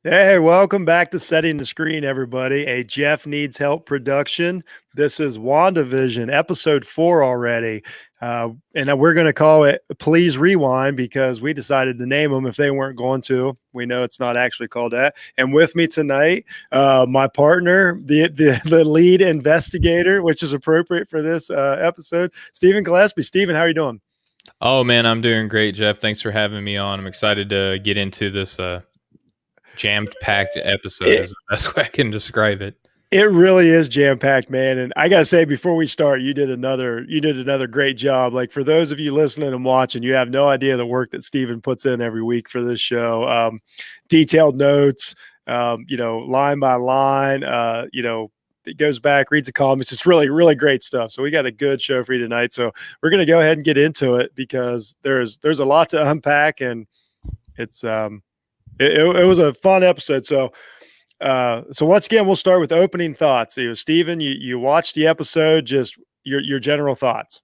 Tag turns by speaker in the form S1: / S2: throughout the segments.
S1: Hey, welcome back to Setting the Screen, everybody. A Jeff Needs Help production. This is WandaVision, episode 4 already. And we're going to call it Please Rewind because we decided to name them if they weren't going to. We know it's not actually called that. And with me tonight, my partner, the lead investigator, which is appropriate for this episode, Stephen Gillespie. Stephen, how are you doing?
S2: Oh man, I'm doing great, Jeff. Thanks for having me on. I'm excited to get into this jammed packed episode. Is the best way I can describe it.
S1: It really is jam packed, man. And I gotta say, before we start, you did another great job. Like for those of you listening and watching, you have no idea the work that Steven puts in every week for this show. Detailed notes, line by line. It goes back, reads the comments. It's really, really great stuff. So we got a good show for you tonight. So we're gonna go ahead and get into it because there's a lot to unpack, and it was a fun episode. So once again, we'll start with opening thoughts. Steven, you watched the episode, just your general thoughts.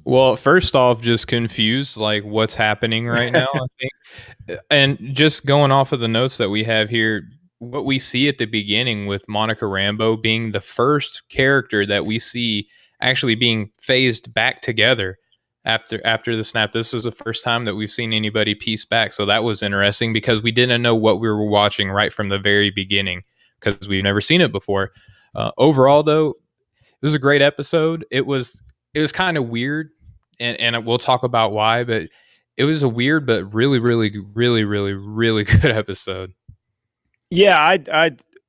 S2: Well, first off, just confused, like what's happening right now, I think. And just going off of the notes that we have here, what we see at the beginning with Monica Rambeau being the first character that we see actually being phased back together after the snap. This is the first time that we've seen anybody piece back. So that was interesting because we didn't know what we were watching right from the very beginning because we've never seen it before. Overall, though, it was a great episode. It was kind of weird, and we'll talk about why, but it was a weird but really, really, really, really, really good episode.
S1: Yeah,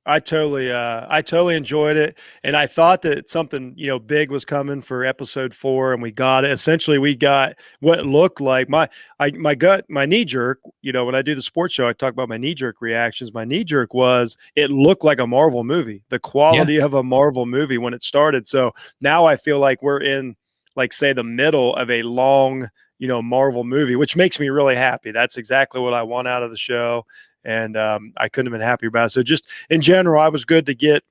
S1: I totally enjoyed it, and I thought that something big was coming for episode 4, and we got it. Essentially, we got what looked like my knee jerk. When I do the sports show, I talk about my knee jerk reactions. My knee jerk was it looked like a Marvel movie, the
S2: Yeah.
S1: quality of a Marvel movie when it started. So now I feel like we're in, like, say, the middle of a long Marvel movie, which makes me really happy. That's exactly what I want out of the show, and I couldn't have been happier about it. So just in general, I was good to get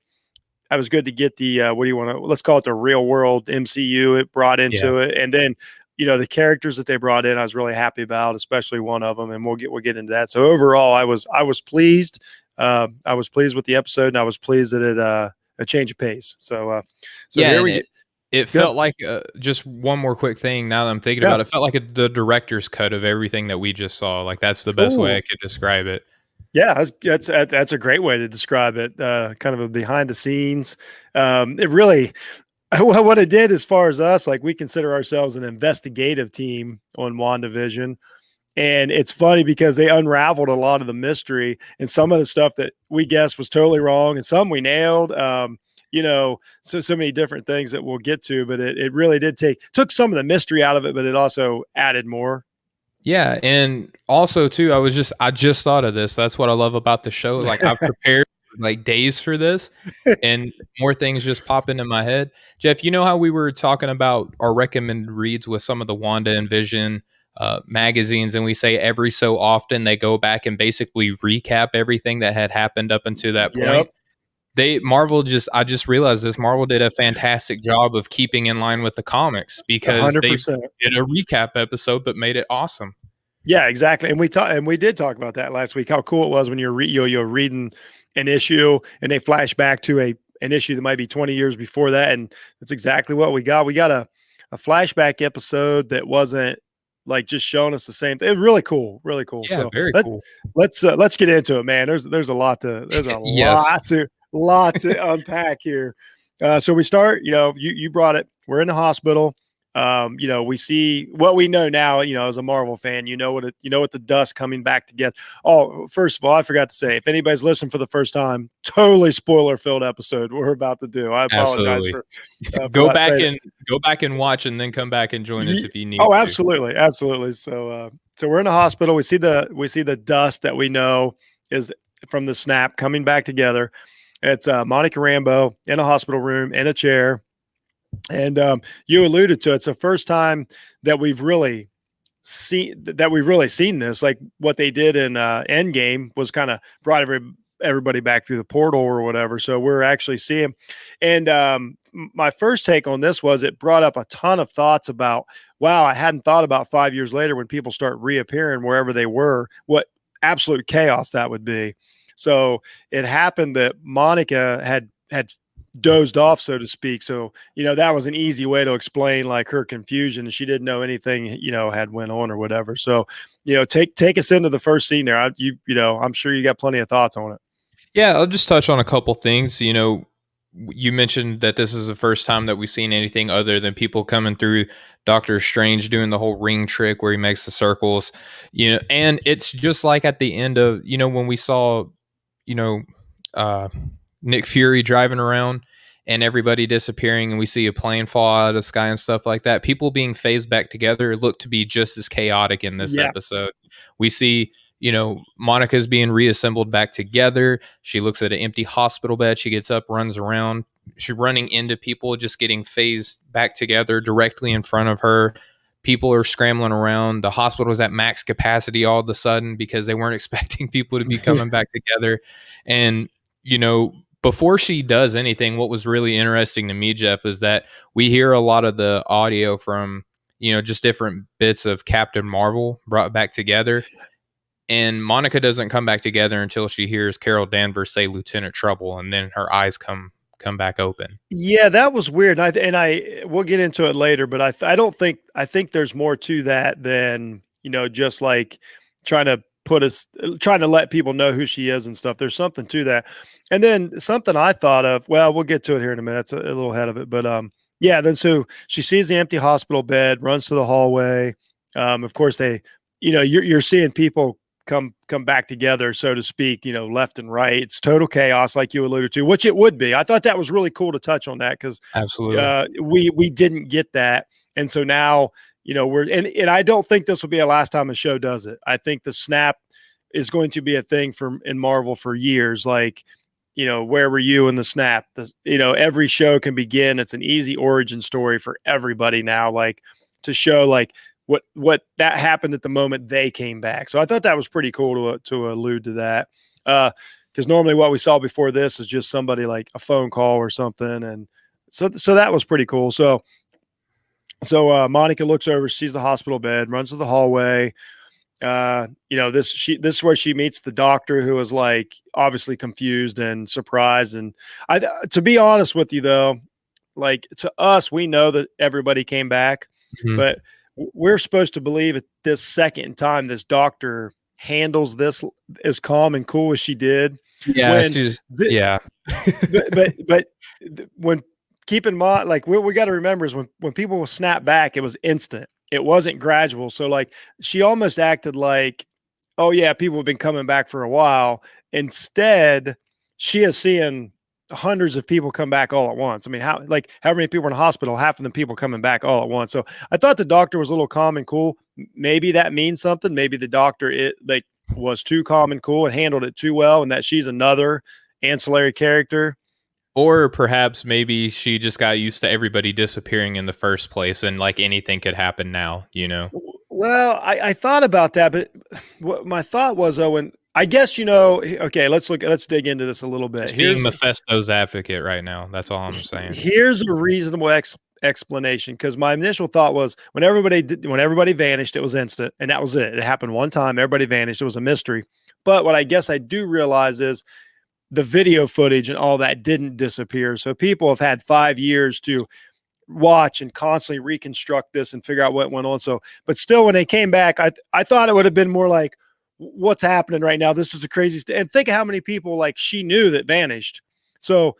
S1: the what do you want to, let's call it, the real world MCU it brought
S2: Yeah.
S1: into it, and then the characters that they brought in, I was really happy about, especially one of them, and we'll get into that. So overall, I was pleased. I was pleased with the episode, and I was pleased that it a change of pace. So
S2: Yeah,
S1: here
S2: and
S1: we
S2: it
S1: go.
S2: felt like just one more quick thing. Now that I'm thinking
S1: Yeah.
S2: about it, felt like the director's cut of everything that we just saw. Like that's the best way I
S1: Ooh.
S2: could describe it.
S1: Yeah, that's a great way to describe it. Kind of a behind the scenes. It really, what it did as far as us, like, we consider ourselves an investigative team on WandaVision. And it's funny because they unraveled a lot of the mystery, and some of the stuff that we guessed was totally wrong, and some we nailed. So many different things that we'll get to, but it really took some of the mystery out of it, but it also added more.
S2: Yeah, and also too, I just thought of this. That's what I love about the show. Like I've prepared like days for this, and more things just pop into my head. Jeff, you know how we were talking about our recommended reads with some of the Wanda and Vision magazines, and we say every so often they go back and basically recap everything that had happened up until that point.
S1: Yep,
S2: I just realized this. Marvel did a fantastic job of keeping in line with the comics because they
S1: 100%.
S2: did a recap episode, but made it awesome.
S1: Yeah, exactly. And we did talk about that last week. How cool it was when you're reading an issue and they flash back to an issue that might be 20 years before that, and that's exactly what we got. We got a flashback episode that wasn't like just showing us the same thing. Really cool, really cool.
S2: Yeah,
S1: So
S2: very
S1: let
S2: cool.
S1: let's get into it, man. There's a lot to there's a
S2: Yes.
S1: lot to unpack here. So we start. You brought it. We're in the hospital. We see what we know now. As a Marvel fan, what the dust coming back together. Oh, first of all, I forgot to say, if anybody's listening for the first time, totally spoiler filled episode we're about to do. I apologize
S2: Absolutely.
S1: for not saying it.
S2: Go back and watch and then come back and join us if you need
S1: Oh,
S2: to.
S1: absolutely, absolutely. So we're in the hospital. We see the dust that we know is from the snap coming back together. It's Monica Rambeau in a hospital room in a chair, and you alluded to it. It's the first time that we've really seen this. Like what they did in Endgame was kind of brought everybody back through the portal or whatever. So we're actually seeing, and my first take on this was it brought up a ton of thoughts about, wow, I hadn't thought about 5 years later when people start reappearing wherever they were, what absolute chaos that would be. So it happened that Monica had dozed off, so to speak. So, that was an easy way to explain like her confusion. She didn't know anything, had went on or whatever. So, take us into the first scene there. I'm sure you got plenty of thoughts on it.
S2: Yeah, I'll just touch on a couple things. You mentioned that this is the first time that we've seen anything other than people coming through Doctor Strange doing the whole ring trick where he makes the circles, and it's just like at the end of, when we saw, you know, uh, Nick Fury driving around and everybody disappearing and we see a plane fall out of the sky and stuff like that. People being phased back together look to be just as chaotic in this
S1: Yeah.
S2: episode. We see, Monica's being reassembled back together. She looks at an empty hospital bed. She gets up, runs around. She's running into people, just getting phased back together directly in front of her. People are scrambling around. The hospital is at max capacity all of a sudden because they weren't expecting people to be coming back together. And, before she does anything, what was really interesting to me, Jeff, is that we hear a lot of the audio from, just different bits of Captain Marvel brought back together. And Monica doesn't come back together until she hears Carol Danvers say Lieutenant Trouble, and then her eyes come back open.
S1: Yeah, that was weird. And we'll get into it later, but I think there's more to that than, just like trying to let people know who she is and stuff. There's something to that. And then something I thought of, well, we'll get to it here in a minute. It's a little ahead of it, but yeah, then so she sees the empty hospital bed, runs to the hallway. Of course you're seeing people come back together, so to speak, left and right. It's total chaos, like you alluded to, which it would be. I thought that was really cool to touch on that because
S2: absolutely
S1: we didn't get that. And so now, and I don't think this will be the last time a show does it. I think the snap is going to be a thing in Marvel for years. Like, where were you in the snap? Every show can begin. It's an easy origin story for everybody now, like to show like what that happened at the moment they came back. So I thought that was pretty cool to allude to that. Because normally what we saw before this is just somebody like a phone call or something. And so that was pretty cool. So Monica looks over, sees the hospital bed, runs to the hallway. This is where she meets the doctor, who is like obviously confused and surprised. And to be honest with you though, like to us, we know that everybody came back, but we're supposed to believe at this second time this doctor handles this as calm and cool as she did.
S2: Yeah,
S1: but when keep in mind, like what we got to remember is when people will snap back, it was instant. It wasn't gradual. So like she almost acted like, oh yeah, people have been coming back for a while. Instead, she is seeing hundreds of people come back all at once. I mean, how many people in the hospital, half of them people coming back all at once. So I thought the doctor was a little calm and cool. Maybe that means something. Maybe the doctor was too calm and cool and handled it too well, and that she's another ancillary character.
S2: Or perhaps maybe she just got used to everybody disappearing in the first place and like anything could happen now,
S1: Well, I thought about that, but what my thought was, Owen, I guess, okay, let's dig into this a little bit.
S2: Just being Mephisto's advocate right now. That's all I'm saying.
S1: Here's a reasonable explanation, because my initial thought was when everybody vanished, it was instant, and that was it. It happened one time, everybody vanished. It was a mystery. But what I guess I do realize is the video footage and all that didn't disappear. So people have had 5 years to watch and constantly reconstruct this and figure out what went on. So, but still, when they came back, I thought it would have been more like, what's happening right now? This is the craziest. And think of how many people like she knew that vanished. So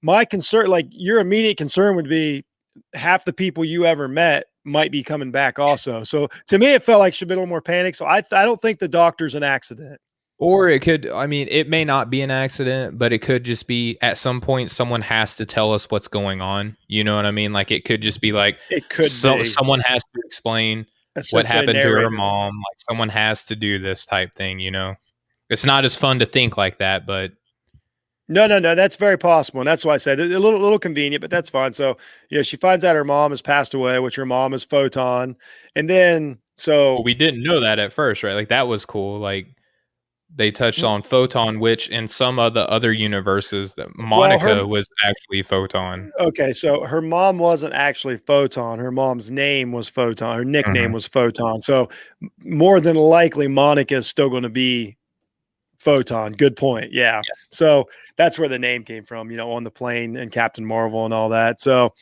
S1: my concern, like your immediate concern would be half the people you ever met might be coming back also. So to me, it felt like she'd been a little more panicked. So I don't think the doctor's an accident.
S2: Or it may not be an accident, but it could just be at some point someone has to tell us what's going on. You know what I mean? Like it could just be like someone has to explain what happened to her mom. Like someone has to do this type thing, It's not as fun to think like that, but
S1: no, that's very possible. And that's why I said a little convenient, but that's fine. So, she finds out her mom has passed away, which her mom is Photon. And then,
S2: we didn't know that at first, right? Like that was cool. Like they touched on Photon, which in some of the other universes that Monica was actually Photon.
S1: Okay. So her mom wasn't actually Photon. Her mom's name was Photon. Her nickname was Photon. So more than likely Monica is still going to be Photon. Good point. Yeah.
S2: Yes.
S1: So that's where the name came from, on the plane and Captain Marvel and all that. So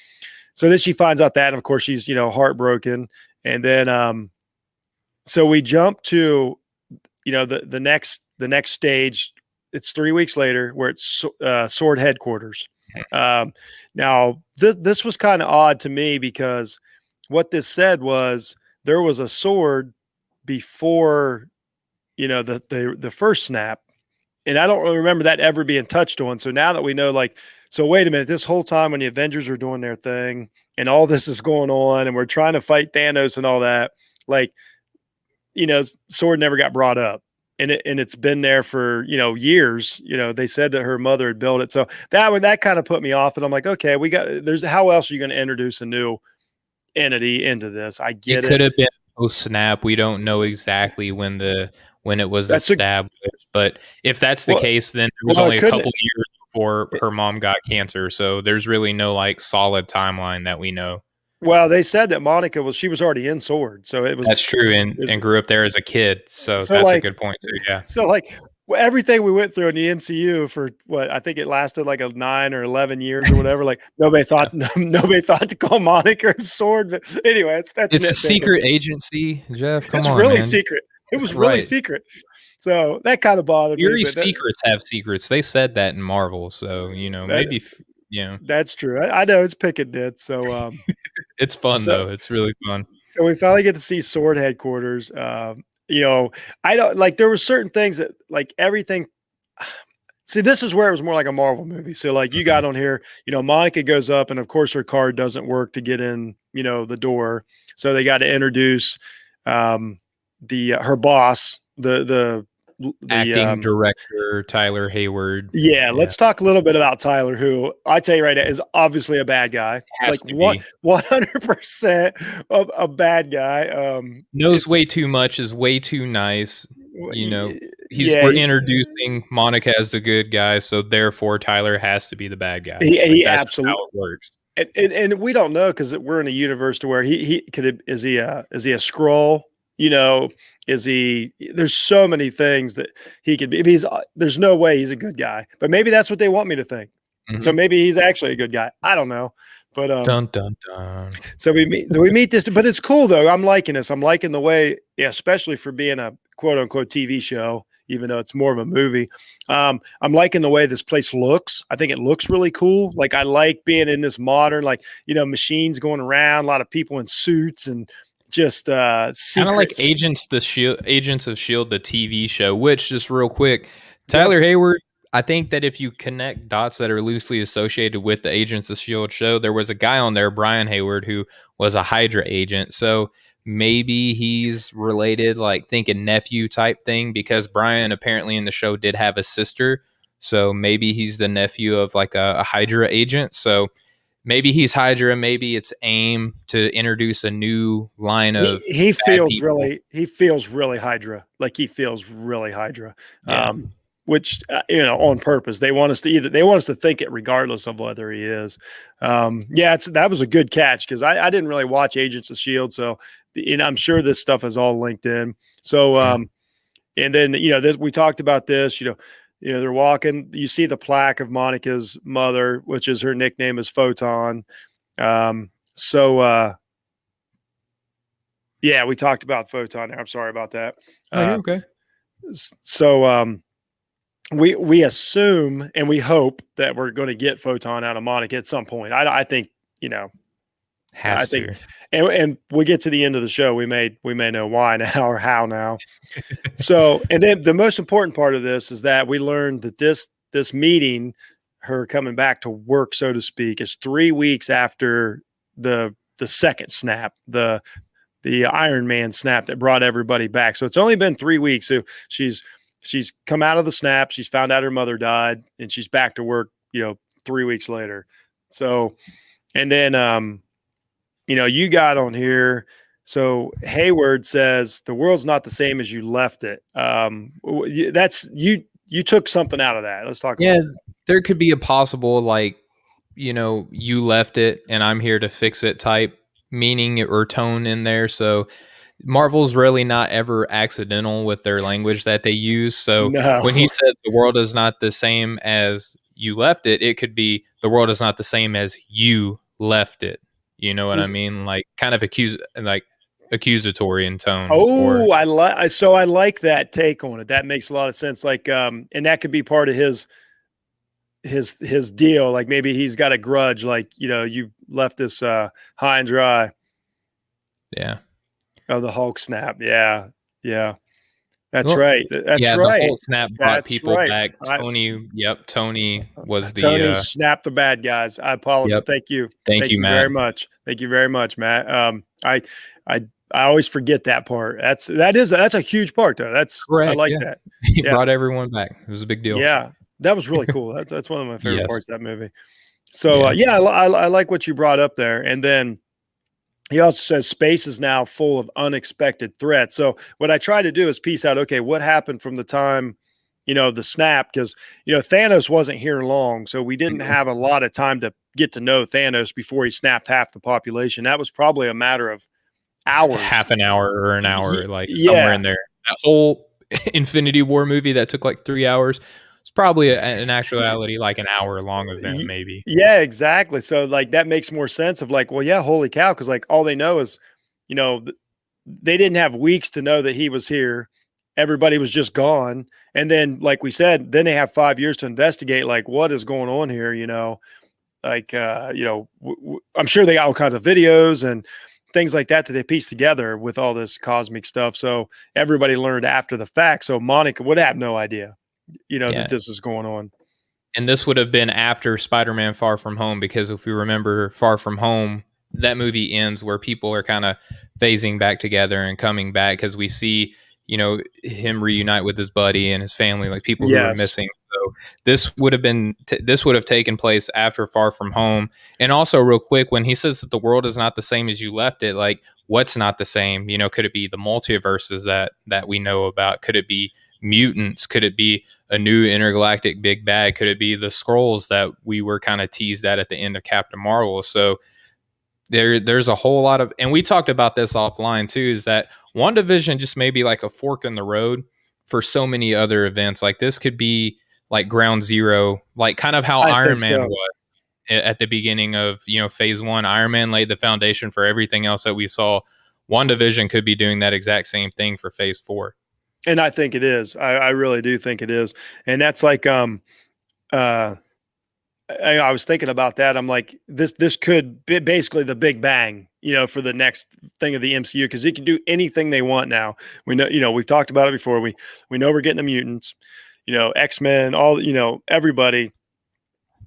S1: then she finds out that, and of course she's, heartbroken. And then so we jump to, the next stage. It's 3 weeks later where it's Sword headquarters. Now this was kind of odd to me because what this said was there was a sword before, the first snap, and I don't really remember that ever being touched on. So now that we know, like, so wait a minute, this whole time when the Avengers are doing their thing and all this is going on and we're trying to fight Thanos and all that, like, sword never got brought up. And it's been there for, years. They said that her mother had built it. So that kind of put me off. And I'm like, okay, how else are you going to introduce a new entity into this? I get
S2: It could have been post snap. We don't know exactly when it was established, but if that's the case, then it was only a couple years before her mom got cancer. So there's really no like solid timeline that we know.
S1: Well, they said that Monica she was already in Sword, so it was.
S2: That's true, and grew up there as a kid. So that's a good point too. Yeah.
S1: So like everything we went through in the MCU for what I think it lasted like 9 or 11 years or whatever. Like nobody thought to call Monica Sword. But anyway,
S2: it's a secret agency, Jeff. Come on,
S1: it's really
S2: man.
S1: Secret. It was really secret. So that kind of bothered me.
S2: Fury secrets have secrets. They said that in Marvel. So maybe.
S1: That's true. I know it's picking nits. So
S2: it's fun though. It's really fun.
S1: So we finally get to see Sword headquarters. I don't like. There were certain things that like everything. See, this is where it was more like a Marvel movie. So like you got on here, Monica goes up, and of course her card doesn't work to get in, the door. So they got to introduce her boss, the
S2: acting director Tyler Hayward.
S1: Yeah, let's talk a little bit about Tyler, who I tell you right now is obviously a bad guy.
S2: Has
S1: like 100% a bad guy.
S2: Knows way too much, is way too nice. We're introducing Monica as the good guy, so therefore Tyler has to be the bad guy.
S1: He absolutely
S2: how it works.
S1: And we don't know because we're in a universe to where is he a Skrull? There's so many things that he could be. There's no way he's a good guy, but maybe that's what they want me to think. Mm-hmm. So maybe he's actually a good guy. I don't know. But
S2: dun dun dun.
S1: So we meet this, but it's cool though. I'm liking this. I'm liking the way, especially for being a quote unquote TV show, even though it's more of a movie. I'm liking the way this place looks. I think it looks really cool. Like I like being in this modern, machines going around, a lot of people in suits and just kind
S2: of like Agents of Shield, the TV show. Which, just real quick, Tyler Hayward. I think that if you connect dots that are loosely associated with the Agents of Shield show, there was a guy on there, Brian Hayward, who was a Hydra agent. So maybe he's related, like thinking nephew type thing, because Brian apparently in the show did have a sister. So maybe he's the nephew of like a Hydra agent. So maybe he's Hydra. Maybe it's AIM to introduce a new line of.
S1: He feels really Hydra. Like he feels really Hydra. Yeah. Which on purpose. They want us to think it regardless of whether he is. That was a good catch because I didn't really watch Agents of Shield, so I'm sure this stuff is all linked in. So and then we talked about this. They're walking. You see the plaque of Monica's mother, which is her nickname is Photon. We talked about Photon there. I'm sorry about that.
S2: You're okay.
S1: So we assume and we hope that we're going to get Photon out of Monica at some point. I think
S2: has to.
S1: And we get to the end of the show, we may know why now or how now. So, and then the most important part of this is that we learned that this meeting, her coming back to work, so to speak, is 3 weeks after the second snap, the Iron Man snap that brought everybody back. So it's only been 3 weeks. So she's come out of the snap. She's found out her mother died, and she's back to work, 3 weeks later. So, and then, you got on here. So Hayward says the world's not the same as you left it. That's you took something out of that. Let's talk.
S2: Yeah, there could be a possible you left it and I'm here to fix it type meaning or tone in there. So Marvel's really not ever accidental with their language that they use. So when he
S1: No.
S2: said the world is not the same as you left it, it could be the world is not the same as you left it. You know what I mean? Like kind of accusatory in tone, or
S1: Oh, I like that take on it. That makes a lot of sense. Like, and that could be part of his deal. Like maybe he's got a grudge. Like, you left this high and dry.
S2: yeah.
S1: Oh, the Hulk snap. Yeah, yeah. That's
S2: Well,
S1: right. That's
S2: yeah, the
S1: right.
S2: whole snap brought
S1: That's
S2: people
S1: right.
S2: back. Tony was the
S1: Tony snapped the bad guys. I apologize.
S2: yep.
S1: Thank you.
S2: Thank
S1: Thank
S2: you,
S1: you
S2: Matt.
S1: very much. Thank you very much, Matt. I I I always forget that part. That's a huge part though. I
S2: Correct.
S1: like
S2: Yeah.
S1: that.
S2: He
S1: Yeah.
S2: brought everyone back. It was a big deal.
S1: Yeah. That was really cool. That's one of my favorite
S2: Yes.
S1: parts of that movie. So
S2: Yeah.
S1: yeah, I like what you brought up there. And then he also says space is now full of unexpected threats. So what I try to do is piece out, okay, what happened from the time, the snap, because Thanos wasn't here long, so we didn't
S2: Mhm.
S1: have a lot of time to get to know Thanos before he snapped half the population. That was probably a matter of hours.
S2: Half an hour or an hour, like somewhere
S1: Yeah,
S2: in there. That whole Infinity War movie that took like 3 hours. It's probably in actuality like an hour long event, maybe.
S1: yeah, exactly. So like that makes more sense of like, well, yeah, holy cow, because like all they know is, you know, they didn't have weeks to know that he was here. Everybody was just gone. And then, like we said, then they have 5 years to investigate, like, what is going on here? Like, I'm sure they got all kinds of videos and things like that they piece together with all this cosmic stuff. So everybody learned after the fact. So Monica would have no idea,
S2: Yeah.
S1: that this is going on.
S2: And this would have been after Spider-Man Far From Home, because if we remember Far From Home, that movie ends where people are kind of phasing back together and coming back, because we see, him reunite with his buddy and his family, like people who are
S1: Yes.
S2: missing. So this would have taken place after Far From Home. And also, real quick, when he says that the world is not the same as you left it, like what's not the same? Could it be the multiverses that we know about? Could it be mutants? Could it be a new intergalactic big bad? Could it be the scrolls that we were kind of teased at the end of Captain Marvel? So there's a whole lot of, and we talked about this offline too, is that WandaVision just may be like a fork in the road for so many other events. Like this could be like ground zero, like kind of how
S1: I
S2: Iron
S1: think
S2: Man
S1: so.
S2: was at the beginning of, phase one. Iron Man laid the foundation for everything else that we saw. WandaVision could be doing that exact same thing for phase four.
S1: And I think it is. I really do think it is. And that's like, I was thinking about that. I'm like, this could be basically the Big Bang, for the next thing of the MCU, because you can do anything they want now. We know, we've talked about it before. We know we're getting the mutants, X-Men, all, everybody.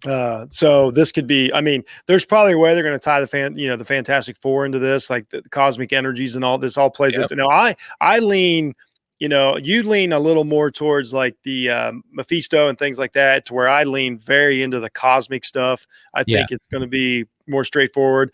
S1: So this could be, I mean, there's probably a way they're going to tie the Fantastic Four into this, like the cosmic energies and all this all plays
S2: Yep.
S1: into. Now I lean, you lean a little more towards like the Mephisto and things like that, to where I lean very into the cosmic stuff. I think it's going to be more straightforward.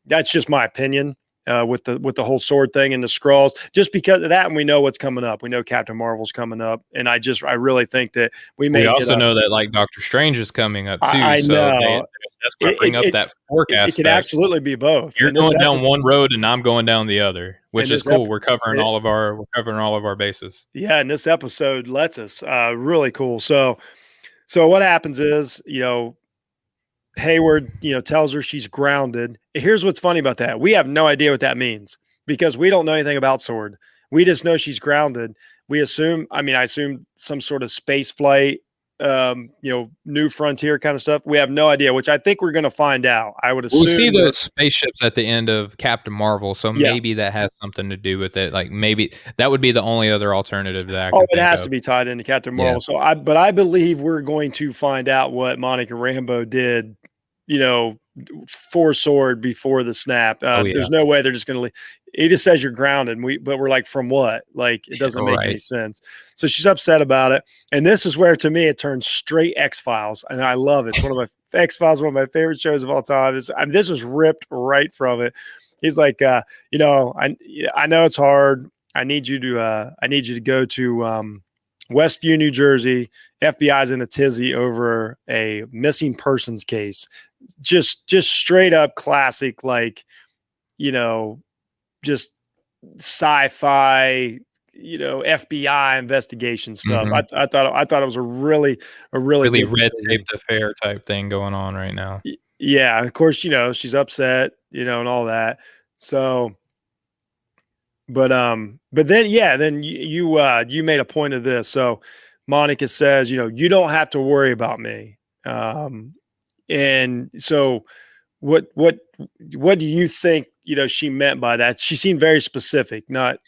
S1: That's just my opinion. With the whole sword thing and the Skrulls, just because of that, and we know what's coming up. We know Captain Marvel's coming up, and I really think that we may
S2: We
S1: get
S2: also know that like Doctor Strange is coming up too.
S1: I
S2: So
S1: know
S2: that's going to bring up that fork
S1: it could
S2: aspect.
S1: absolutely be both.
S2: You're
S1: And this
S2: going down
S1: episode,
S2: one road and I'm going down the other, which
S1: and
S2: is
S1: this
S2: cool.
S1: ep-
S2: We're covering
S1: it,
S2: all of our bases.
S1: yeah, and this episode lets us really cool. So what happens is, Hayward, tells her she's grounded. Here's what's funny about that. We have no idea what that means because we don't know anything about Sword. We just know she's grounded. I assume some sort of space flight, New Frontier kind of stuff. We have no idea, which I think we're going to find out. I would assume
S2: We see the spaceships at the end of Captain Marvel, so
S1: Yeah.
S2: maybe that has something to do with it. Like maybe that would be the only other alternative that I can
S1: it
S2: think
S1: has
S2: of.
S1: to be tied into Captain
S2: Yeah.
S1: Marvel. So I believe we're going to find out what Monica Rambeau did, for Sword before the snap. There's no way they're just going to leave. He just says you're grounded. But we're like, from what? Like, it doesn't make any sense. So she's upset about it. And this is where, to me, it turns straight X-Files. And I love it. It's one of my X-Files, one of my favorite shows of all time. This was ripped right from it. He's like, I know it's hard. I need you to go to Westview, New Jersey. FBI's in a tizzy over a missing persons case. Just straight up classic, like, just sci-fi, FBI investigation stuff.
S2: Mhm.
S1: I thought it was a really
S2: Really
S1: good
S2: red
S1: decision.
S2: taped affair type thing going on right now.
S1: Yeah, of course, she's upset, and all that. So, but then yeah, then you made a point of this. So Monica says, you don't have to worry about me. And so what what what do you think, she meant by that? She seemed very specific, not.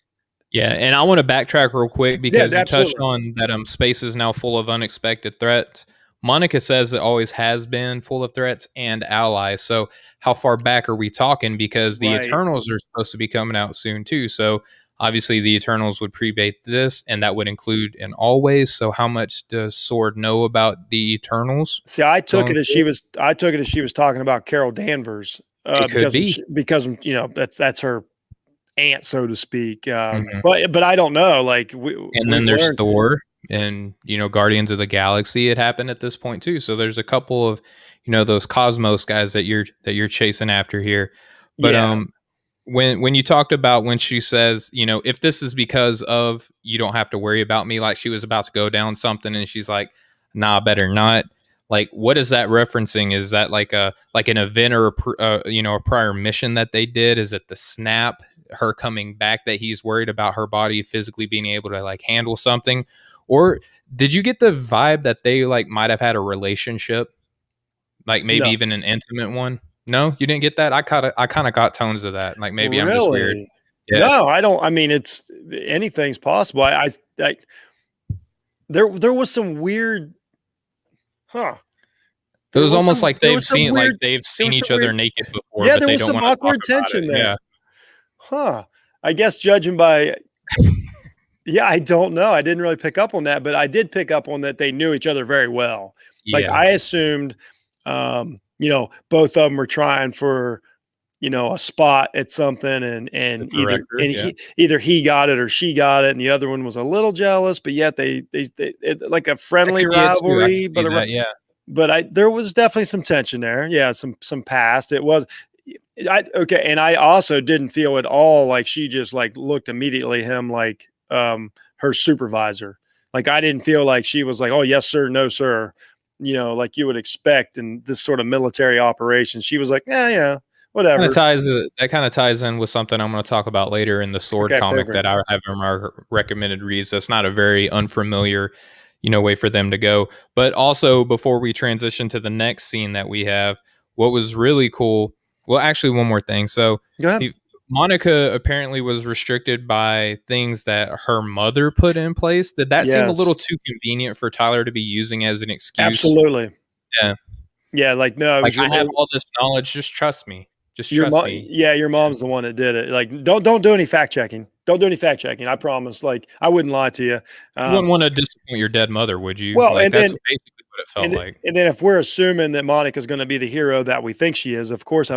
S2: Yeah, and I want to backtrack real quick
S1: Yeah,
S2: because you touched
S1: absolutely.
S2: on that space is now full of unexpected threats. Monica says it always has been full of threats and allies. So how far back are we talking? Because the
S1: Right.
S2: Eternals are supposed to be coming out soon too. So obviously the Eternals would predate this, and that would include an always. So how much does Sword know about the Eternals
S1: See, I took
S2: going
S1: it as
S2: forward?
S1: she was talking about Carol Danvers,
S2: It could be.
S1: because that's her aunt, so to speak.
S2: Mhm.
S1: But I don't know. Like
S2: And
S1: we've
S2: then there's
S1: learned.
S2: Thor and, Guardians of the Galaxy it happened at this point too. So there's a couple of, those Cosmos guys that you're chasing after here. But
S1: Yeah,
S2: when you talked about when she says, if this is because of you don't have to worry about me, like she was about to go down something and she's like, nah, better not. Like, what is that referencing? Is that like an event or a prior mission that they did? Is it the snap, her coming back, that he's worried about her body physically being able to like handle something? Or did you get the vibe that they like might have had a relationship, like maybe
S1: no,
S2: even an intimate one? No, you didn't get that. I kind of got tones of that. Like maybe I'm just weird.
S1: really,
S2: Yeah,
S1: no. I don't. I mean, it's anything's possible. There was some weird, huh?
S2: it was almost like
S1: There was some weird.
S2: they've
S1: There
S2: seen
S1: was some
S2: each other
S1: weird.
S2: naked before,
S1: Yeah,
S2: but
S1: there
S2: they
S1: was
S2: don't
S1: some
S2: want to talk
S1: awkward
S2: about
S1: tension
S2: it. Yeah.
S1: there. Huh. I guess judging by. Yeah, I don't know. I didn't really pick up on that, but I did pick up on that they knew each other very well. Like
S2: Yeah,
S1: I assumed, both of them were trying for, a spot at something,
S2: the
S1: and
S2: director. Yeah,
S1: either he got it or she got it, and the other one was a little jealous, but yet like a
S2: that
S1: friendly
S2: could be it too. I can
S1: rivalry,
S2: see that. Yeah,
S1: but there was definitely some tension there. Yeah, some past. It was. Okay, and I also didn't feel at all like she just like looked immediately at him like her supervisor. Like I didn't feel like she was like, "Oh, yes sir, no sir," like you would expect in this sort of military operation. She was like, "Yeah, yeah, whatever."
S2: that kind of ties in with something I'm going to talk about later in the Sword
S1: Okay,
S2: comic
S1: perfect.
S2: that I have in my recommended reads. That's not a very unfamiliar, way for them to go. But also, before we transition to the next scene that we have, what was really cool. Well, actually, one more thing. So,
S1: Go ahead.
S2: he, Monica apparently was restricted by things that her mother put in place. Did that seem a little
S1: Yes,
S2: too convenient for Tyler to be using as an excuse?
S1: absolutely.
S2: Yeah.
S1: Yeah, like no, it
S2: Like,
S1: was your
S2: I have all this knowledge. Just trust me. Just
S1: your
S2: trust
S1: mom.
S2: me.
S1: Yeah, your mom's the one that did it. Like don't do any fact checking. Don't do any fact checking. I promise. Like I wouldn't lie to you.
S2: You wouldn't wanna disappoint your dead mother, would you?
S1: Well,
S2: Like, that's basically what it felt like.
S1: and then if we're assuming that Monica's going to be the hero that we think she is, of course,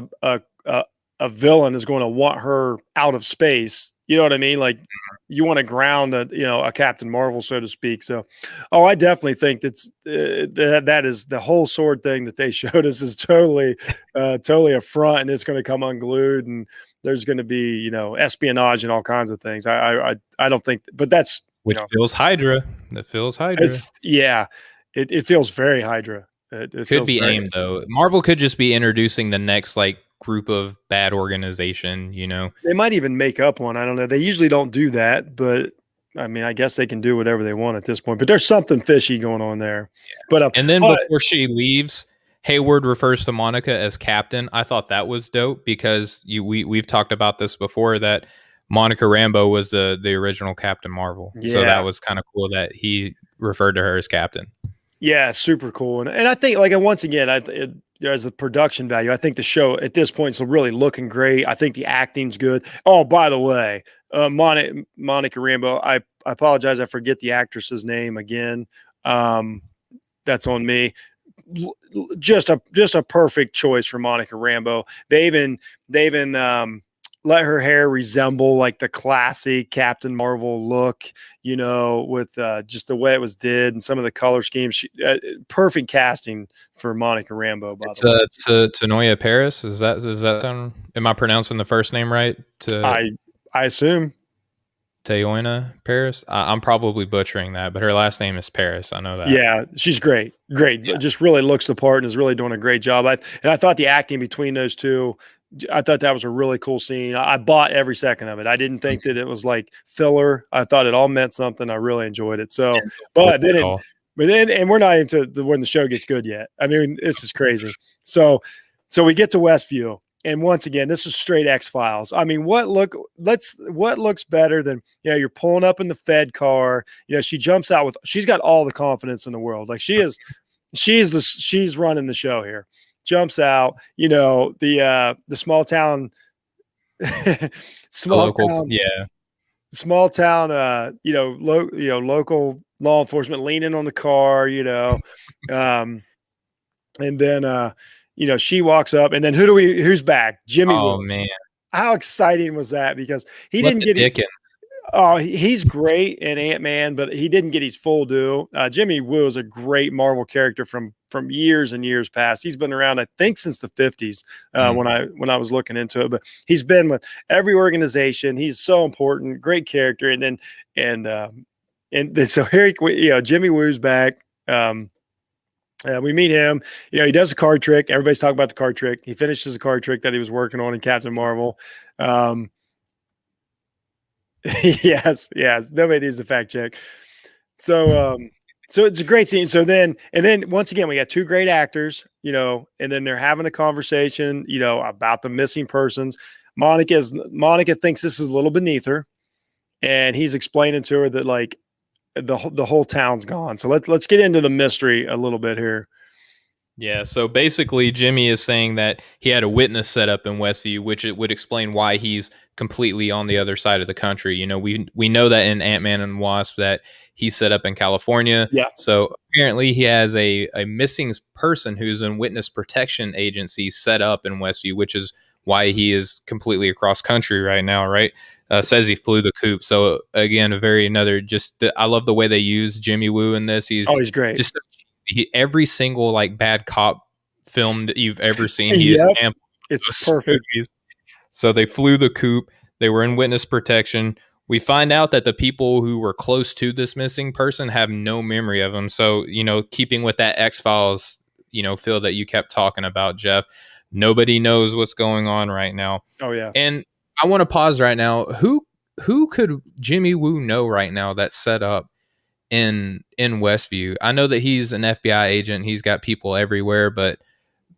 S1: a villain is going to want her out of space. You know what I mean? Like you want to ground a Captain Marvel, so to speak. So, oh, I definitely think that is the whole sword thing that they showed us is totally a front, and it's going to come unglued, and there's going to be espionage and all kinds of things. I don't think, but that's
S2: Which feels Hydra. That feels Hydra.
S1: it's yeah, it feels very Hydra. It
S2: Could
S1: feels
S2: be
S1: very.
S2: aimed, though. Marvel could just be introducing the next, like, group of bad organization, you know?
S1: They might even make up one. I don't know. They usually don't do that, but I mean, I guess they can do whatever they want at this point. But there's something fishy going on there. But
S2: And then before she leaves, Hayward refers to Monica as Captain. I thought that was dope because we've talked about this before, that Monica Rambeau was the original Captain Marvel. So that
S1: yeah,
S2: was kind of cool that he referred to her as Captain.
S1: yeah, super cool. And I think like and once again, there's a production value. I think the show at this point is really looking great. I think the acting's good. Oh, by the way, Monica Rambeau. I apologize. I forget the actress's name again. That's on me. Just a perfect choice for Monica Rambeau. They even let her hair resemble like the classic Captain Marvel look, with just the way it was did and some of the color schemes. Perfect casting for Monica Rambeau. By
S2: It's
S1: the way,
S2: to Tanoia Paris. Is that am I pronouncing the first name right? To
S1: I I assume.
S2: Tayoina Paris. I'm probably butchering that, but her last name is Paris. I know that.
S1: Yeah, she's great. Great.
S2: Yeah.
S1: Just really looks the part and is really doing a great job. I thought the acting between those two, I thought that was a really cool scene. I bought every second of it. I didn't think that it was like filler. I thought it all meant something. I really enjoyed it. So, but then it, but then, and we're not into when the show gets good yet. I mean, this is crazy. So we get to Westview. And once again, this is straight X-Files. I mean, what looks better than, you're pulling up in the Fed car. She jumps out she's got all the confidence in the world. Like she's running the show here. Jumps out, the small town, small town, local law enforcement leaning on the car, and then she walks up, and then who's back? Jimmy
S2: Oh
S1: Woo.
S2: man,
S1: How exciting was that? Because he
S2: what
S1: didn't get
S2: Dickens.
S1: Oh, he's great in Ant-Man, but he didn't get his full due. Jimmy Woo is a great Marvel character from years and years past. He's been around, I think, since the 50s when I was looking into it. But he's been with every organization. He's so important, great character. And so here, Jimmy Woo's back. We meet him. He does a card trick. Everybody's talking about the card trick. He finishes a card trick that he was working on in Captain Marvel. Yes. Nobody needs a fact check. So it's a great scene. So then once again, we got two great actors, and then they're having a conversation, about the missing persons. Monica thinks this is a little beneath her, and he's explaining to her that like the whole town's gone. So let's get into the mystery a little bit here.
S2: Yeah, so basically Jimmy is saying that he had a witness set up in Westview, which it would explain why he's completely on the other side of the country. We know that in Ant-Man and Wasp that he's set up in California.
S1: Yeah.
S2: So apparently he has a missing person who's in witness protection agency set up in Westview, which is why he is completely across country right now, right? Says he flew the coop. So again, I love the way they use Jimmy Woo in this. He's
S1: great.
S2: Just every single like bad cop film that you've ever seen, he is ample.
S1: It's perfect.
S2: Movies. So they flew the coop. They were in witness protection. We find out that the people who were close to this missing person have no memory of him. So, keeping with that X-Files, feel that you kept talking about, Jeff, nobody knows what's going on right now.
S1: Oh yeah.
S2: And I want to pause right now. Who could Jimmy Woo know right now that's set up in Westview? I know that he's an FBI agent. He's got people everywhere, but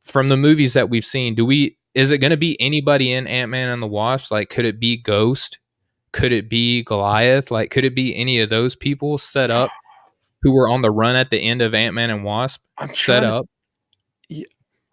S2: from the movies that we've seen, is it going to be anybody in Ant-Man and the Wasp? Like, could it be Ghost? Could it be Goliath? Like, could it be any of those people set up who were on the run at the end of Ant-Man and Wasp set up?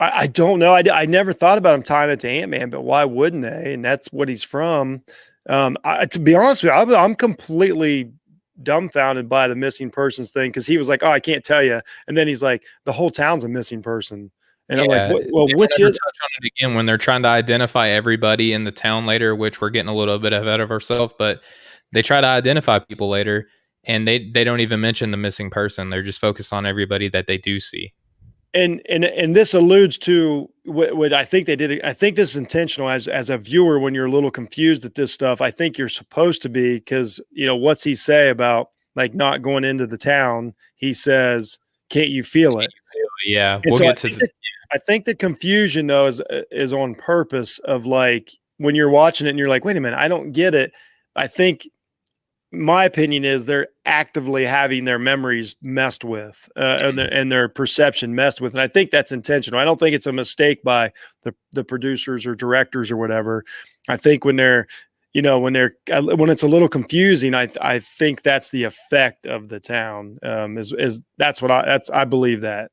S1: I don't know. I never thought about him tying it to Ant-Man, but why wouldn't they? And that's what he's from. To be honest with you, I'm completely dumbfounded by the missing persons thing, because he was like, "Oh, I can't tell you," and then he's like, "The whole town's a missing person," and I'm like, "Which is?"
S2: Touch on it again when they're trying to identify everybody in the town later, which we're getting a little bit ahead of ourselves, but they try to identify people later, and they don't even mention the missing person. They're just focused on everybody that they do see.
S1: And this alludes to what I think they did. I think this is intentional as a viewer. When you're a little confused at this stuff, I think you're supposed to be, because what's he say about like not going into the town? He says, "Can't you feel it?"
S2: Yeah,
S1: we'll get to that. I think the confusion though is on purpose, of like when you're watching it and you're like, "Wait a minute, I don't get it." I think my opinion is they're actively having their memories messed with, and their perception messed with. And I think that's intentional. I don't think it's a mistake by the producers or directors or whatever. I think when it's a little confusing, I think that's the effect of the town. I believe that.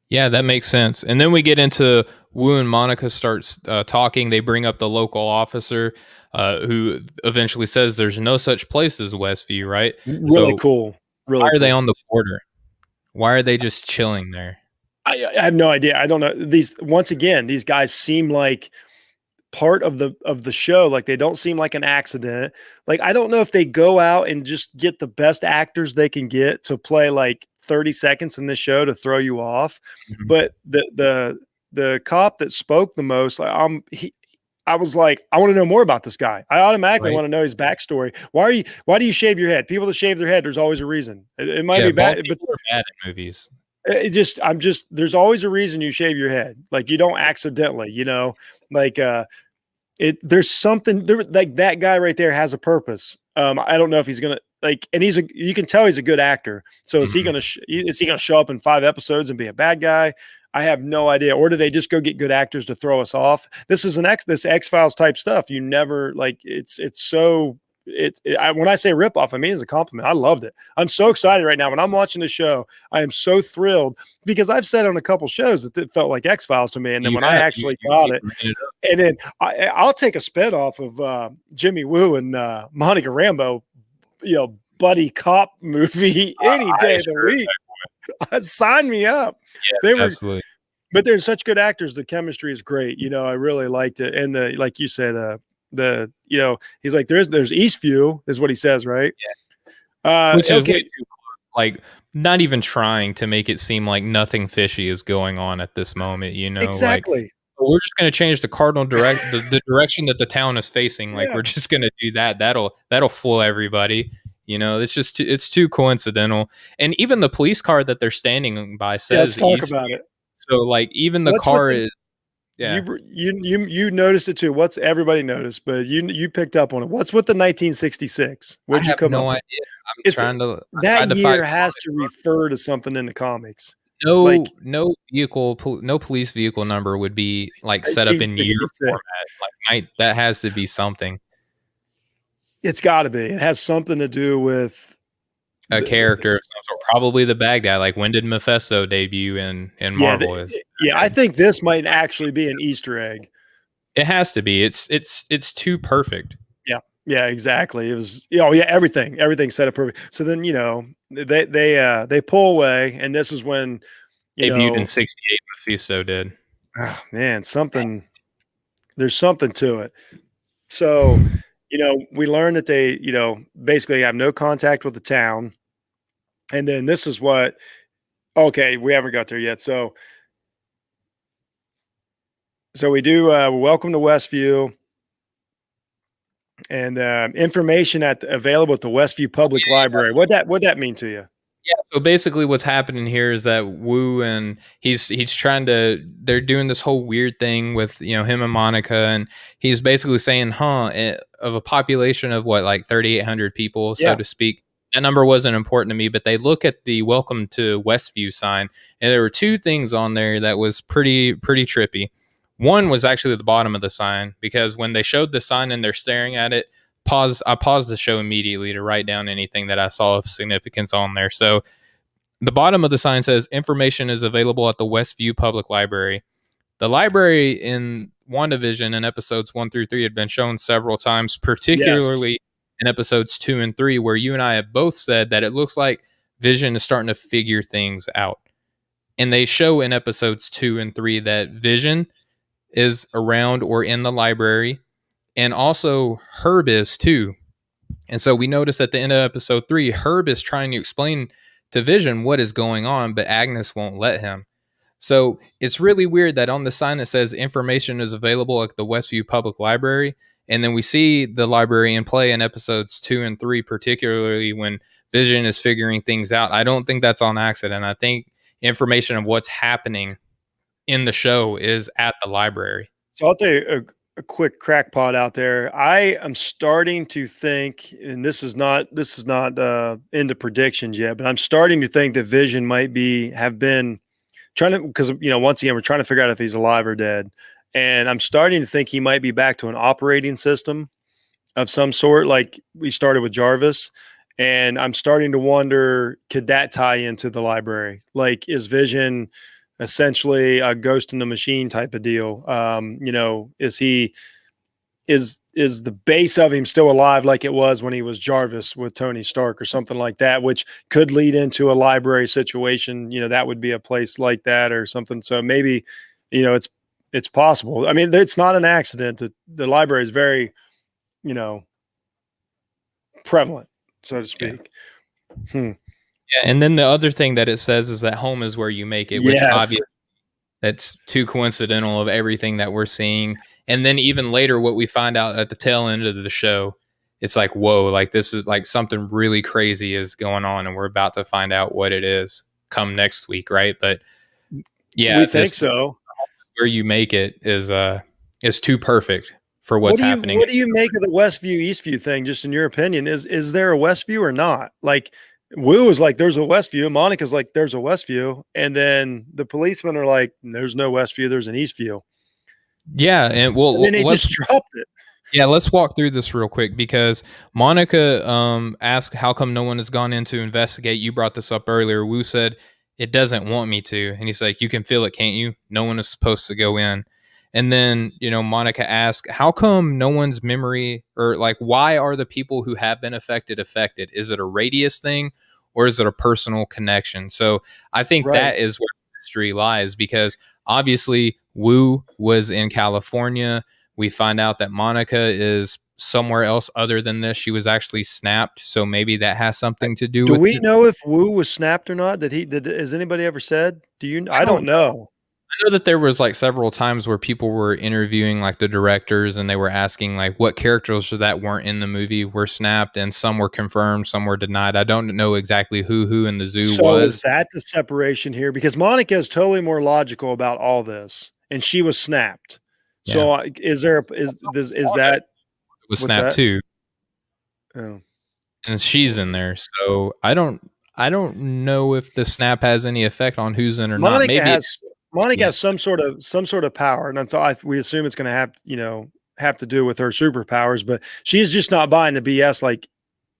S2: Yeah, that makes sense. And then we get into Wu and Monica starts talking. They bring up the local officer who eventually says there's no such place as Westview, right?
S1: Really cool. Really
S2: why are
S1: cool.
S2: they on the border? Why are they just chilling there?
S1: I have no idea. I don't know. These guys seem like part of the show. Like, they don't seem like an accident. Like, I don't know if they go out and just get the best actors they can get to play like 30 seconds in this show to throw you off. Mm-hmm. But the cop that spoke the most, I was like, I want to know more about this guy. I automatically
S2: Right?
S1: want to know his backstory. Why do you shave your head? People that shave their head, there's always a reason. It might
S2: Yeah,
S1: be
S2: bald
S1: bad, but
S2: people are bad in movies.
S1: there's always a reason you shave your head. Like you don't accidentally, like there's something there, like that guy right there has a purpose. I don't know if he's gonna like, and you can tell he's a good actor. So
S2: Mhm.
S1: is he gonna show up in 5 episodes and be a bad guy? I have no idea. Or do they just go get good actors to throw us off? This is this X-Files type stuff. You never like it's so when I say ripoff, I mean it's a compliment. I loved it. I'm so excited right now when I'm watching the show. I am so thrilled because I've said on a couple shows that it felt like X-Files to me, and then
S2: You
S1: when I
S2: have
S1: actually
S2: you
S1: got
S2: keep
S1: it,
S2: bringing it up.
S1: and then I'll take a spin off of Jimmy Woo and Monica Rambeau, buddy cop movie any
S2: I
S1: day of the
S2: sure
S1: week. Sign me up. They
S2: yes,
S1: were,
S2: absolutely.
S1: but they're such good actors. The chemistry is great. I really liked it. And like you said, he's like, there's Eastview is what he says, right?
S2: Which is way
S1: Okay,
S2: too like not even trying to make it seem like nothing fishy is going on at this moment, like
S1: exactly.
S2: "Oh, we're just going to change the cardinal the direction that the town is facing. Like
S1: Yeah,
S2: we're just going to do that. That'll fool everybody. It's just it's too coincidental. And even the police car that they're standing by
S1: yeah. Let's
S2: says
S1: talk
S2: East.
S1: about it.
S2: So like even the
S1: What's with
S2: car
S1: the
S2: is yeah.
S1: you noticed it too? What's everybody noticed, but you picked up on it. What's with the 1966?
S2: I
S1: Where'd you
S2: have
S1: come
S2: no
S1: up with?
S2: idea. I'm
S1: It's
S2: trying to I
S1: that
S2: tried to find
S1: year has to refer to something in the comics, like
S2: no no police vehicle number would be like set up in year
S1: 1966.
S2: format. That has to be something.
S1: It's got to be. It has something to do with
S2: A
S1: the,
S2: character of some sort, probably the bad guy. Like when did Mephisto debut in
S1: yeah,
S2: Marvel? Is
S1: yeah. I think this might actually be an Easter egg.
S2: it has to be. It's too perfect.
S1: Yeah, yeah, exactly. It was. Oh, yeah. Everything set up perfect. So then they pull away, and this is when
S2: Debuted in '68. Mephisto did.
S1: oh, man, something. There's something to it. So we learn that they basically have no contact with the town, and then this is what. Okay, we haven't got there yet. So we do welcome to Westview, and information available at the Westview Public Library. What that mean to you?
S2: Yeah, so basically what's happening here is that Wu and he's trying to they're doing this whole weird thing with, him and Monica, and he's basically saying, of a population of what, like 3,800 people, so
S1: Yeah,
S2: to speak. That number wasn't important to me, but they look at the welcome to Westview sign, and there were two things on there that was pretty trippy. One was actually at the bottom of the sign, because when they showed the sign and they're staring at it, I paused the show immediately to write down anything that I saw of significance on there. So the bottom of the sign says information is available at the Westview Public Library. The library in WandaVision in episodes 1 through 3 had been shown several times,
S1: yes,
S2: particularly in episodes 2 and 3, where you and I have both said that it looks like Vision is starting to figure things out. And they show in episodes 2 and 3 that Vision is around or in the library, and also Herb is too. And so we notice at the end of episode 3, Herb is trying to explain to Vision what is going on, but Agnes won't let him. So it's really weird that on the sign it says information is available at the Westview Public Library. And then we see the library in play in episodes 2 and 3, particularly when Vision is figuring things out. I don't think that's on accident. I think information of what's happening in the show is at the library.
S1: so I'll tell you a quick crackpot out there. I am starting to think, and this is not into predictions yet, but I'm starting to think that Vision might have been trying to, because once again we're trying to figure out if he's alive or dead, and I'm starting to think he might be back to an operating system of some sort, like we started with Jarvis. And I'm starting to wonder, could that tie into the library? Like, is Vision essentially a ghost in the machine type of deal? Is he is the base of him still alive like it was when he was Jarvis with Tony Stark or something like that, which could lead into a library situation. That would be a place like that or something. So maybe, it's possible. I mean, it's not an accident that the library is very, you know, prevalent, so to
S2: Yeah.
S1: speak. Hmm.
S2: Yeah, and then the other thing that it says is that home is where you make it, which
S1: Yes.
S2: obviously that's too coincidental of everything that we're seeing. And then even later, what we find out at the tail end of the show, it's like, whoa, like this is like something really crazy is going on, and we're about to find out what it is come next week, right? But
S1: We
S2: yeah,
S1: think
S2: this
S1: so.
S2: where you make it is too perfect for what's happening.
S1: What do you make of the Westview Eastview thing? Just in your opinion, is there a Westview or not? Like Wu is like there's a Westview, Monica's like there's a Westview, and then the policemen are like there's no Westview, there's an Eastview,
S2: Yeah, and
S1: and then they just dropped it.
S2: yeah, let's walk through this real quick because Monica asked how come no one has gone in to investigate. You brought this up earlier. Wu said it doesn't want me to, and he's like, you can feel it, can't you? No one is supposed to go in. And then, Monica asked, how come no one's memory, or like why are the people who have been affected? Is it a radius thing, or is it a personal connection? So I think
S1: Right.
S2: that is where the mystery lies, because obviously Wu was in California. We find out that Monica is somewhere else other than this. She was actually snapped, so maybe that has something to do
S1: Do
S2: with
S1: we
S2: it.
S1: know if Wu was snapped or not? Has anybody ever said? Do you? I don't know.
S2: I know that there was like several times where people were interviewing like the directors, and they were asking like what characters that weren't in the movie were snapped, and some were confirmed, some were denied. I don't know exactly who in the zoo
S1: So is
S2: was.
S1: that the separation here? Because Monica is totally more logical about all this, and she was snapped.
S2: Yeah,
S1: So is there is that
S2: it was
S1: what's
S2: snapped
S1: that?
S2: too,
S1: Oh.
S2: and she's in there. So I don't know if the snap has any effect on who's in or not.
S1: Monica
S2: Maybe
S1: has Monica has
S2: yes.
S1: some sort of power, and that's all we assume it's going to have to do with her superpowers. But she's just not buying the BS like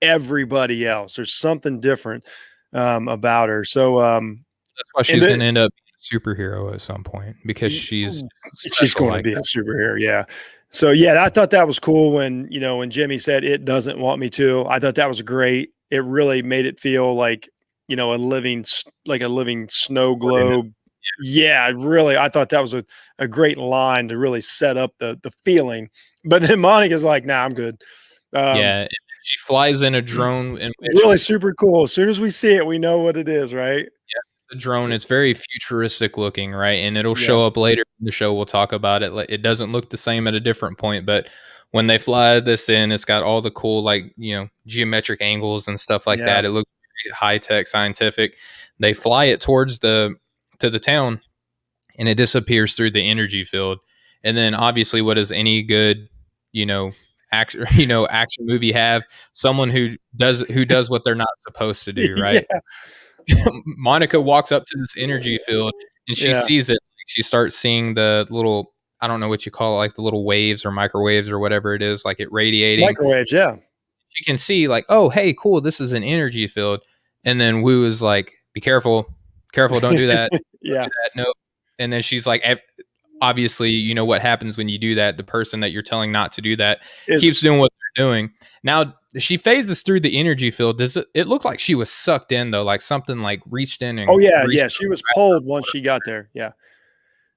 S1: everybody else. There's something different about her. So
S2: That's why
S1: and
S2: she's going to end up being a superhero at some point, because she's
S1: she's
S2: special
S1: going to
S2: like
S1: be a
S2: that.
S1: superhero. Yeah. So yeah, I thought that was cool when Jimmy said it doesn't want me to. I thought that was great. It really made it feel like a living snow globe. Yeah, really. I thought that was a great line to really set up the feeling. But then Monica's like, "Nah, I'm good." Um,
S2: Yeah, she flies in a drone in which
S1: really super cool. As soon as we see it, we know what it is, right?
S2: the drone, it's very futuristic looking, right? And it'll
S1: Yeah,
S2: show up later in the show. We'll talk about it. Like, it doesn't look the same at a different point, but when they fly this in, it's got all the cool, like, geometric angles and stuff like
S1: yeah.
S2: that. It looks high tech, scientific. They fly it towards the town, and it disappears through the energy field. And then obviously, what does any good, you know, action action movie have? Someone who does what they're not supposed to do,
S1: Yeah,
S2: right? Monica walks up to this energy field, and she
S1: yeah.
S2: sees it. She starts seeing the little, I don't know what you call it, like the little waves or microwaves or whatever it is, like it radiating.
S1: Microwaves, yeah.
S2: She can see like, oh, hey, cool, this is an energy field. And then Wu is like, be careful, careful, don't do that, don't
S1: Yeah.
S2: do that, no. And then she's like, obviously, you know what happens when you do that. The person that you're telling not to do that
S1: Is
S2: keeps doing what they're doing. Now she phases through the energy field. Does it look like she was sucked in though? Like something like reached in
S1: Oh,
S2: and
S1: yeah,
S2: reached.
S1: yeah, she was pulled once she got there, yeah.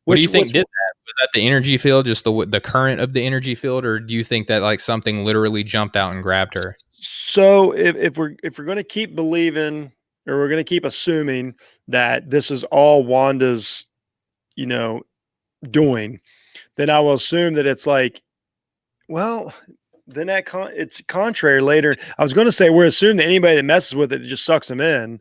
S2: What do
S1: Which
S2: you think
S1: what's
S2: did that? Was that the energy field, just the current of the energy field, or do you think that like something literally jumped out and grabbed her?
S1: so if we're gonna keep believing or we're gonna keep assuming that this is all Wanda's, you know, doing, then I will assume that it's like, well, then it's contrary later. I was gonna say we're assuming that anybody that messes with it just sucks them in,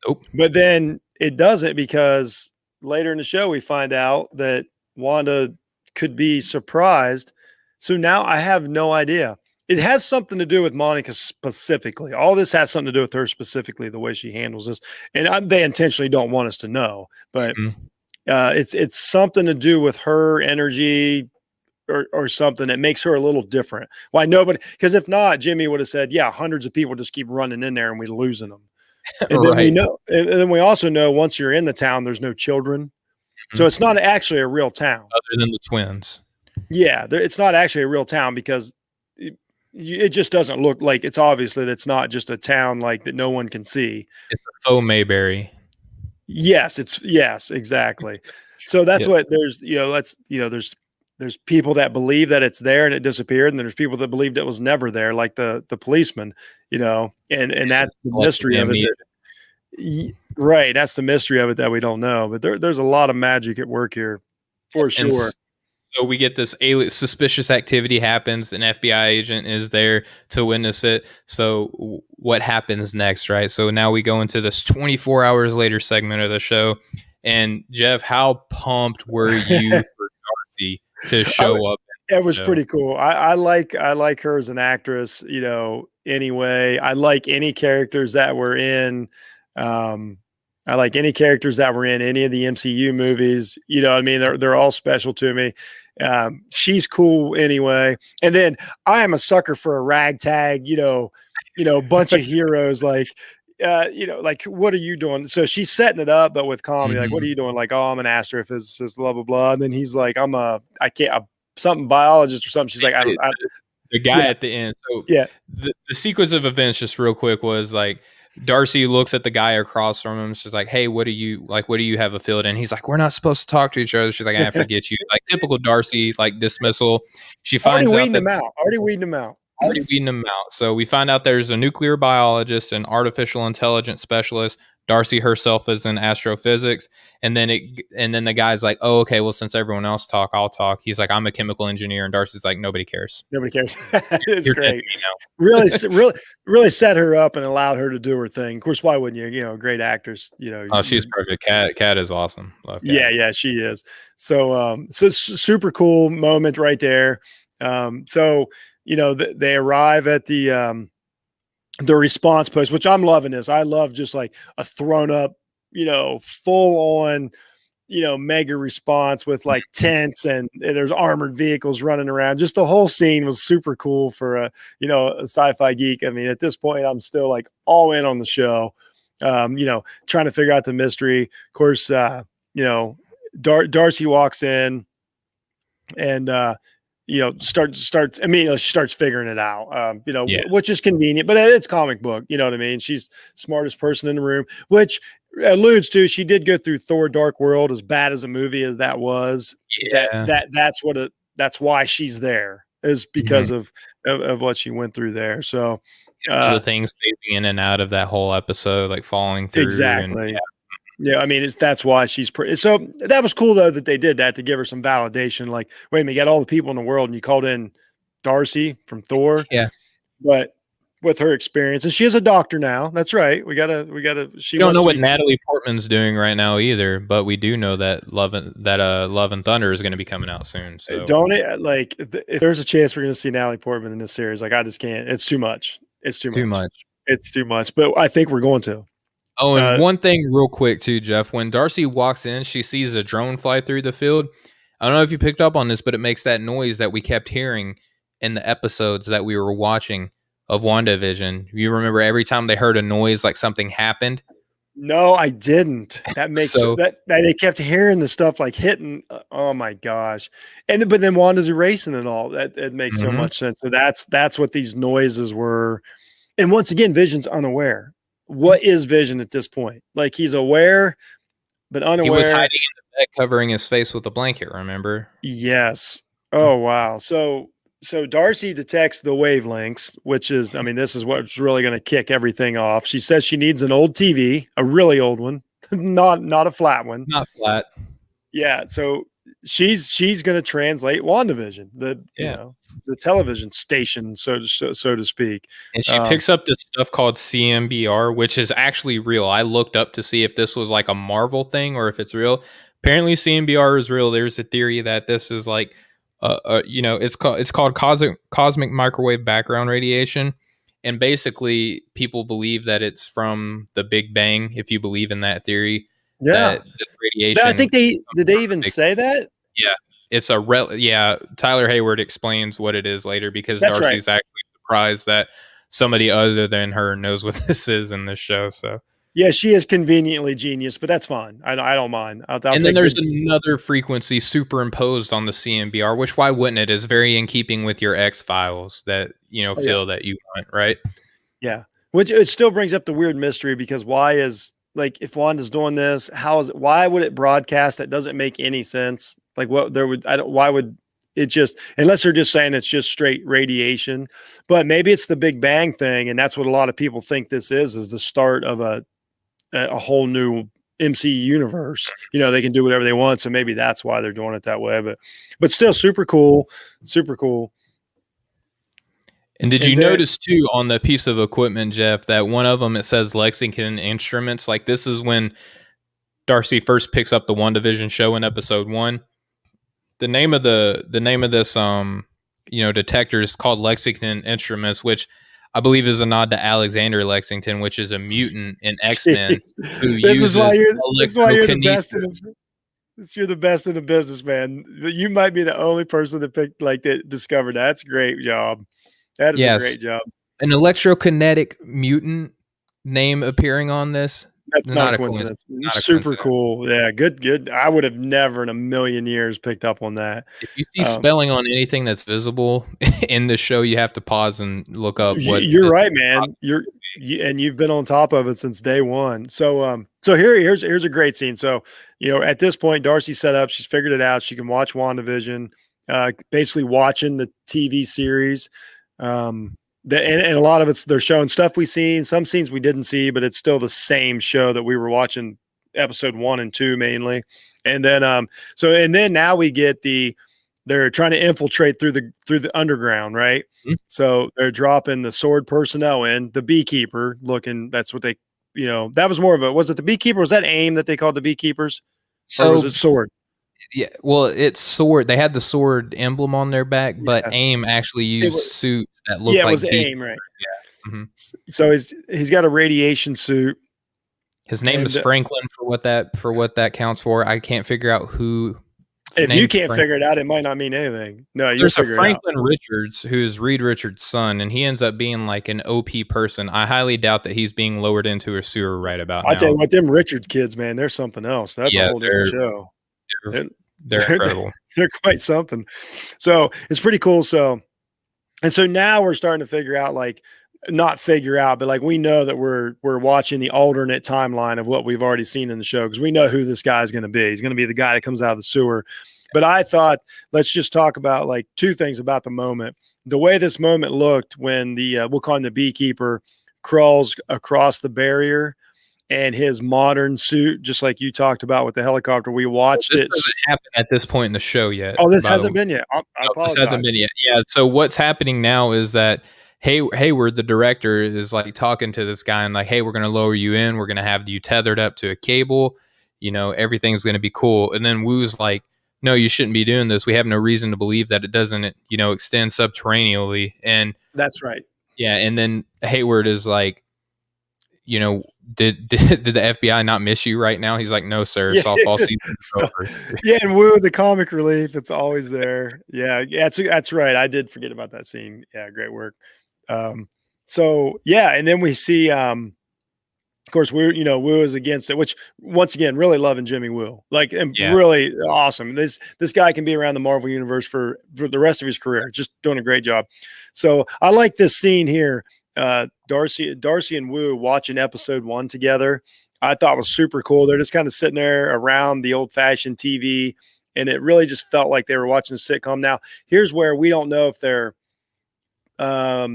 S2: Nope.
S1: but then it doesn't because later in the show we find out that Wanda could be surprised. So now I have no idea. It has something to do with Monica specifically. All this has something to do with her specifically, the way she handles this, and they intentionally don't want us to know. But
S2: Mhm.
S1: it's something to do with her energy or something that makes her a little different. Why nobody? Because if not, Jimmy would have said, "Yeah, hundreds of people just keep running in there, and we're losing them." And then we
S2: Right.
S1: know, and then we also know once you're in the town, there's no children, so it's
S2: Mhm.
S1: not actually a real town.
S2: Other than the twins.
S1: Yeah, it's not actually a real town because it just doesn't look like it's obvious that it's not just a town like that no one can see.
S2: It's a faux Mayberry.
S1: Yes, exactly. So that's
S2: Yep.
S1: what there's people that believe that it's there and it disappeared, and then there's people that believed it was never there, like the policeman, and
S2: Yeah,
S1: that's the
S2: selective
S1: mystery of it.
S2: amnesia.
S1: Right. That's the mystery of it that we don't know. But there's a lot of magic at work here, for
S2: And
S1: sure.
S2: so we get this alien suspicious activity happens. An FBI agent is there to witness it. So what happens next, right? So now we go into this 24 hours later segment of the show. And Jeff, how pumped were you for Darcy to show up?
S1: It was pretty cool. I like her as an actress, anyway. I like any characters that were in I like any characters that were in any of the MCU movies. You know what I mean? They're all special to me. She's cool anyway. And then I am a sucker for a ragtag, bunch of heroes like like, what are you doing? So she's setting it up, but with comedy, like, what are you doing? Like, oh, I'm an astrophysicist, blah, blah, blah. And then he's like, I'm something biologist or something. She's like,
S2: the guy at the end. So
S1: yeah,
S2: the sequence of events, just real quick, was like Darcy looks at the guy across from him. She's like, "Hey, what do you have a field?" And he's like, "We're not supposed to talk to each other." She's like, "I forget you." Like typical Darcy, like dismissal. She finds
S1: already
S2: out
S1: weeding them out.
S2: So we find out there's a nuclear biologist, an artificial intelligence specialist. Darcy herself is in astrophysics, and then the guy's like, "Oh, okay. Well, since everyone else talk, I'll talk." He's like, "I'm a chemical engineer," and Darcy's like, "Nobody cares.
S1: Nobody cares." It's great. Really set her up and allowed her to do her thing. Of course, why wouldn't you? Great actors.
S2: Oh, she's perfect. Cat is awesome. Love Cat.
S1: Yeah, she is. So super cool moment right there. They arrive at the response post, which I'm loving this. I love just like a thrown up, full on, mega response with like tents and there's armored vehicles running around. Just the whole scene was super cool for a sci-fi geek. I mean, at this point, I'm still like all in on the show, trying to figure out the mystery. Of course, Darcy walks in and, starts immediately. She starts figuring it out, which is convenient, but it's comic book. You know what I mean? She's smartest person in the room, which alludes to she did go through Thor: Dark World, as bad as a movie as that was.
S2: Yeah.
S1: That's why she's there, is because of what she went through there. So
S2: the things phasing in and out of that whole episode, like falling through.
S1: Exactly. Yeah, I mean, that's why she's pretty. So that was cool though that they did that to give her some validation. Like, wait a minute, you got all the people in the world, and you called in Darcy from Thor.
S2: Yeah,
S1: but with her experience, and she is a doctor now. That's right. We gotta. She
S2: we don't know what Natalie Portman's doing right now either, but we do know that Love and Thunder is going to be coming out soon. So
S1: don't it like if there's a chance we're going to see Natalie Portman in this series? Like, I just can't. It's too much. It's too much. It's too much. But I think we're going to.
S2: Oh, and one thing real quick too, Jeff. When Darcy walks in, she sees a drone fly through the field. I don't know if you picked up on this, but it makes that noise that we kept hearing in the episodes that we were watching of WandaVision. You remember every time they heard a noise, like something happened?
S1: No, I didn't. That makes that they kept hearing the stuff like hitting. Oh my gosh! But then Wanda's erasing it all. That makes so much sense. So that's what these noises were. And once again, Vision's unaware. What is Vision at this point? Like, he's aware, but unaware. He was
S2: hiding in the bed, covering his face with a blanket. Remember?
S1: Yes. Oh wow. So Darcy detects the wavelengths, which is, I mean, this is what's really going to kick everything off. She says she needs an old TV, a really old one, not a flat one.
S2: Not flat.
S1: Yeah. So she's going to translate WandaVision, the television station, so to speak.
S2: And she picks up this stuff called CMBR, which is actually real. I looked up to see if this was like a Marvel thing or if it's real. Apparently CMBR is real. There's a theory that this is like, it's called cosmic microwave background radiation. And basically people believe that it's from the Big Bang. If you believe in that theory,
S1: that
S2: this radiation.
S1: I think did they even say that?
S2: Yeah. It's Tyler Hayward explains what it is later because
S1: That's
S2: Darcy's
S1: right.
S2: actually surprised that somebody other than her knows what this is in this show. So
S1: yeah, she is conveniently genius, but that's fine. I don't mind.
S2: And then there's another frequency superimposed on the CMBR, which why wouldn't it? Is very in keeping with your X-Files that feel that you want, right?
S1: Yeah, which it still brings up the weird mystery because why is, like, if Wanda's doing this, why would it broadcast? That doesn't make any sense. Like, why would it just, unless they're just saying it's just straight radiation, but maybe it's the Big Bang thing. And that's what a lot of people think this is the start of a whole new MC universe. They can do whatever they want. So maybe that's why they're doing it that way. But still super cool, super cool.
S2: And did you
S1: And then
S2: notice too on the piece of equipment, Jeff, that one of them it says Lexington Instruments? Like this is when Darcy first picks up the WandaVision show in episode 1. The name of this detector is called Lexington Instruments, which I believe is a nod to Alexander Lexington, which is a mutant in X-Men who
S1: this
S2: uses
S1: is why you're the best
S2: electrokinesis.
S1: you're the best in the business, man. You might be the only person that discovered that. That's a great job. That is a
S2: Yes,
S1: great job.
S2: an electrokinetic mutant name appearing on this.
S1: That's not a coincidence.
S2: Not a
S1: Super
S2: coincidence.
S1: cool. Yeah, good. I would have never in a million years picked up on that.
S2: If you see spelling on anything that's visible in the show, you have to pause and look up what.
S1: You're right, man. And you've been on top of it since day one. So here's a great scene. So at this point, Darcy's set up. She's figured it out. She can watch WandaVision. Basically watching the TV series. And a lot of it's they're showing stuff we seen, some scenes we didn't see, but it's still the same show that we were watching episode 1 and 2 mainly. And then now we get they're trying to infiltrate through the underground, right?
S2: Mm-hmm.
S1: So they're dropping the sword personnel in, the beekeeper looking, that's what they that was more of was it the beekeeper? Was that AIM that they called the beekeepers?
S2: So
S1: or was it sword?
S2: Yeah, well, it's sword. They had the sword emblem on their back, but
S1: Yeah.
S2: AIM actually used suits that look like
S1: it was AIM, right?
S2: Yeah. Mm-hmm.
S1: So he's got a radiation suit.
S2: His name is Franklin for what that counts for. I can't figure out who.
S1: If you can't figure it out, it might not mean anything. No,
S2: there's a Franklin Richards who's Reed Richards' son, and he ends up being like an OP person. I highly doubt that he's being lowered into a sewer right about now.
S1: I tell you what, them Richards kids, man, they're something else. That's a whole different show.
S2: They're incredible.
S1: They're quite something. So it's pretty cool. So now we're starting to figure out, not figure out, but we know that we're watching the alternate timeline of what we've already seen in the show, because we know who this guy is going to be. He's going to be the guy that comes out of the sewer. But I thought, let's just talk about two things about the moment. The way this moment looked when we'll call him the beekeeper, crawls across the barrier. And his modern suit, just like you talked about with the helicopter, we watched it.
S2: This doesn't happen at this point in the show yet.
S1: Oh, this hasn't been yet. I apologize.
S2: This hasn't been yet. Yeah. So what's happening now is that Hayward, the director, is talking to this guy and hey, we're going to lower you in. We're going to have you tethered up to a cable. Everything's going to be cool. And then Woo's like, no, you shouldn't be doing this. We have no reason to believe that it doesn't, extend subterraneally. And
S1: that's right.
S2: Yeah. And then Hayward is like, did the FBI not miss you right now? He's like, no, sir. Softball season is over.
S1: Yeah, and Woo, the comic relief, it's always there. Yeah, that's right. I did forget about that scene. Yeah, great work. So yeah, and then we see, of course, Woo is against it, which once again, really loving Jimmy Woo, really awesome. This guy can be around the Marvel universe for the rest of his career, just doing a great job. So I like this scene here. Darcy and Woo watching episode 1 together, I thought was super cool. They're just kind of sitting there around the old-fashioned TV, and it really just felt like they were watching a sitcom. Now, here's where we don't know if they're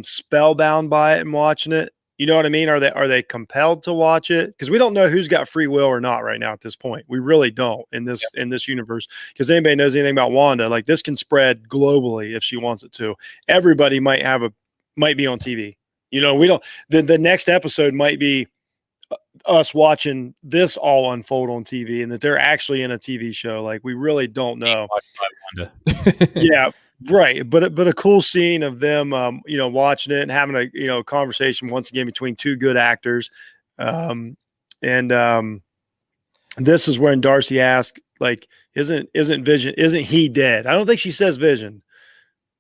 S1: spellbound by it and watching it. You know what I mean? Are they compelled to watch it? Because we don't know who's got free will or not right now at this point. We really don't in this universe. Because anybody knows anything about Wanda, this can spread globally if she wants it to. Everybody might be on TV. We don't. The next episode might be us watching this all unfold on TV, and that they're actually in a TV show. We really don't know. Yeah, right. But a cool scene of them, watching it and having a conversation once again between two good actors. This is when Darcy asks, isn't Vision? Isn't he dead? I don't think she says Vision.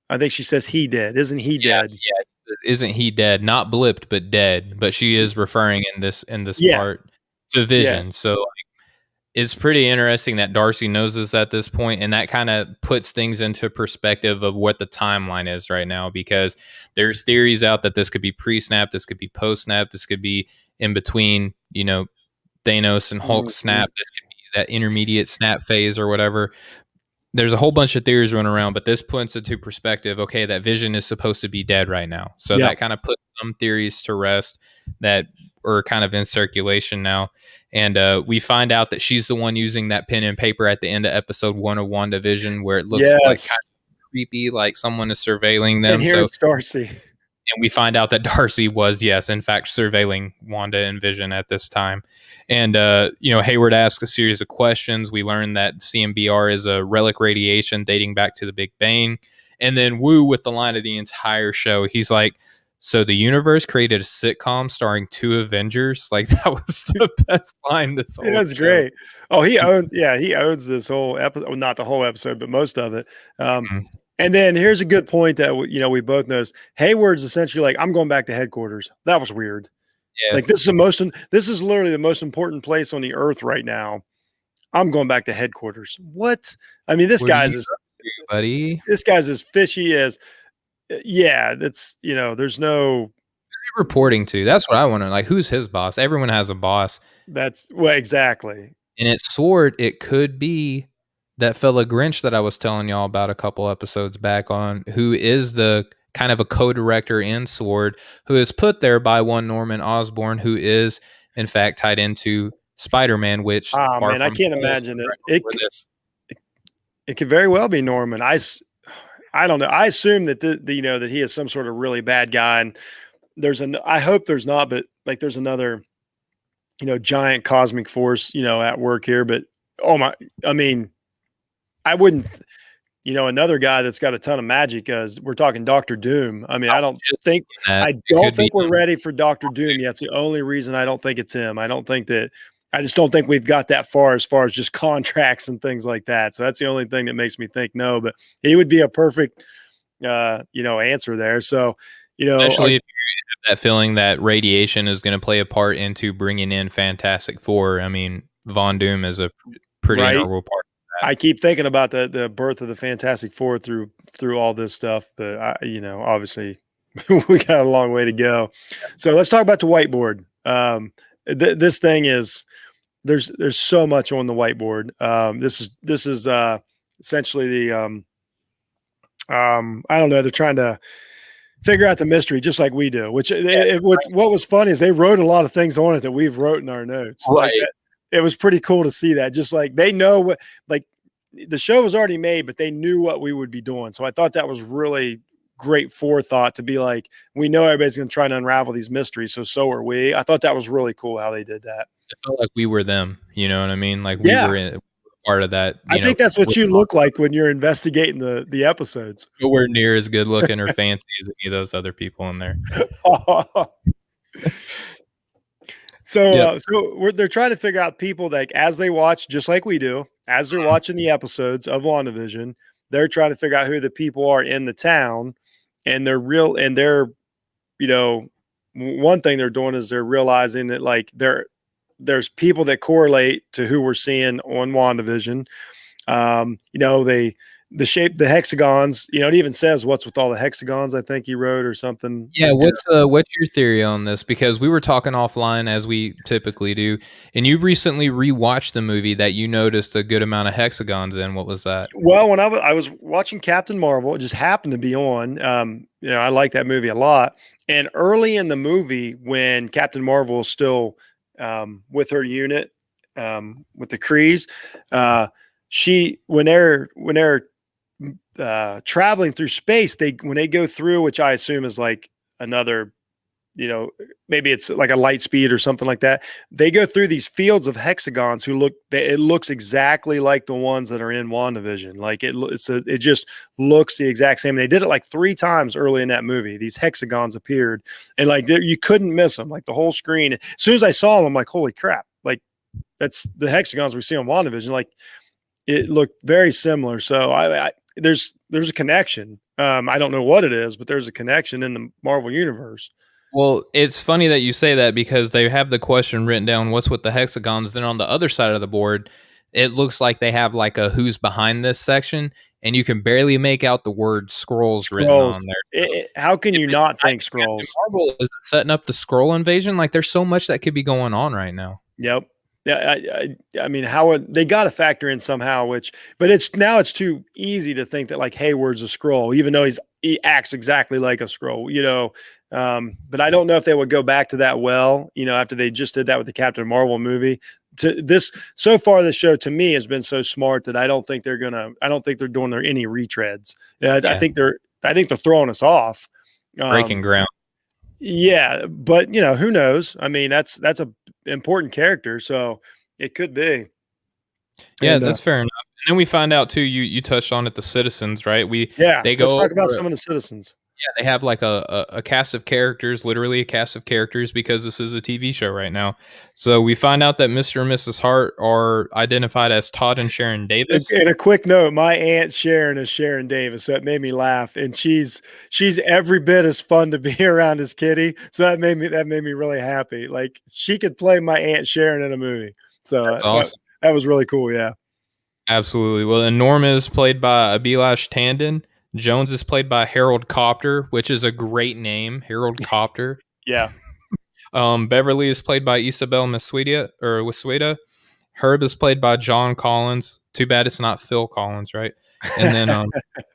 S1: I think she says he dead. Isn't he dead?
S2: Yeah. Isn't he dead? Not blipped, but dead. But she is referring in this part to Vision. Yeah. So it's pretty interesting that Darcy knows this at this point, and that kind of puts things into perspective of what the timeline is right now, because there's theories out that this could be pre-snap, this could be post-snap, this could be in between, Thanos and Hulk snap, this could be that intermediate snap phase or whatever. There's a whole bunch of theories running around, but this puts into perspective, okay, that Vision is supposed to be dead right now. So that kind of puts some theories to rest that or kind of in circulation now. And we find out that she's the one using that pen and paper at the end of episode 1 of WandaVision, where it looks like kind
S1: Yes.
S2: of creepy, like someone is surveilling
S1: And
S2: them. So,
S1: here's Darcy.
S2: and we find out that Darcy was, yes, in fact, surveilling Wanda and Vision at this time. And, Hayward asks a series of questions. We learn that CMBR is a relic radiation dating back to the Big Bang. And then Wu, with the line of the entire show, he's like, so the universe created a sitcom starring 2 Avengers? Like, that was the best line this whole
S1: That's
S2: show.
S1: great. Oh, he owns this whole episode. Well, not the whole episode, but most of it. And then here's a good point that we both noticed. Hayward's essentially like, I'm going back to headquarters. That was weird.
S2: Yeah.
S1: Like, this is literally the most important place on the earth right now. I'm going back to headquarters. What? I mean, this guy's as fishy as, yeah, that's, there's no
S2: reporting to. That's what I want to, like, who's his boss? Everyone has a boss.
S1: That's well, exactly.
S2: And it's Sword, it could be that fella Grinch that I was telling y'all about a couple episodes back on, who is the kind of a co-director in Sword, who is put there by one Norman Osborn, who is in fact tied into Spider-Man, which
S1: man, I can't imagine it. It could very well be Norman. I don't know. I assume that that he is some sort of really bad guy, and I hope there's not, but like there's another giant cosmic force at work here. But I mean, I wouldn't another guy that's got a ton of magic, we're talking Doctor Doom. I mean, I don't think we're ready for Doctor Doom yet. It's the only reason I don't think it's him. I just don't think we've got that far as just contracts and things like that. So that's the only thing that makes me think no, but he would be a perfect answer there. So,
S2: especially if you have that feeling that radiation is going to play a part into bringing in Fantastic Four. I mean, Von Doom is a pretty integral part.
S1: I keep thinking about the birth of the Fantastic Four through all this stuff, but obviously we got a long way to go. So let's talk about the whiteboard. This thing is there's so much on the whiteboard. This is essentially the I don't know. They're trying to figure out the mystery just like we do. What was funny is they wrote a lot of things on it that we've wrote in our notes.
S2: Right.
S1: Like it was pretty cool to see that. Just like they know what, like the show was already made, but they knew what we would be doing. So I thought that was really great forethought to be like, we know everybody's going to try to unravel these mysteries. So are we. I thought that was really cool how they did that.
S2: It felt like we were them, you know what I mean? Like we were part of that.
S1: I think that's what you look like when you're investigating the episodes.
S2: Nowhere near as good looking or fancy as any of those other people in there.
S1: So they're trying to figure out people that as they watch, just like we do, as they're watching the episodes of WandaVision, they're trying to figure out who the people are in the town, and one thing they're doing is they're realizing that like there's people that correlate to who we're seeing on WandaVision. The shape, the hexagons, it even says what's with all the hexagons, I think he wrote or something.
S2: Yeah. What's your theory on this? Because we were talking offline as we typically do, and you recently rewatched the movie that you noticed a good amount of hexagons in. What was that?
S1: Well, when I was watching Captain Marvel, it just happened to be on. I like that movie a lot. And early in the movie, when Captain Marvel is still with her unit, with the Krees, when they're traveling through space, when they go through, which I assume is like another, maybe it's like a light speed or something like that. They go through these fields of hexagons it looks exactly like the ones that are in WandaVision. Like it just looks the exact same. And they did it like 3 times early in that movie. These hexagons appeared and like you couldn't miss them, like the whole screen. As soon as I saw them, I'm like, holy crap. Like that's the hexagons we see on WandaVision. Like it looked very similar. So there's a connection. I don't know what it is, but there's a connection in the Marvel universe.
S2: Well, it's funny that you say that because they have the question written down, what's with the hexagons? Then on the other side of the board, it looks like they have like a who's behind this section, and you can barely make out the word scrolls written on there.
S1: How can you not think scrolls?
S2: Marvel is setting up the scroll invasion. Like there's so much that could be going on right now.
S1: Yep. Yeah, I mean, how they got to factor in somehow, but it's too easy to think that like Hayward's a Skrull, even though he acts exactly like a Skrull, you know. But I don't know if they would go back to that well, you know, after they just did that with the Captain Marvel movie. To this so far, the show to me has been so smart that I don't think they're doing any retreads.
S2: Yeah,
S1: I think they're throwing us off.
S2: breaking
S1: Um,
S2: ground.
S1: yeah, but you know, who knows? I mean, that's a important character, so it could be.
S2: Yeah,
S1: And
S2: that's fair enough. And then we find out too. You touched on it. The citizens, right?
S1: yeah,
S2: They
S1: let's
S2: go
S1: talk about
S2: over.
S1: some of the citizens.
S2: Yeah, they have like a cast of characters, literally a cast of characters, because this is a TV show right now. So we find out that Mr. and Mrs. Hart are identified as Todd and Sharon Davis.
S1: And a quick note: my aunt Sharon is Sharon Davis, so it made me laugh, and she's every bit as fun to be around as Kitty. So that made me really happy. Like she could play my aunt Sharon in a movie. So
S2: That's awesome.
S1: that was really cool. Yeah.
S2: Absolutely. Well, and Norma is played by Abilash Tandon. Jones is played by Harold Copter, which is a great name, Harold Copter.
S1: Yeah.
S2: Beverly is played by Isabel Masueda. Herb is played by John Collins. Too bad it's not Phil Collins, right? And then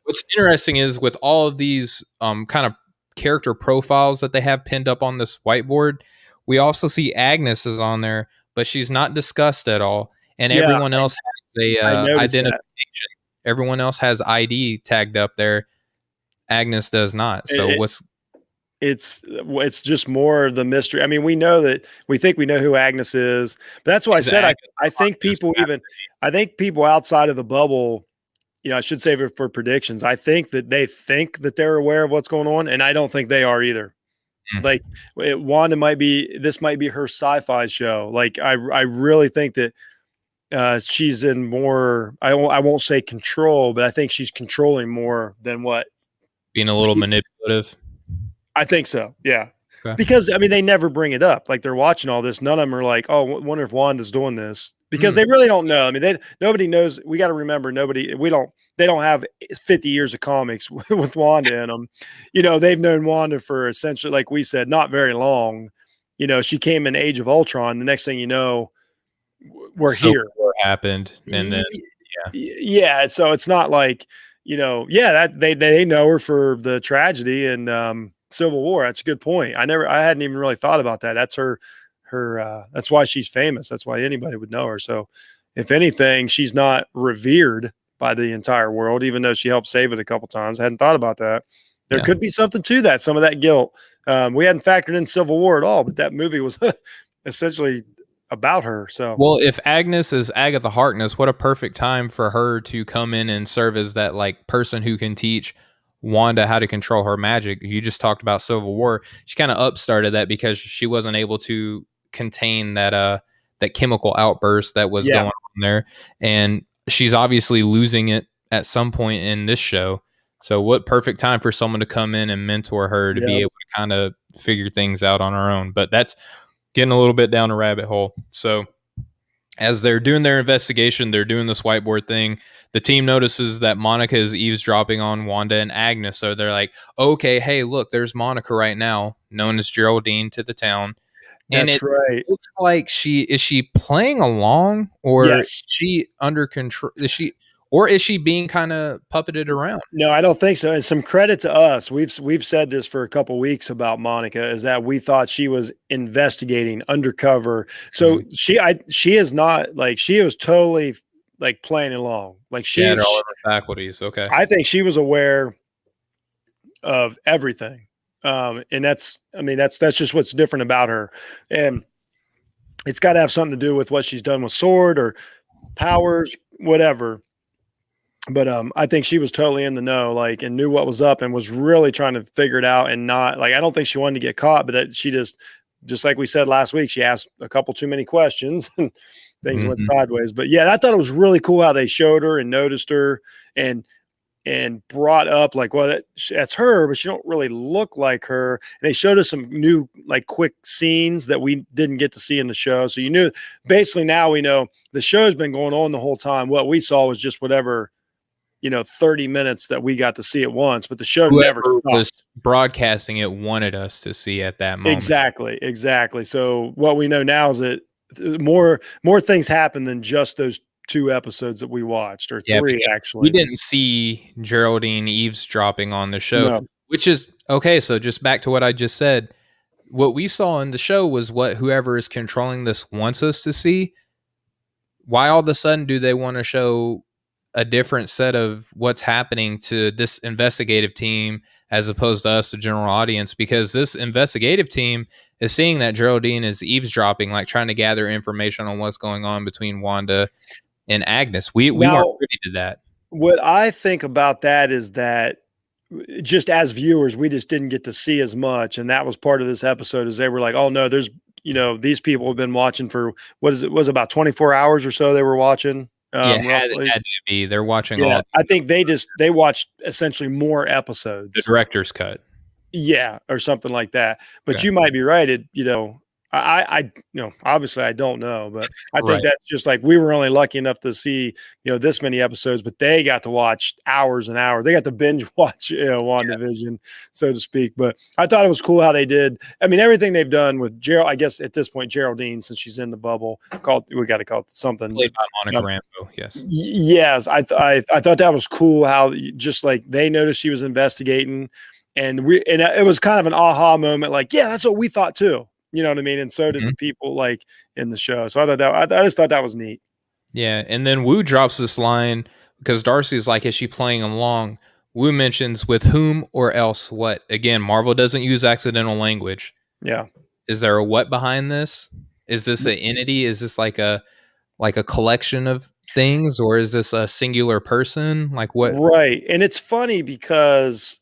S2: what's interesting is with all of these kind of character profiles that they have pinned up on this whiteboard, we also see Agnes is on there, but she's not discussed at all. And
S1: Yeah,
S2: everyone else has a
S1: I noticed
S2: identification.
S1: that.
S2: Everyone else has ID tagged up there. Agnes does not. So
S1: It,
S2: what's
S1: it's just more of the mystery. I mean, we think we know who Agnes is, but that's why I
S2: is
S1: said
S2: Agnes
S1: I think I think people outside of the bubble, you know, I should save it for predictions. I think that they think that they're aware of what's going on, and I don't think they are either. Like Wanda this might be her sci-fi show. Like I really think that she's in more. I won't say control, but I think she's controlling more than what
S2: being a little manipulative.
S1: I think so. Yeah.
S2: Okay.
S1: Because I mean, they never bring it up. Like they're watching all this. None of them are like, "Oh, wonder if Wanda's doing this," because they really don't know. I mean, nobody knows. We got to remember, They don't have 50 years of comics with Wanda in them. You know, they've known Wanda for essentially, like we said, not very long. You know, she came in Age of Ultron. The next thing you know, we're here.
S2: What happened, and then
S1: Yeah. So it's not like, you know, yeah, that they know her for the tragedy and Civil War. That's a good point. I hadn't even really thought about that. That's that's why she's famous. That's why anybody would know her. So if anything, she's not revered by the entire world, even though she helped save it a couple times. I hadn't thought about that. There could be something to that, some of that guilt. We hadn't factored in Civil War at all, but that movie was essentially about her. So
S2: well, if Agnes is Agatha Harkness, what a perfect time for her to come in and serve as that like person who can teach Wanda how to control her magic. You just talked about Civil War. She kind of upstarted that because she wasn't able to contain that chemical outburst that was going on there, and she's obviously losing it at some point in this show. So what perfect time for someone to come in and mentor her to be able to kind of figure things out on her own. But that's getting a little bit down a rabbit hole. So as they're doing their investigation, they're doing this whiteboard thing. The team notices that Monica is eavesdropping on Wanda and Agnes. So they're like, okay, hey, look, there's Monica right now, known as Geraldine to the town. And
S1: that's right.
S2: looks like is she playing along, or
S1: Yes.
S2: is she under control? Is she being kind of puppeted around?
S1: No, I don't think so. And some credit to us. We've said this for a couple weeks about Monica, is that we thought she was investigating undercover. So she is not like, she was totally like playing along. Like she
S2: had all of her faculties. Okay.
S1: I think she was aware of everything. And that's just what's different about her. And it's got to have something to do with what she's done with sword or powers, whatever. But I think she was totally in the know, like, and knew what was up and was really trying to figure it out, and not like, I don't think she wanted to get caught, but she just like we said last week, she asked a couple too many questions and things went sideways. But yeah, I thought it was really cool how they showed her and noticed her and brought up like, well, that's her, but she don't really look like her. And they showed us some new like quick scenes that we didn't get to see in the show. So you knew, basically now we know the show's been going on the whole time. What we saw was just whatever, 30 minutes that we got to see at once, but the show never
S2: was broadcasting it wanted us to see at that moment.
S1: Exactly. So what we know now is that more things happen than just those 2 episodes that we watched, or
S2: Yeah,
S1: 3
S2: because we
S1: actually.
S2: didn't see Geraldine eavesdropping on the show,
S1: No.
S2: which is okay. So just back to what I just said. What we saw in the show was what whoever is controlling this wants us to see. Why all of a sudden do they want to show a different set of what's happening to this investigative team as opposed to us, the general audience? Because this investigative team is seeing that Geraldine is eavesdropping, like trying to gather information on what's going on between Wanda and Agnes. We weren't
S1: Now,
S2: privy to that.
S1: what I think about that is that just as viewers, we just didn't get to see as much, and that was part of this episode. Is they were like, "Oh no, there's these people have been watching for what is it was about 24 hours or so. They were watching,
S2: Yeah,
S1: roughly.
S2: had to be. They're watching
S1: Yeah,
S2: all
S1: I think they watched essentially more
S2: the
S1: episodes.
S2: director's cut.
S1: Yeah, or something like that. But
S2: Okay.
S1: you might be right. Obviously I don't know, but I think
S2: Right.
S1: that's just like we were only lucky enough to see, this many episodes, but they got to watch hours and hours. They got to binge watch, WandaVision, so to speak. But I thought it was cool how they did. I mean, everything they've done with Gerald, I guess at this point, Geraldine, since she's in the bubble, we got to call it something.
S2: Played by Monica
S1: um,
S2: Rambeau, yes.
S1: Yes, I thought that was cool how just like they noticed she was investigating, and it was kind of an aha moment, like, yeah, that's what we thought too. You know what I mean? And so did
S2: Mhm.
S1: the people like in the show. So I just thought that was neat.
S2: Yeah, and then Wu drops this line because Darcy's like, is she playing along? Wu mentions with whom or else what. Again, Marvel doesn't use accidental language.
S1: Yeah.
S2: Is there a what behind this? Is this an entity? Is this like a collection of things, or is this a singular person? Like what?
S1: Right. And it's funny because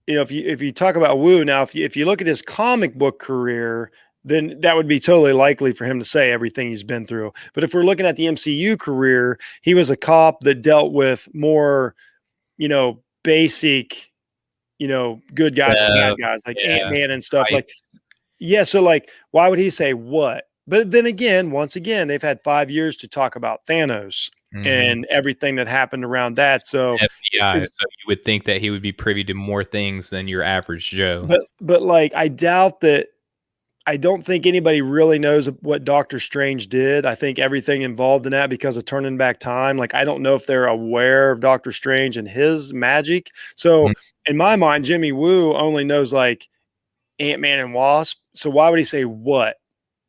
S1: if you talk about Wu now, if you look at his comic book career, then that would be totally likely for him to say everything he's been through. But if we're looking at the MCU career, he was a cop that dealt with more, basic, good guys and bad guys, like
S2: Yeah,
S1: Ant-Man and stuff.
S2: I,
S1: Like, yeah, so like, why would he say what? But then again, once again, they've had 5 years to talk about Thanos
S2: mhm.
S1: and everything that happened around that. So,
S2: FBI.
S1: is
S2: So you would think that he would be privy to more things than your average Joe.
S1: but like, I doubt that. I don't think anybody really knows what Doctor Strange did. I think everything involved in that because of turning back time. Like, I don't know if they're aware of Doctor Strange and his magic. So,
S2: Mhm.
S1: in my mind, Jimmy Woo only knows like Ant-Man and Wasp. So why would he say what?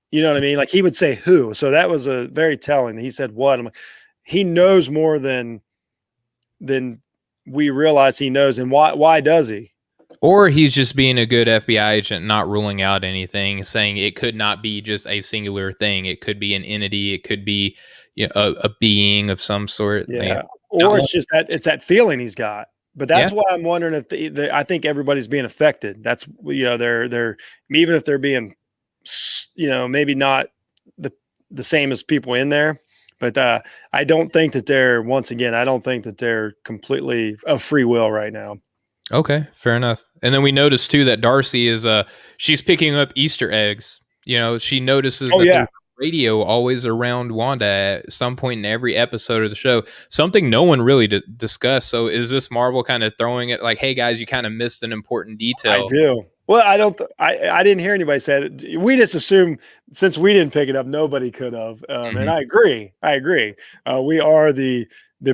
S1: You know what I mean? Like he would say who. So that was a very telling. He said what. I'm like, he knows more than we realize he knows. And why does he?
S2: Or he's just being a good FBI agent, not ruling out anything, saying it could not be just a singular thing. It could be an entity. It could be a being of some sort.
S1: Yeah.
S2: Not
S1: Or
S2: one-
S1: it's just that feeling he's got. But
S2: yeah,
S1: that's why I'm wondering if I think everybody's being affected. That's they're even if they're being maybe not the the same as people in there, but I don't think that I don't think that they're completely of free will right now.
S2: okay, fair enough. And then we notice too that Darcy is she's picking up Easter eggs. She notices
S1: Oh
S2: that
S1: yeah.
S2: there's radio always around Wanda at some point in every episode of the show. Something no one really discussed. So is this Marvel kind of throwing it like, hey guys, you kind of missed an important
S1: I
S2: detail?
S1: do. Well, I
S2: So,
S1: don't. I didn't hear anybody say it. We just assume since we didn't pick it up, nobody could have. And
S2: mhm.
S1: I agree. I agree. We are the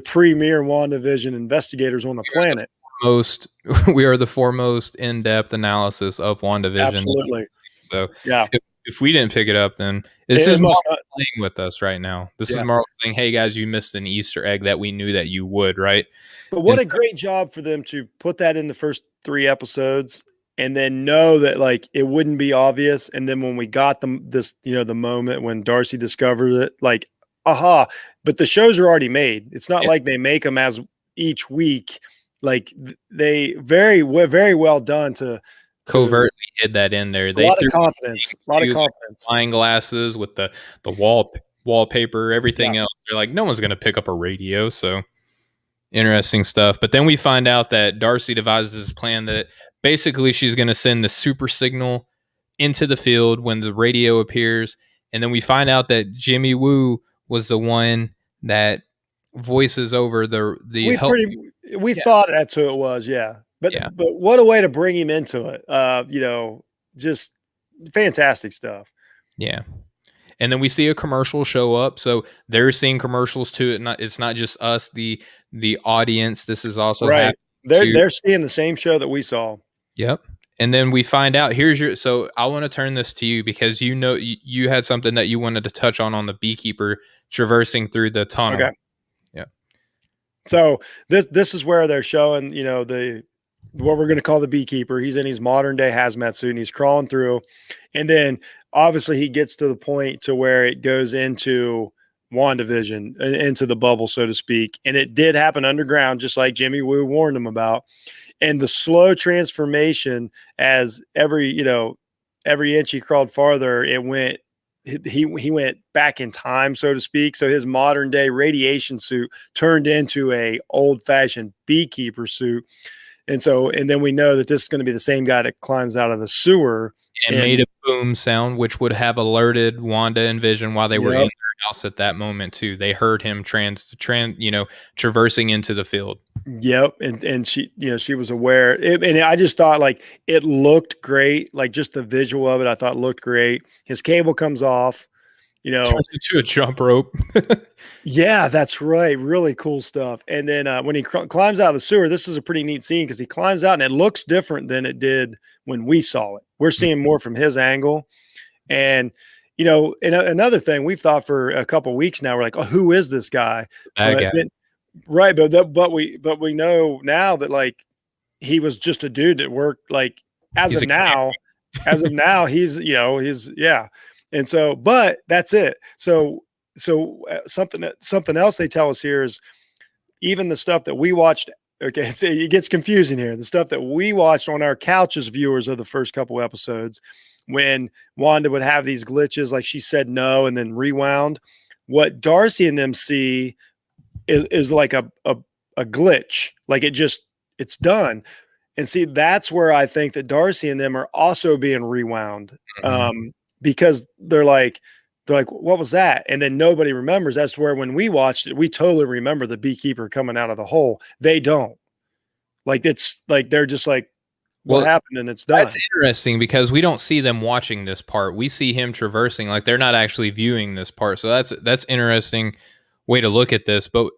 S1: premier WandaVision investigators on the planet.
S2: Most we are the foremost in-depth analysis of WandaVision.
S1: Absolutely.
S2: So
S1: Yeah.
S2: if we didn't pick it up, then this
S1: It
S2: is
S1: must
S2: Marvel
S1: not.
S2: playing with us right now. This is
S1: Yeah.
S2: Marvel saying, "Hey guys, you missed an Easter egg that we knew that you would." Right?
S1: But what
S2: And
S1: a great job for them to put that in the first 3 episodes and then know that like it wouldn't be obvious. And then when we got the moment when Darcy discovers it, like, aha, but the shows are already made. It's not
S2: yeah,
S1: like they make them as each week. Like they very well done to
S2: covertly hid that in there.
S1: a
S2: They
S1: lot of
S2: threw in
S1: confidence,
S2: things
S1: a lot of
S2: too, like
S1: confidence.
S2: flying glasses with the wallpaper,
S1: Yeah.
S2: everything else. They're like, no one's gonna pick up a radio, so interesting stuff. But then we find out that Darcy devises this plan that basically she's going to send the super signal into the field when the radio appears. And then we find out that Jimmy Woo was the one that voices over the
S1: We
S2: help.
S1: pretty we
S2: Yeah.
S1: thought that's who it was, yeah.
S2: Yeah.
S1: But what a way to bring him into it. Just fantastic stuff.
S2: Yeah. and then we see a commercial show up. So they're seeing commercials too. It's not just us, the audience. This is also
S1: Right.
S2: happening to.
S1: They're seeing the same show that we saw.
S2: Yep. And then we find out so I want to turn this to you because you had something that you wanted to touch on the beekeeper traversing through the tunnel.
S1: Okay.
S2: Yeah.
S1: So this is where they're showing, what we're going to call the beekeeper. He's in his modern day hazmat suit and he's crawling through. And then obviously he gets to the point to where it goes into WandaVision, into the bubble, so to speak. And it did happen underground, just like Jimmy Woo warned him about. And the slow transformation as every inch he crawled farther, he went back in time, so to speak. So his modern day radiation suit turned into a old fashioned beekeeper suit. And then we know that this is going to be the same guy that climbs out of the sewer
S2: and made a boom sound, which would have alerted Wanda and Vision while they were in their house at that moment too. They heard him traversing into the field.
S1: Yep, and she was aware, and I just thought like it looked great, like just the visual of it, I thought looked great. His cable comes off,
S2: turns into a jump rope.
S1: Yeah, that's right. Really cool stuff. And then when he climbs out of the sewer, this is a pretty neat scene because he climbs out and it looks different than it did when we saw it. We're seeing more from his angle, and and another thing we've thought for a couple weeks now, we're like, oh, who is this guy? Right, but we know now that like he was just a dude that worked like as of now, he's yeah, and so but that's it. So something else they tell us here is even the stuff that we watched. Okay, so it gets confusing here. The stuff that we watched on our couch as viewers of the first couple episodes, when Wanda would have these glitches, like she said no and then rewound. What Darcy and them see is like a glitch, like it's done. And see, that's where I think that Darcy and them are also being rewound, because they're like, what was that? And then nobody remembers. That's where when we watched it, we totally remember the beekeeper coming out of the hole. They don't. Like it's like they're just like, what happened, and it's done.
S2: That's interesting because we don't see them watching this part. We see him traversing, like they're not actually viewing this part. So that's interesting way to look at this. But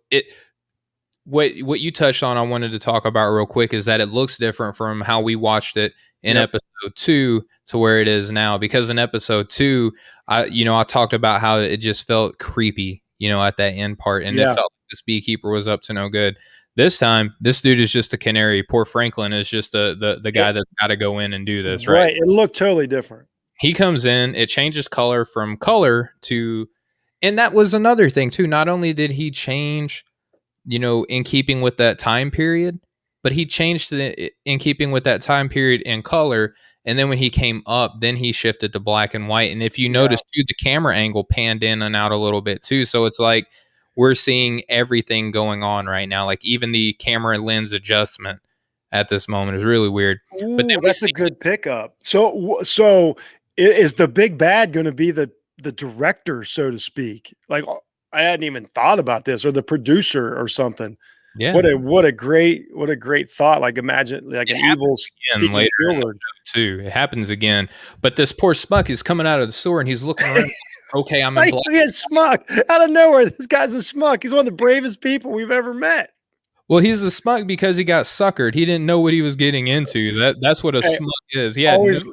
S2: what you touched on, I wanted to talk about real quick, is that it looks different from how we watched it in episode 2 to where it is now. Because in episode 2, I talked about how it just felt creepy, at that end part, and it felt like this beekeeper was up to no good. This time, this dude is just a canary. Poor Franklin is just the guy that's got to go in and do this, right?
S1: Right. It looked totally different.
S2: He comes in, it changes color from color to, and that was another thing too. Not only did he change, in keeping with that time period, but he changed it in keeping with that time period in color. And then when he came up, then he shifted to black and white. And if you notice too, the camera angle panned in and out a little bit too. So it's like we're seeing everything going on right now. Like even the camera lens adjustment at this moment is really weird.
S1: Ooh, but that's a good pickup. So is the big bad going to be the director, so to speak? Like I hadn't even thought about this, or the producer or something. Yeah. What a great thought. Like imagine like an evil Steven Spielberg
S2: too. It happens again. But this poor Smuck is coming out of the sewer and he's looking around. Okay, I'm in black.
S1: He's Smuck out of nowhere. This guy's a Smuck. He's one of the bravest people we've ever met.
S2: Well, he's a Smuck because he got suckered. He didn't know what he was getting into. That's what a Smuck is. Yeah,
S1: always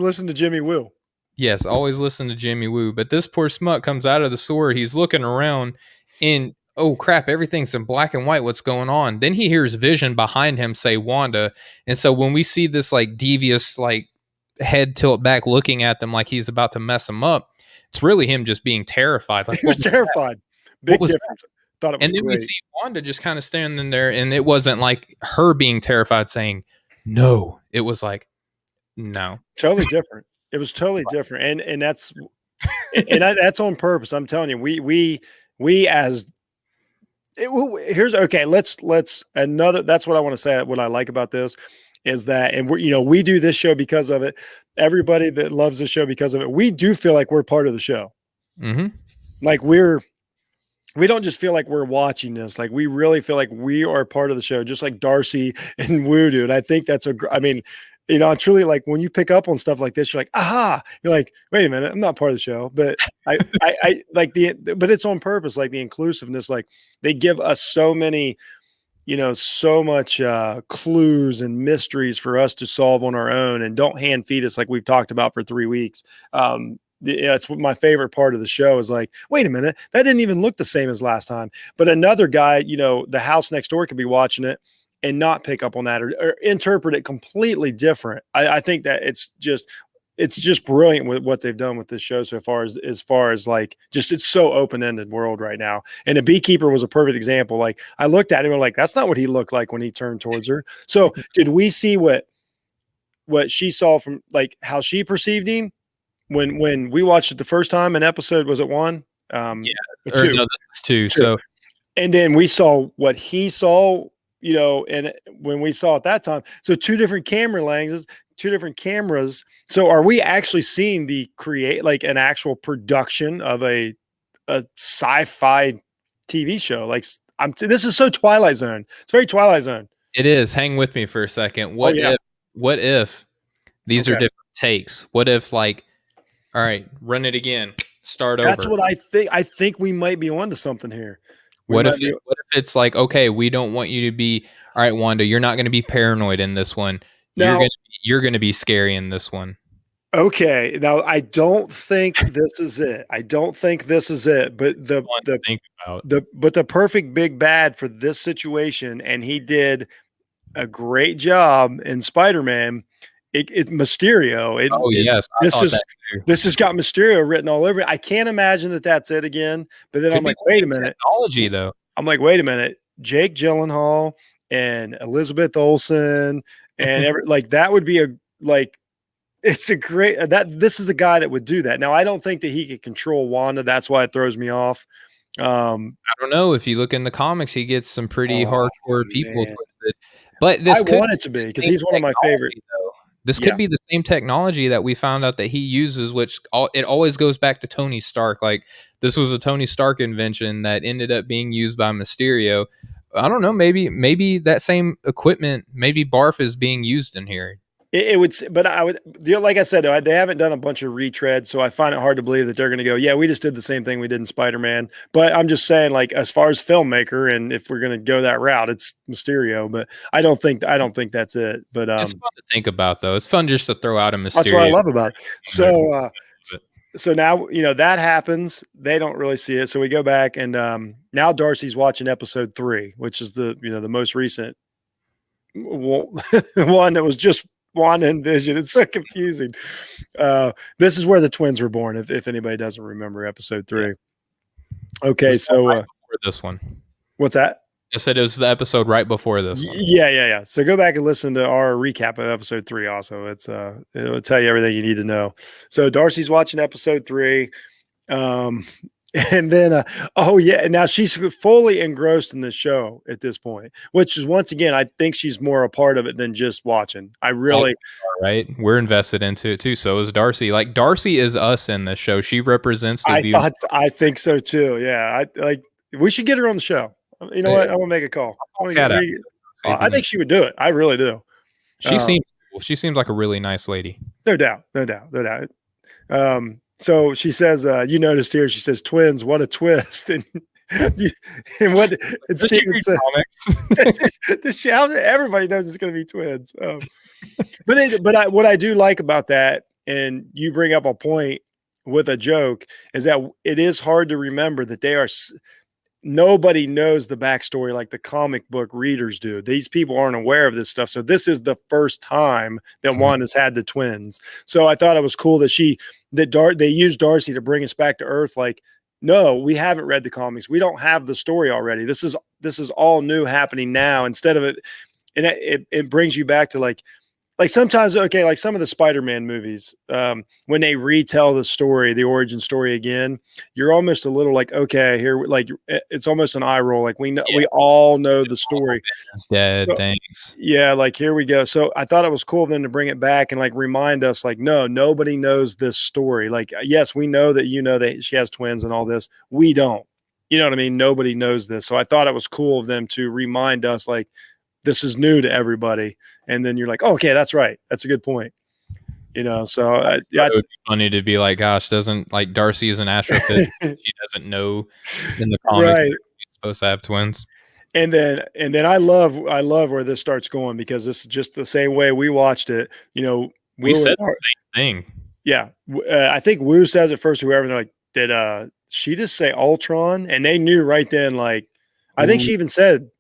S1: listen to Jimmy Woo.
S2: Yes, always listen to Jimmy Woo. But this poor Smuck comes out of the sewer. He's looking around and oh crap, everything's in black and white. What's going on? Then he hears Vision behind him say Wanda. And so when we see this like devious like head tilt back looking at them like he's about to mess them up, it's really him just being terrified. Like
S1: he was terrified. Big difference.
S2: Thought it was and then great. We see Wanda just kind of standing there, and it wasn't like her being terrified saying no. It was like no.
S1: Totally different. It was totally different. And that's that's on purpose. I'm telling you, we as here's okay, let's another, that's what I want to say. What I like about this is that, and we do this show because of it. Everybody that loves the show because of it, we do feel like we're part of the show. Like we don't just feel like we're watching this. Like we really feel like we are part of the show, just like Darcy and Woo do. And I think that's you know, truly, like when you pick up on stuff like this, you're like, aha, you're like, wait a minute, I'm not part of the show, but I like but it's on purpose, like the inclusiveness, like they give us so many, you know, so much clues and mysteries for us to solve on our own, and don't hand feed us like we've talked about for 3 weeks. Yeah, it's my favorite part of the show is like, wait a minute, that didn't even look the same as last time. But another guy, you know, the house next door could be watching it and not pick up on that, or interpret it completely different. I think that it's just brilliant with what they've done with this show so far, as far as like just it's so open-ended world right now. And the beekeeper was a perfect example. Like I looked at him and like, that's not what he looked like when he turned towards her. So did we see what she saw from like how she perceived him when we watched it the first time in episode, was it one?
S2: Yeah.
S1: Or
S2: Or
S1: two?
S2: no, this is two.
S1: Two.
S2: So
S1: And then we saw what he saw, you know, and when we saw it that time. So two different camera lenses, two different cameras. So are we actually seeing the create like an actual production of a sci-fi TV show? Like this is so Twilight Zone. It's very Twilight Zone.
S2: it is. Hang with me for a second.
S1: Oh yeah.
S2: What if these are
S1: Okay.
S2: different takes? What if like, all right, run it again, start
S1: That's
S2: over.
S1: what I think. I think we might be onto something here.
S2: What if it's like, okay, we don't want you to be, all right, Wanda, you're not going to be paranoid in this one.
S1: Now,
S2: You're going to be scary in this one.
S1: okay. Now I don't think this is it. I don't think this is it. But
S2: Fun to think about.
S1: the perfect big bad for this situation, and he did a great job in Spider-Man. It's Mysterio.
S2: Oh yes, I thought that too.
S1: This has got Mysterio written all over it. I can't imagine that that's it again. But then
S2: Could
S1: I'm
S2: be
S1: like,
S2: the
S1: wait a
S2: same
S1: minute.
S2: technology though.
S1: I'm like, wait a minute. Jake Gyllenhaal and Elizabeth Olsen and like that would be a like. It's a great that this is a guy that would do that. Now I don't think that he could control Wanda. That's why it throws me off.
S2: I don't know. If you look in the comics, he gets some pretty
S1: Oh,
S2: hardcore people
S1: man.
S2: twisted. But
S1: I
S2: this could
S1: want it to be because he's one of my favorite.
S2: though. This
S1: Yeah.
S2: could be the same technology that we found out that he uses, which it always goes back to Tony Stark. Like this was a Tony Stark invention that ended up being used by Mysterio. I don't know. Maybe that same equipment, maybe Barf is being used in here.
S1: It would, but I would, like I said, they haven't done a bunch of retreads, so I find it hard to believe that they're going to go, yeah, we just did the same thing we did in Spider-Man. But I'm just saying, like, as far as filmmaker, and if we're going to go that route, it's Mysterio. But I don't think that's it. But
S2: It's fun to think about, though. It's fun just to throw out a Mysterio.
S1: That's what I love about it. So, so now you know that happens. They don't really see it, so we go back, and now Darcy's watching episode 3, which is the most recent one that was just WandaVision. It's so confusing. This is where the twins were born. If anybody doesn't remember episode 3. Yeah. Okay, so
S2: right before this one.
S1: What's that?
S2: I said it was the episode right before this one.
S1: Yeah. So go back and listen to our recap of episode 3. Also, it'll tell you everything you need to know. So Darcy's watching episode 3. And then, oh yeah, and now she's fully engrossed in the show at this point, which is once again, I think she's more a part of it than just watching. I really,
S2: right? We're invested into it too. So is Darcy. Like Darcy is us in this show. She represents the view.
S1: I think so too. Yeah, we should get her on the show. You know what? I'm gonna make a call. I think she would do it. I really do.
S2: She seems like a really nice lady.
S1: No doubt. So she says, you noticed here, she says, twins, what a twist. And Steven said, everybody knows it's going to be twins. But what I do like about that, and you bring up a point with a joke, is that it is hard to remember that nobody knows the backstory like the comic book readers do. These people aren't aware of this stuff. So this is the first time that Wanda's had the twins. So I thought it was cool that they used Darcy to bring us back to Earth. Like, no, we haven't read the comics. We don't have the story already. This is all new happening now instead of it. And it brings you back to like sometimes, okay, like some of the Spider-Man movies, when they retell the origin story again, you're almost a little like, okay, here, like it's almost an eye roll. Like we all know the story.
S2: It's dead. So, thanks.
S1: Yeah, like here we go. So I thought it was cool then to bring it back and like remind us, like, no, nobody knows this story. Like, yes, we know that that she has twins and all this. We don't. You know what I mean? Nobody knows this. So I thought it was cool of them to remind us, like, this is new to everybody. and then you're like, oh, okay, that's right, that's a good point. So
S2: It would be funny to be like, gosh, doesn't like Darcy is an astrophysicist. She doesn't know in the comics
S1: right.
S2: that she's supposed to have twins.
S1: And then I love where this starts going, because this is just the same way we watched it.
S2: We
S1: Wu
S2: said
S1: and
S2: the same thing.
S1: yeah, I think Wu says it first. Whoever, they're like, did she just say Ultron? And they knew right then. Like, I think she even said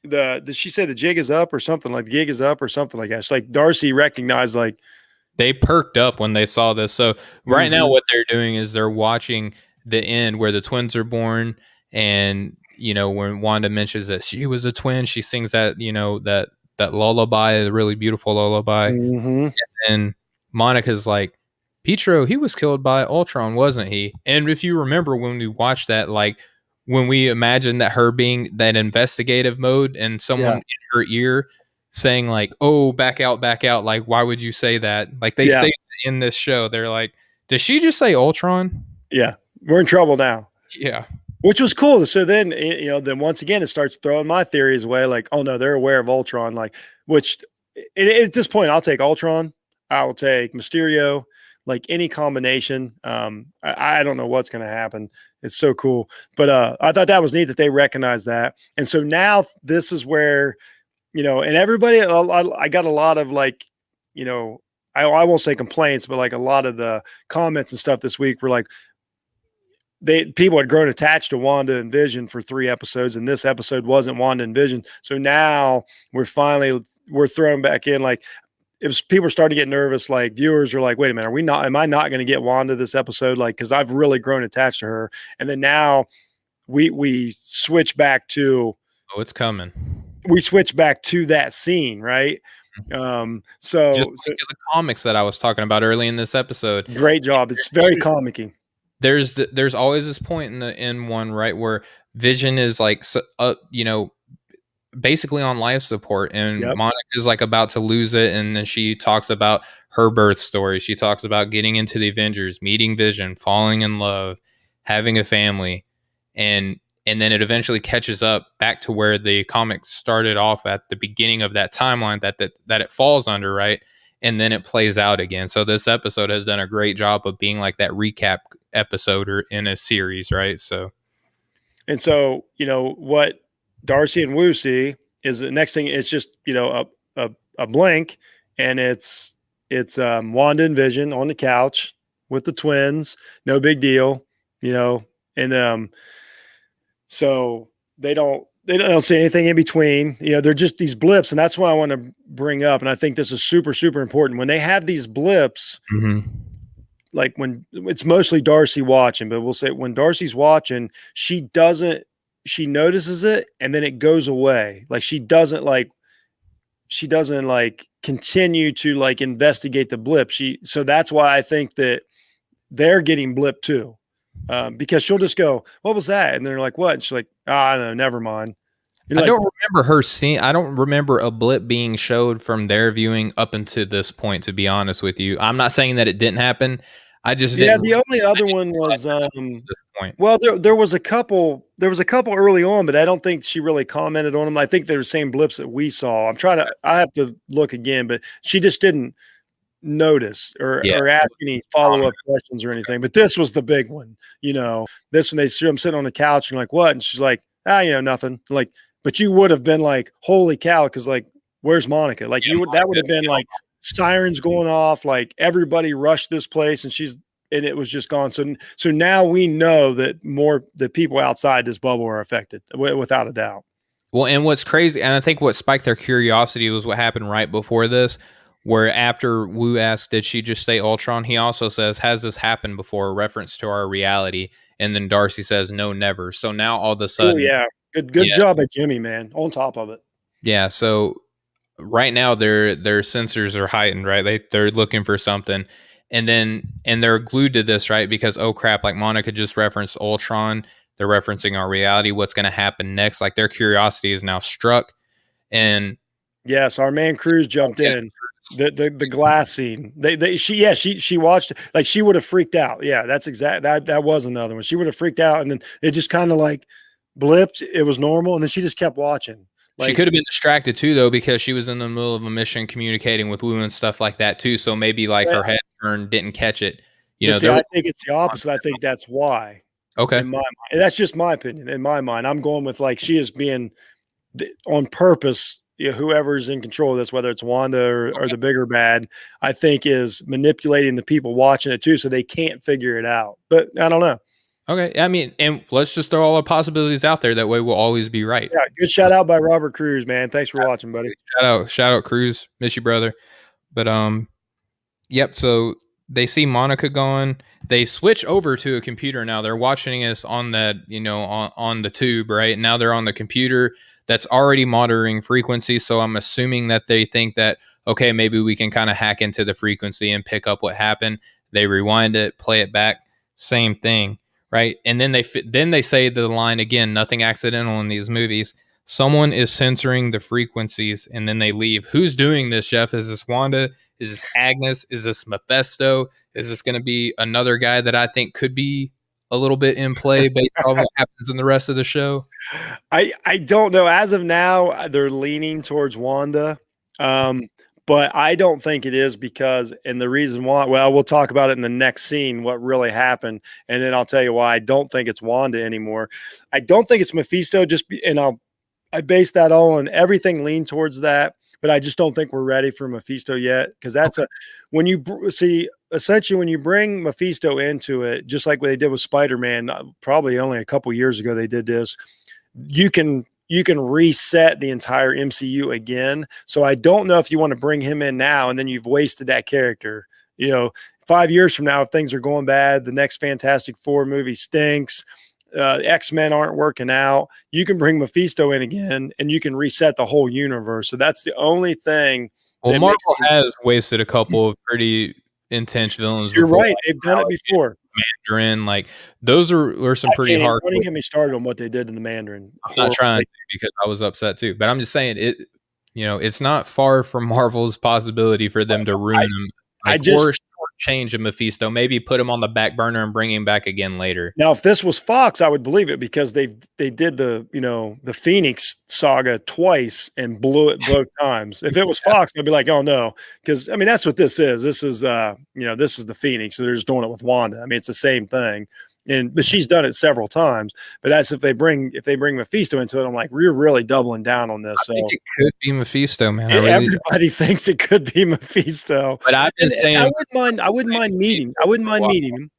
S1: did she say the jig is up or something, like the gig is up or something like that? It's like Darcy recognized, like,
S2: they perked up when they saw this. So right now what they're doing is they're watching the end where the twins are born, and when Wanda mentions that she was a twin, she sings that that lullaby, the really beautiful lullaby. And Monica's like, Pietro, he was killed by Ultron, wasn't he? And if you remember when we watched that, like when we imagined that her being that investigative mode and someone in her ear saying like, oh, back out, like, why would you say that? Like they say in this show, they're like, does she just say Ultron?
S1: Yeah, we're in trouble now.
S2: Yeah.
S1: Which was cool. So then, then once again, it starts throwing my theories away. Like, oh no, they're aware of Ultron. Like, which at this point, I'll take Ultron. I will take Mysterio. Like any combination. I don't know what's going to happen. It's so cool. But I thought that was neat that they recognized that. And so now this is where, and everybody, I got a lot of like, I won't say complaints, but like a lot of the comments and stuff this week were like, people had grown attached to Wanda and Vision for 3 episodes, and this episode wasn't Wanda and Vision. So now we're thrown back in. Like, people are starting to get nervous. Like, viewers are like, wait a minute, am I not going to get Wanda this episode? Like, cause I've really grown attached to her. And then now we switch back to,
S2: oh, it's coming.
S1: We switch back to that scene. Right. So
S2: the comics that I was talking about early in this episode.
S1: Great job. It's very comic-y.
S2: There's always this point in one, right, where Vision is like, basically on life support, and Monica's like about to lose it, and then she talks about her birth story. She talks about getting into the Avengers, meeting Vision, falling in love, having a family, and then it eventually catches up back to where the comics started off at the beginning of that timeline that it falls under, right? And then it plays out again. So this episode has done a great job of being like that recap episode or in a series, right? So
S1: what Darcy and Wu see is the next thing. It's just a blink, and it's Wanda and Vision on the couch with the twins. No big deal, and so they don't say anything in between. They're just these blips, and that's what I want to bring up. And I think this is super, super important when they have these blips. Like when it's mostly Darcy watching, but we'll say when Darcy's watching, she notices it and then it goes away. Like she doesn't continue to like investigate the blip. So that's why I think that they're getting blipped too. Because she'll just go, what was that? And they're like, what? And she's like, I don't know, never mind.
S2: I don't remember her seeing. I don't remember a blip being showed from their viewing up until this point, to be honest with you. I'm not saying that it didn't happen. I just didn't.
S1: The only other one was well, there was a couple early on, but I don't think she really commented on them. I think they're the same blips that we saw. I have to look again, but she just didn't notice or ask any follow-up questions or anything. But this was the big one. This one, they see him sitting on the couch and like, what? And she's like, nothing. Like, but you would have been like, holy cow, because like, where's Monica? Like that would have been like sirens going off, like everybody rushed this place, and it was just gone. So now we know that the people outside this bubble are affected without a doubt.
S2: Well, and what's crazy, and I think what spiked their curiosity was what happened right before this, where after Wu asked, did she just say Ultron? He also says, has this happened before? A reference to our reality. And then Darcy says, no, never. So now all of a sudden.
S1: Oh, yeah. Good job by Jimmy, man. On top of it.
S2: Yeah. So right now their sensors are heightened, right? They're looking for something. And they're glued to this, right? Because, oh crap, like Monica just referenced Ultron. They're referencing our reality. What's going to happen next? Like their curiosity is now struck. And
S1: yes, our man Cruz jumped in. The glass scene. She watched, like she would have freaked out. Yeah, that's exact. That was another one. She would have freaked out, and then it just kind of like blipped. It was normal, and then she just kept watching.
S2: She
S1: Like,
S2: could have been distracted too, though, because she was in the middle of a mission communicating with Wu and stuff like that too. So maybe like
S1: but,
S2: her head turned, didn't catch it.
S1: but see,
S2: There
S1: I
S2: was
S1: think it's the opposite. I think that's why,
S2: okay.
S1: in my mind, and that's just my opinion. In my mind, I'm going with like she is being on purpose. You know, whoever's in control of this, whether it's Wanda or the bigger bad, I think is manipulating the people watching it too, so they can't figure it out. But I don't know.
S2: Okay. I mean, and let's just throw all the possibilities out there. That way we'll always be right.
S1: Yeah, good shout out by Robert Cruz, man. Thanks for watching, buddy.
S2: Shout out Cruz. Miss you, brother. But yep. So they see Monica gone. They switch over to a computer now. They're watching us on that, on the tube, right? Now they're on the computer that's already monitoring frequency. So I'm assuming that they think that, okay, maybe we can kind of hack into the frequency and pick up what happened. They rewind it, play it back, same thing, right? And then they say the line again, nothing accidental in these movies. Someone is censoring the frequencies, and then they leave. Who's doing this, Jeff? Is this Wanda? Is this Agnes? Is this Mephisto? Is this going to be another guy that I think could be a little bit in play based on what happens in the rest of the show?
S1: I don't know. As of now, they're leaning towards Wanda. But I don't think it is because, and the reason why, well, we'll talk about it in the next scene, what really happened. And then I'll tell you why I don't think it's Wanda anymore. I don't think it's Mephisto, I base that all on everything lean towards that, but I just don't think we're ready for Mephisto yet. Cause that's when you see, essentially when you bring Mephisto into it, just like what they did with Spider-Man, probably only a couple years ago, they did this, you can reset the entire MCU again. So I don't know if you want to bring him in now and then you've wasted that character. 5 years from now, if things are going bad, the next Fantastic Four movie stinks, X-Men aren't working out, you can bring Mephisto in again and you can reset the whole universe. So that's the only thing.
S2: Well, Marvel has wasted a couple of pretty intense villains
S1: You're
S2: before.
S1: right. They've done it before.
S2: Mandarin, like those are some pretty hard.
S1: Don't even get me started on what they did in the Mandarin.
S2: I'm not trying to because I was upset too, but I'm just saying it. It's not far from Marvel's possibility for them to ruin him. Or change a Mephisto, maybe put him on the back burner and bring him back again later.
S1: Now, if this was Fox, I would believe it because they did the Phoenix saga twice and blew it both times. If it was Fox, I'd be like, oh no, because I mean that's what this is. This is this is the Phoenix, so they're just doing it with Wanda. I mean it's the same thing, but she's done it several times. But that's if they bring Mephisto into it, I'm like, we're really doubling down on this.
S2: I think it could be Mephisto, man.
S1: Everybody thinks it could be Mephisto,
S2: but I've been saying
S1: I wouldn't mind meeting him.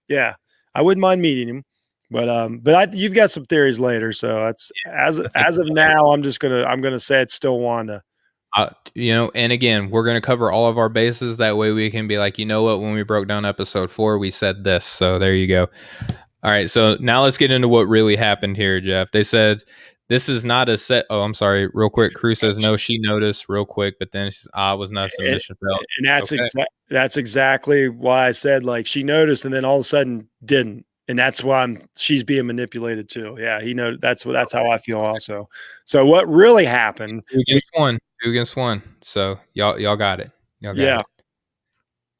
S1: Yeah, I wouldn't mind meeting him, but you've got some theories later. So it's as of now, I'm gonna say it's still Wanda.
S2: And again, we're gonna cover all of our bases. That way, we can be like, you know what? When we broke down episode 4, we said this. So there you go. All right. So now let's get into what really happened here, Jeff. They said this is not a set. Oh, I'm sorry. Real quick, Crew says no. She noticed real quick, but then she says, it was not a submission fail.
S1: And that's exactly why I said like she noticed, and then all of a sudden didn't, and that's why she's being manipulated too. Yeah, that's how I feel also. So what really happened?
S2: 2 against 1. So y'all got it. Y'all got it.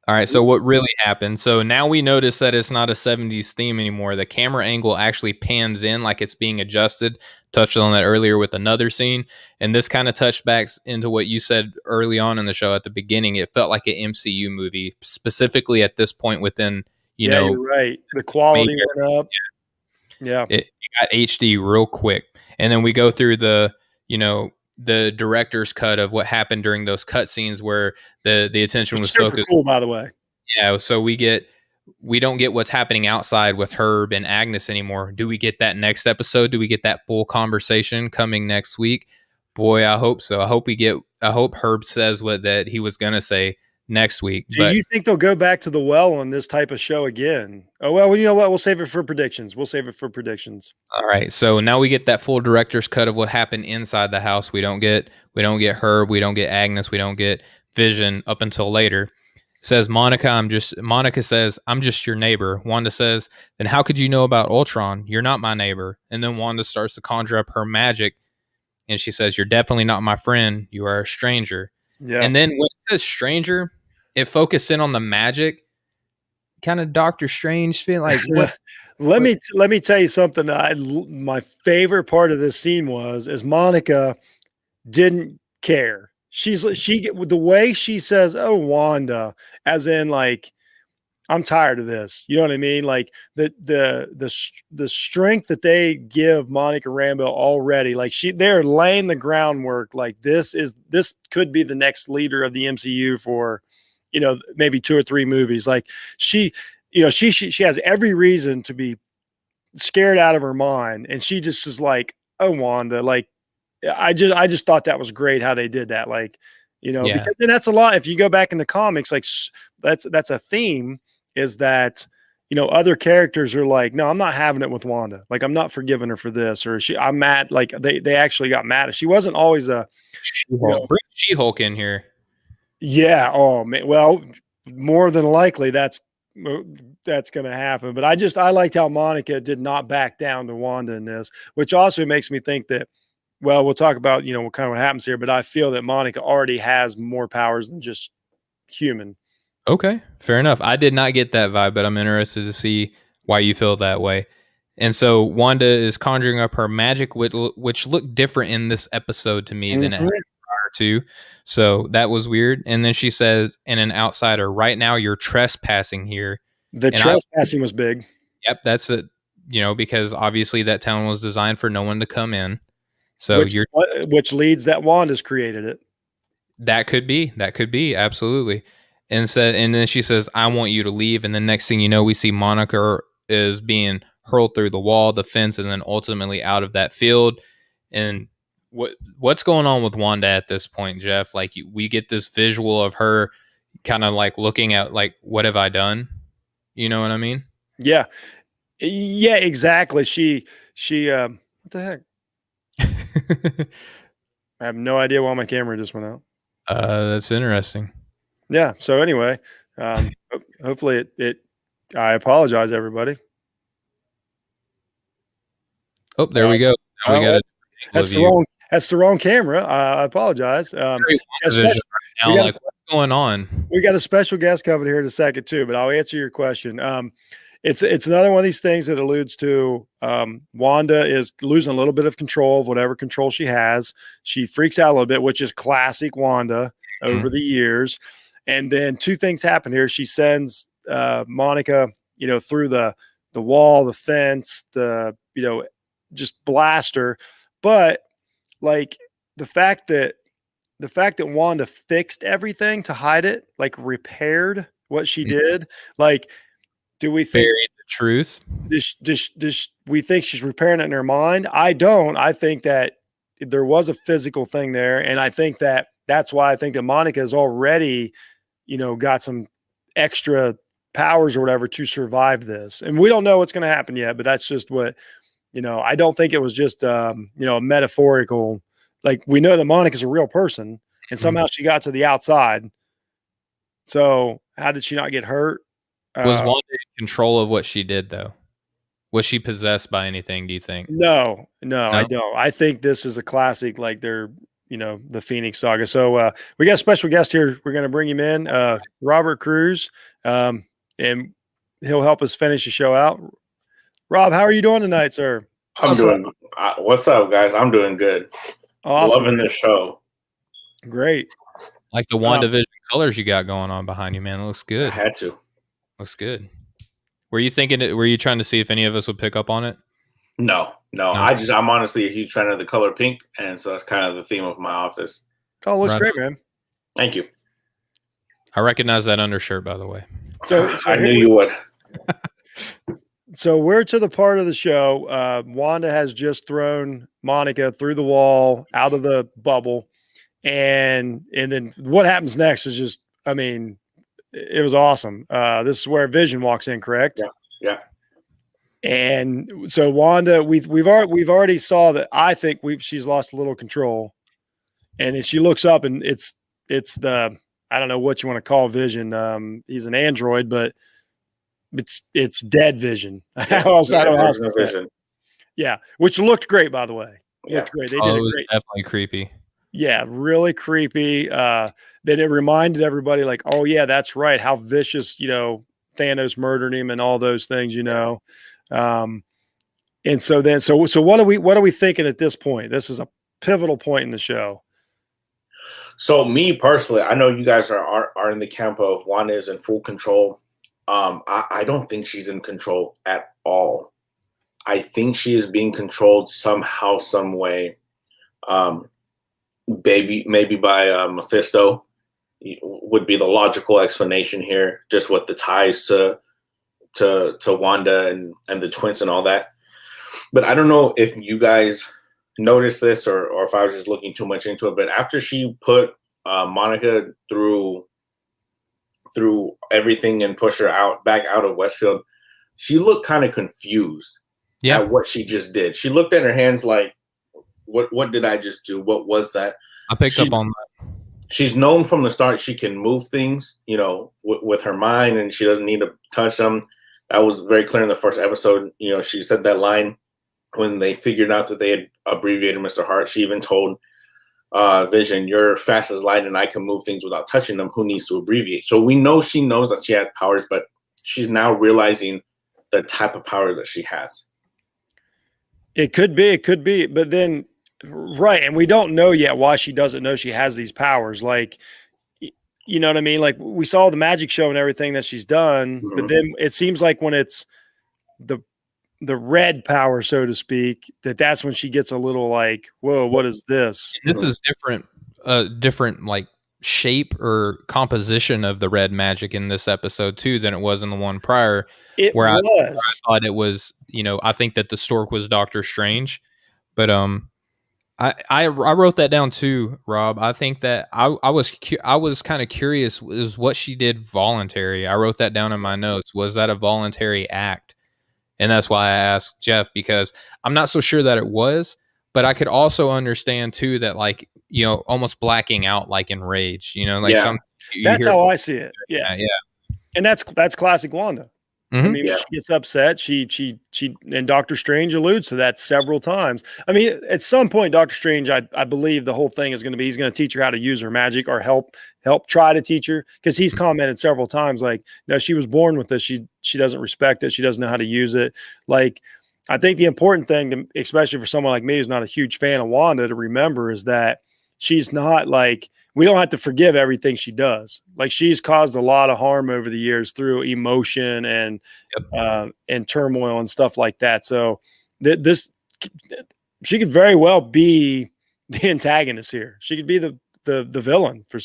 S2: All right, so what really happened? So now we notice that it's not a 70s theme anymore. The camera angle actually pans in like it's being adjusted. Touched on that earlier with another scene. And this kind of touched back into what you said early on in the show at the beginning. It felt like an MCU movie, specifically at this point within,
S1: you're right. The quality went up. Yeah.
S2: It got HD real quick. And then we go through the director's cut of what happened during those cut scenes where the attention was focused.
S1: Cool, by the way.
S2: Yeah, so we don't get what's happening outside with Herb and Agnes anymore. Do we get that next episode? Do we get that full conversation coming next week? Boy, I hope so. I hope Herb says that he was gonna say next week.
S1: Do you think they'll go back to the well on this type of show again? Oh, well, you know what? We'll save it for predictions.
S2: All right. So now we get that full director's cut of what happened inside the house. We don't get Herb. We don't get Agnes. We don't get Vision up until later. It says Monica says, I'm just your neighbor. Wanda says, then how could you know about Ultron? You're not my neighbor. And then Wanda starts to conjure up her magic. And she says, you're definitely not my friend. You are a stranger. Yeah. And then when it says stranger, it focuses in on the magic, kind of Doctor Strange feel like.
S1: Let me tell you something. My favorite part of this scene was Monica didn't care. The way she says, "Oh, Wanda," as in like, I'm tired of this. You know what I mean? Like the strength that they give Monica Rambeau already. Like they're laying the groundwork. Like this could be the next leader of the MCU for, maybe 2 or 3 movies. Like she has every reason to be scared out of her mind, and she just is like, "Oh, Wanda," like I just thought that was great how they did that. Like,
S2: Yeah.
S1: because then that's a lot. If you go back in the comics, like that's a theme is that, other characters are like, no, I'm not having it with Wanda. Like, I'm not forgiving her for this, or I'm mad. Like they actually got mad. She wasn't always
S2: She-Hulk. Bring She-Hulk in here.
S1: yeah. Oh man. Well, more than likely that's going to happen. But I liked how Monica did not back down to Wanda in this, which also makes me think that, well, we'll talk about, what kind of what happens here, but I feel that Monica already has more powers than just human.
S2: Okay, fair enough. I did not get that vibe, but I'm interested to see why you feel that way. And so Wanda is conjuring up her magic, which looked different in this episode to me than it had prior to. So that was weird. And then she says, "In an outsider, right now you're trespassing here."
S1: The
S2: And
S1: trespassing was big.
S2: Yep, that's it. Because obviously that town was designed for no one to come in. So
S1: which leads that Wanda's created it.
S2: That could be absolutely. And then she says, "I want you to leave." And the next thing you know, we see Monica is being hurled through the wall, the fence, and then ultimately out of that field. And what's going on with Wanda at this point, Jeff? Like we get this visual of her kind of like looking at like, what have I done? You know what I mean?
S1: Yeah. Yeah, exactly. She what the heck? I have no idea why my camera just went out.
S2: That's interesting.
S1: Yeah. So anyway, hopefully I apologize, everybody.
S2: Oh, there we go. Now we got it.
S1: That's the wrong camera. I apologize.
S2: What's going on?
S1: We got a special guest coming here in a second too, but I'll answer your question. It's another one of these things that alludes to Wanda is losing a little bit of control of whatever control she has. She freaks out a little bit, which is classic Wanda over the years. And then 2 things happen here. She sends Monica, through the wall, the fence, just blast her. But like the fact that Wanda fixed everything to hide it, like repaired what she did, like, do we think
S2: buried the truth?
S1: We think she's repairing it in her mind? I don't. I think that there was a physical thing there, and I think that's why I think that Monica has already, got some extra powers or whatever to survive this. And we don't know what's going to happen yet, but that's just what, I don't think it was just a metaphorical. Like, we know that Monica's a real person, and somehow she got to the outside. So how did she not get hurt?
S2: Was Wanda in control of what she did, though? Was she possessed by anything, do you think?
S1: No, I don't. I think this is a classic, like they're, the Phoenix Saga. So we got a special guest here. We're going to bring him in, Robert Cruz, and he'll help us finish the show out. Rob, how are you doing tonight, sir?
S3: I'm doing. What's up, guys? I'm doing good.
S1: Awesome.
S3: Loving the show.
S1: Great.
S2: Like the WandaVision colors you got going on behind you, man. It looks good.
S3: I had to.
S2: Looks good. Were you trying to see if any of us would pick up on it?
S3: No. I'm honestly a huge fan of the color pink, and so that's kind of the theme of my office.
S1: Oh, looks great, man.
S3: Thank you.
S2: I recognize that undershirt, by the way.
S3: So I knew you would.
S1: So we're to the part of the show. Wanda has just thrown Monica through the wall, out of the bubble, and then what happens next is just, I mean, it was awesome. This is where Vision walks in, correct?
S3: Yeah.
S1: And so Wanda, we've already saw that. I think she's lost a little control, and then she looks up, and it's the, I don't know what you want to call Vision. He's an android, but it's dead Vision.
S3: Yeah,
S1: I don't know how
S3: to Vision.
S1: Yeah, which looked great, by the way. Looked great. They did
S2: it was definitely creepy.
S1: Yeah, really creepy. Then it reminded everybody, like, oh yeah, that's right, how vicious, Thanos murdered him and all those things, And so what are we thinking at this point? This is a pivotal point in the show.
S3: So me personally, I know you guys are in the camp of Wanda is in full control. I don't think she's in control at all. I think she is being controlled somehow, some way. Um, maybe by Mephisto would be the logical explanation here. Just with the ties to Wanda and the twins and all that. But I don't know if you guys noticed this or if I was just looking too much into it. But after she put Monica through everything and pushed her back out of Westfield, she looked kind of confused at what she just did. She looked at her hands like, what did I just do? What was that?
S2: I picked up on that.
S3: She's known from the start she can move things, with her mind, and she doesn't need to touch them. That was very clear in the first episode. She said that line when they figured out that they had abbreviated Mr. Hart. She even told Vision, "You're fast as light, and I can move things without touching them. Who needs to abbreviate?" So we know she knows that she has powers, but she's now realizing the type of power that she has.
S1: It could be, but then, right, and we don't know yet why she doesn't know she has these powers. Like, you know what I mean? Like, we saw the magic show and everything that she's done, but then it seems like when it's the red power, so to speak, that's when she gets a little like, whoa, what is this?
S2: This is different like shape or composition of the red magic in this episode too than it was in the one prior. I thought it was, I think that the stork was Doctor Strange, but I wrote that down too, Rob. I think that I was kind of curious, is what she did voluntary? I wrote that down in my notes. Was that a voluntary act? And that's why I asked Jeff, because I'm not so sure that it was, but I could also understand too that, like, almost blacking out, like in Rage,
S1: that's how I see it. Yeah. And that's classic Wanda.
S2: Mm-hmm.
S1: I mean, she gets upset. She and Doctor Strange alludes to that several times. I mean, at some point, Doctor Strange, I believe the whole thing is going to be, he's going to teach her how to use her magic, or help try to teach her, because he's commented several times, like, no, she was born with this. She doesn't respect it. She doesn't know how to use it. Like, I think the important thing, especially for someone like me who's not a huge fan of Wanda, to remember is that she's not like, we don't have to forgive everything she does. Like, she's caused a lot of harm over the years through emotion and turmoil and stuff like that. So she could very well be the antagonist here. She could be the villain, for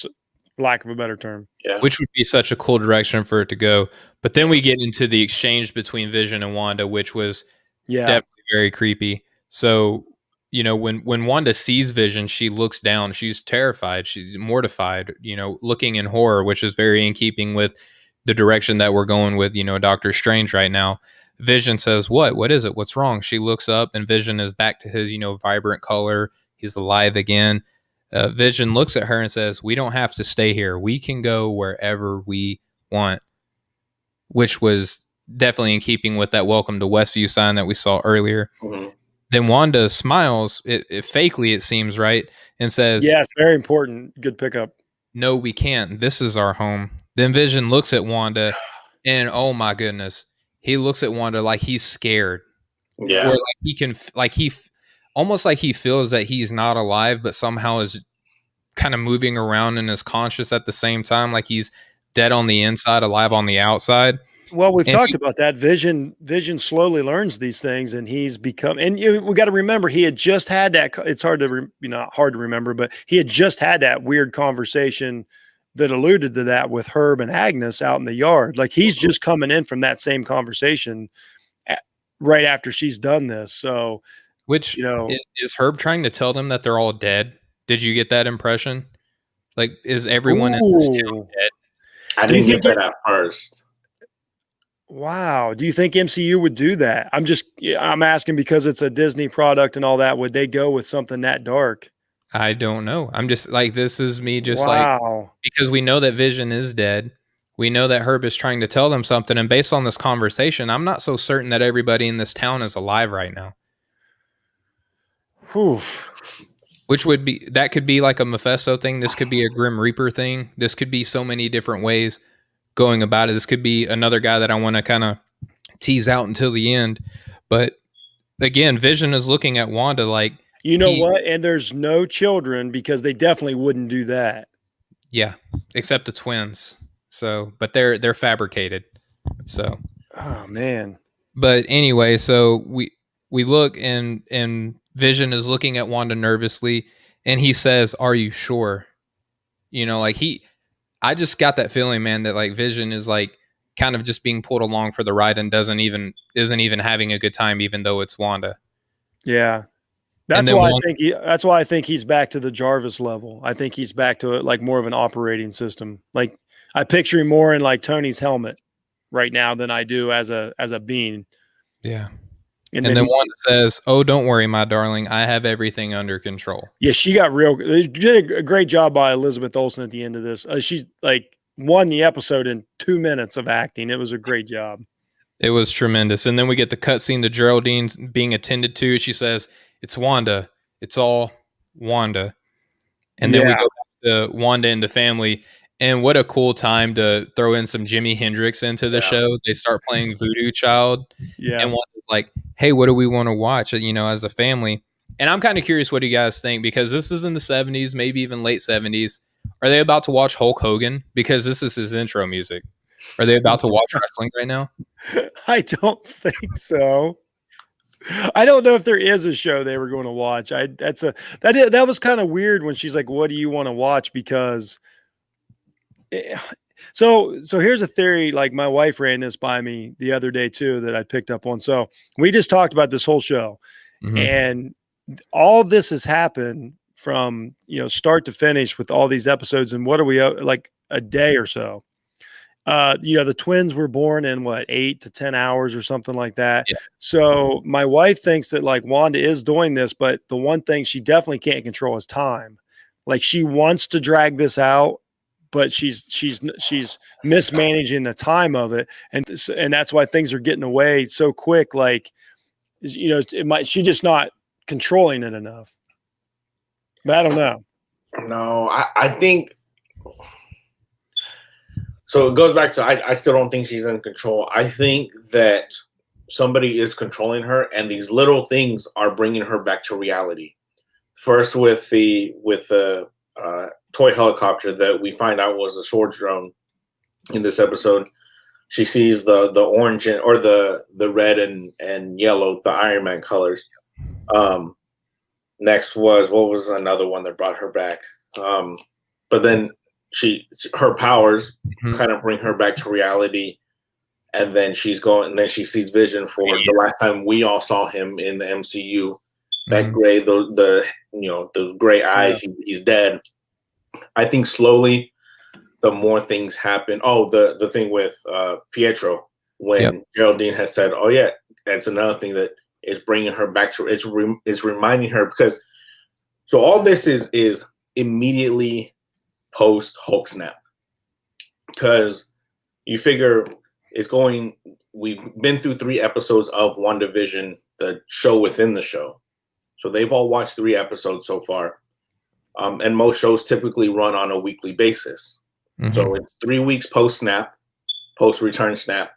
S1: lack of a better term.
S3: Yeah.
S2: Which would be such a cool direction for it to go. But then we get into the exchange between Vision and Wanda, which was definitely very creepy. So, when Wanda sees Vision, she looks down. She's terrified. She's mortified, looking in horror, which is very in keeping with the direction that we're going with, Doctor Strange right now. Vision says, what is it? What's wrong? She looks up, and Vision is back to his, vibrant color. He's alive again. Vision looks at her and says, "We don't have to stay here. We can go wherever we want," which was definitely in keeping with that welcome to Westview sign that we saw earlier.
S3: Mm-hmm.
S2: Then Wanda smiles, it fakely, it seems, right? And says,
S1: "Yes, very important. Good pickup.
S2: No, we can't. This is our home." Then Vision looks at Wanda, and oh my goodness, he looks at Wanda like he's scared.
S3: Yeah.
S2: Or like he can, almost like he feels that he's not alive, but somehow is kind of moving around and is conscious at the same time, like he's dead on the inside, alive on the outside.
S1: Well, we've talked about that. Vision slowly learns these things, and he's become. And we got to remember, he had just had that. It's hard to not hard to remember, but he had just had that weird conversation that alluded to that with Herb and Agnes out in the yard. Like, he's just coming in from that same conversation right after she's done this. So,
S2: which is Herb trying to tell them that they're all dead? Did you get that impression? Like, is everyone in this town dead?
S3: I didn't get that at first.
S1: Wow. Do you think MCU would do that? I'm asking because it's a Disney product and all that. Would they go with something that dark?
S2: I don't know. I'm just like, this is me just like, because we know that Vision is dead. We know that Herb is trying to tell them something. And based on this conversation, I'm not so certain that everybody in this town is alive right now.
S1: Whew.
S2: Which that could be like a Mephisto thing. This could be a Grim Reaper thing. This could be so many different ways going about it. This could be another guy that I want to kind of tease out until the end. But again, Vision is looking at Wanda like,
S1: You know what? And there's no children because they definitely wouldn't do that.
S2: Yeah, except the twins. So, but they're fabricated. So,
S1: oh man.
S2: But anyway, so we look and Vision is looking at Wanda nervously, and he says, "Are you sure?" You know, like I just got that feeling, man, that like Vision is like kind of just being pulled along for the ride and isn't even having a good time, even though it's Wanda.
S1: Yeah. That's why I think he's back to the Jarvis level. I think he's back to it like more of an operating system. Like I picture him more in like Tony's helmet right now than I do as a being.
S2: Yeah. And then Wanda says, "Oh, don't worry, my darling. I have everything under control."
S1: Yeah, she got they did a great job by Elizabeth Olsen at the end of this. She like won the episode in 2 minutes of acting. It was a great job.
S2: It was tremendous. And then we get the cutscene to Geraldine's being attended to. She says, "It's Wanda. It's all Wanda." And then we go back to Wanda and the family. And what a cool time to throw in some Jimi Hendrix into the show. They start playing Voodoo Child.
S1: Yeah.
S2: And Wanda's like, "Hey, what do we want to watch, you know, as a family?" And I'm kind of curious what you guys think, because this is in the 70s, maybe even late 70s. Are they about to watch Hulk Hogan? Because this is his intro music. Are they about to watch wrestling right now?
S1: I don't think so. I don't know if there is a show they were going to watch. That was kind of weird when she's like, "What do you want to watch?" Because so here's a theory. Like my wife ran this by me the other day too that I picked up on. So we just talked about this whole show, and all this has happened from start to finish with all these episodes. And what are we like a day or so? The twins were born in 8 to 10 hours or something like that.
S2: Yeah.
S1: So my wife thinks that like Wanda is doing this, but the one thing she definitely can't control is time. Like she wants to drag this out, but she's mismanaging the time of it. And that's why things are getting away so quick. Like, she's just not controlling it enough, but I don't know.
S3: No, I think, so it goes back to, I still don't think she's in control. I think that somebody is controlling her, and these little things are bringing her back to reality. First with the toy helicopter that we find out was a Sword drone in this episode. She sees the orange or the red and yellow, the Iron Man colors. Next was, what was another one that brought her back? But then her powers kind of bring her back to reality, and then she sees Vision for the last time we all saw him in the MCU. That gray, those gray eyes. He's dead. I think slowly, the more things happen. Oh, the thing with Pietro, when Geraldine has said, "Oh yeah," that's another thing that is bringing her back to. It's reminding her, because so all this is immediately post Hulk snap, because you figure we've been through 3 episodes of WandaVision, the show within the show, so they've all watched 3 episodes so far, and most shows typically run on a weekly basis. So it's 3 weeks post snap, post return snap,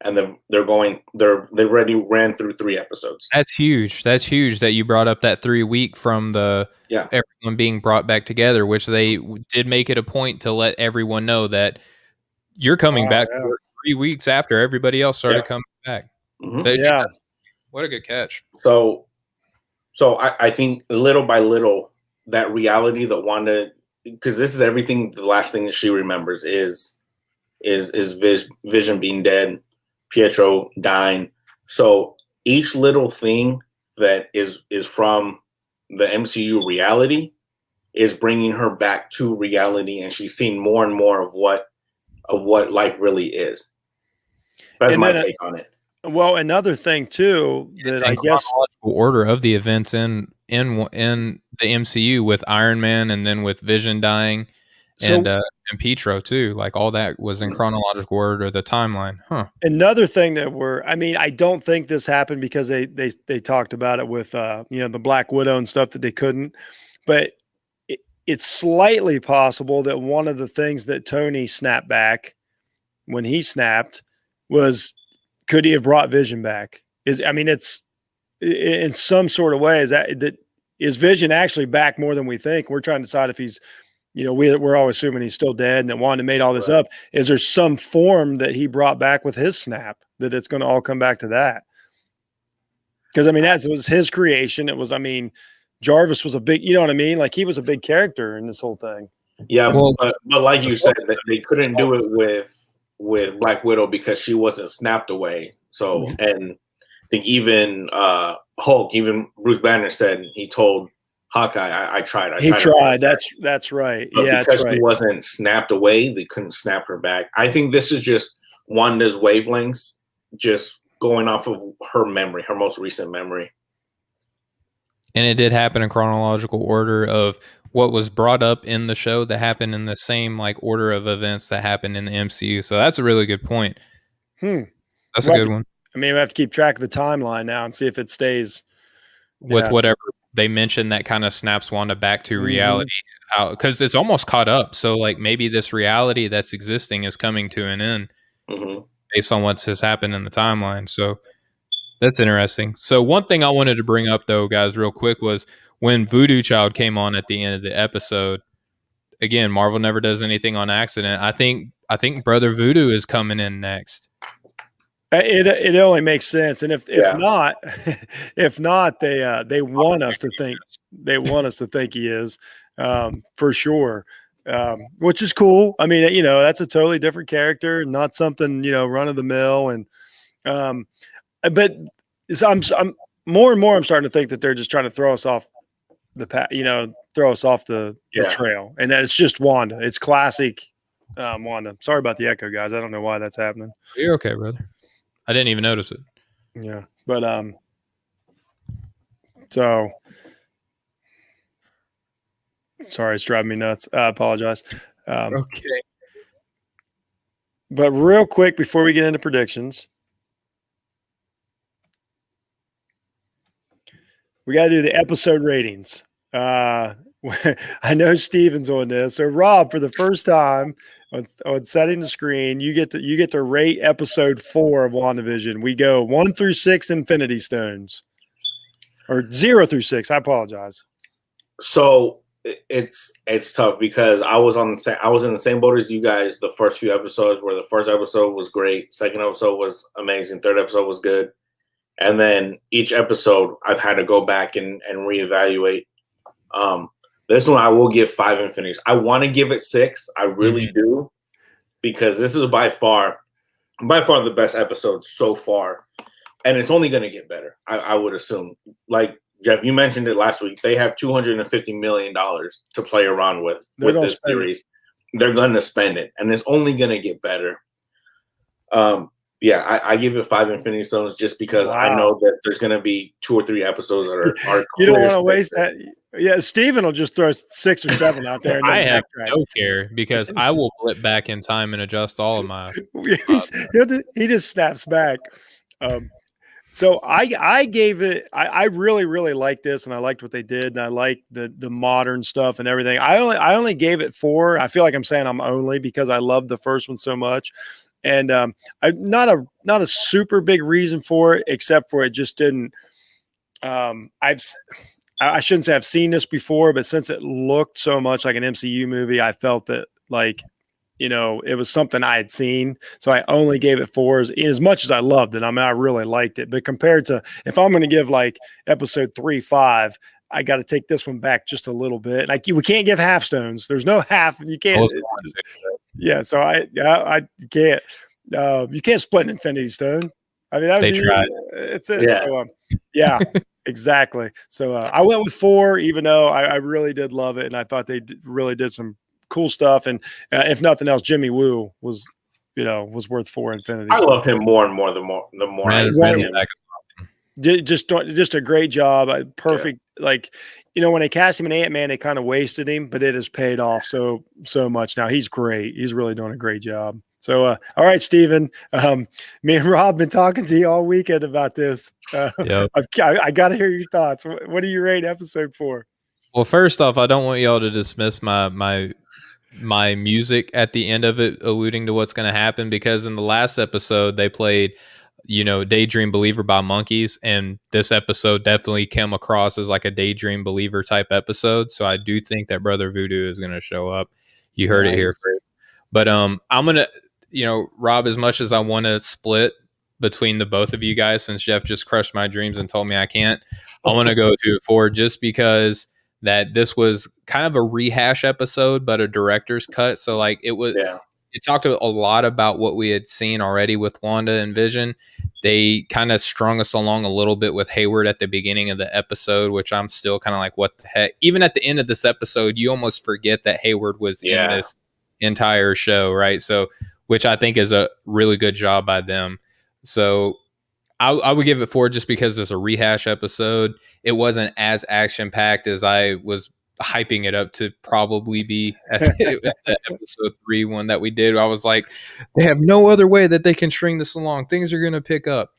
S3: and they've already ran through 3 episodes.
S2: That's huge that you brought up that 3 week from everyone being brought back together, which they did make it a point to let everyone know that you're coming back 3 weeks after everybody else started coming back. What a good catch.
S3: So I think little by little, that reality that Wanda, because this is everything, the last thing that she remembers is Vision being dead, Pietro dying. So each little thing that is from the MCU reality is bringing her back to reality, and she's seeing more and more of what life really is. That's my take on it.
S1: Well, another thing too that I guess
S2: order of the events in the MCU with Iron Man, and then with Vision dying, and Pietro too. Like all that was in chronological order, the timeline.
S1: Another thing that I don't think this happened because they talked about it with the Black Widow and stuff that they couldn't, but it's slightly possible that one of the things that Tony snapped back when he snapped was, could he have brought Vision back? It's in some sort of way, is that is Vision actually back more than we think? We're trying to decide if he's, we're all assuming he's still dead and that Wanda made all this up. Is there some form that he brought back with his snap that it's going to all come back to that? Because, I mean, it was his creation. It was, I mean, Jarvis was a big, you know what I mean? Like, he was a big character in this whole thing.
S3: Yeah, but like you said, they couldn't do it with Black Widow because she wasn't snapped away. So, and I think even Hulk, even Bruce Banner said he told Hawkeye, I tried.
S1: He tried. That's right.
S3: But
S1: yeah,
S3: because
S1: right.
S3: she wasn't snapped away, they couldn't snap her back. I think this is just Wanda's wavelengths, just going off of her memory, her most recent memory.
S2: And it did happen in chronological order of what was brought up in the show that happened in the same like order of events that happened in the MCU. So that's a really good point. That's a good one. I
S1: mean, we have to keep track of the timeline now and see if it stays
S2: with whatever they mentioned that kind of snaps Wanda back to reality, because it's almost caught up. So like maybe this reality that's existing is coming to an end based on what's has happened in the timeline. So that's interesting. So one thing I wanted to bring up though, guys, real quick was when Voodoo Child came on at the end of the episode. Again, Marvel never does anything on accident. I think Brother Voodoo is coming in next.
S1: It only makes sense, and if not, they want us to think he is for sure, which is cool. I mean, that's a totally different character, not something run of the mill, and but I'm more and more I'm starting to think that they're just trying to throw us off the path, throw us off the trail, and that it's just Wanda. It's classic Wanda. Sorry about the echo, guys. I don't know why that's happening.
S2: You're okay, brother. I didn't even notice it.
S1: Yeah, but so sorry, it's driving me nuts. I apologize.
S2: Okay.
S1: But real quick before we get into predictions, we got to do the episode ratings. I know Steven's on this. So Rob, for the first time on setting the screen, you get to rate episode 4 of WandaVision. We go 1 through 6 Infinity Stones, or 0 through 6. I apologize.
S3: So it's tough because I was in the same boat as you guys. The first few episodes, where the first episode was great, second episode was amazing, third episode was good, and then each episode I've had to go back and reevaluate. This one I will give 5 Infinities. I want to give it 6. I really do, because this is by far the best episode so far, and it's only going to get better. I would assume. Like Jeff, you mentioned it last week. They have $250 million to play around with this series. They're going to spend it, and it's only going to get better. I give it 5 Infinity Stones just because I know that there's going to be 2 or 3 episodes that are
S1: you don't want to waste that. Yeah, Steven will just throw 6 or 7 out there. And
S2: I have no care because I will flip back in time and adjust all of my.
S1: He just snaps back. So I gave it. I really really liked this, and I liked what they did, and I liked the modern stuff and everything. I only gave it 4. I feel like I'm saying I'm only because I loved the first one so much. And not a super big reason for it, except for it just didn't. I shouldn't say I've seen this before, but since it looked so much like an MCU movie, I felt that it was something I had seen. So I only gave it 4 as much as I loved it. I mean, I really liked it, but compared to if I'm going to give like episode 3, 5. I got to take this one back just a little bit. Like we can't give half stones. There's no half. You can't. Yeah. So I can't. You can't split an Infinity Stone. I mean, they tried. It's it. Yeah. So, exactly. So I went with 4, even though I really did love it, and I thought they really did some cool stuff. And if nothing else, Jimmy Woo was worth 4 Infinity Stones.
S3: I love him more and more the more I
S1: just a great job. Perfect. Yeah. Like, when they cast him in Ant-Man, they kind of wasted him, but it has paid off so much now. He's great. He's really doing a great job. So, all right, Steven, me and Rob been talking to you all weekend about this. I got to hear your thoughts. What do you rate episode 4?
S2: Well, first off, I don't want y'all to dismiss my music at the end of it, alluding to what's going to happen, because in the last episode they played Daydream Believer by Monkeys, and this episode definitely came across as like a Daydream Believer type episode. So I do think that Brother Voodoo is going to show up. You heard it here first. But I'm gonna, Rob, as much as I want to split between the both of you guys, since Jeff just crushed my dreams and told me I can't, I want to go to 4 just because that this was kind of a rehash episode, but a director's cut. So like it was. Yeah. It talked a lot about what we had seen already with Wanda and Vision. They kind of strung us along a little bit with Hayward at the beginning of the episode, which I'm still kind of like, what the heck? Even at the end of this episode, you almost forget that Hayward was in this entire show, right? So, which I think is a really good job by them. So I would give it 4 just because it's a rehash episode. It wasn't as action-packed as I was hyping it up to probably be at episode 3 one that we did. I was like, they have no other way that they can string this along. Things are going to pick up.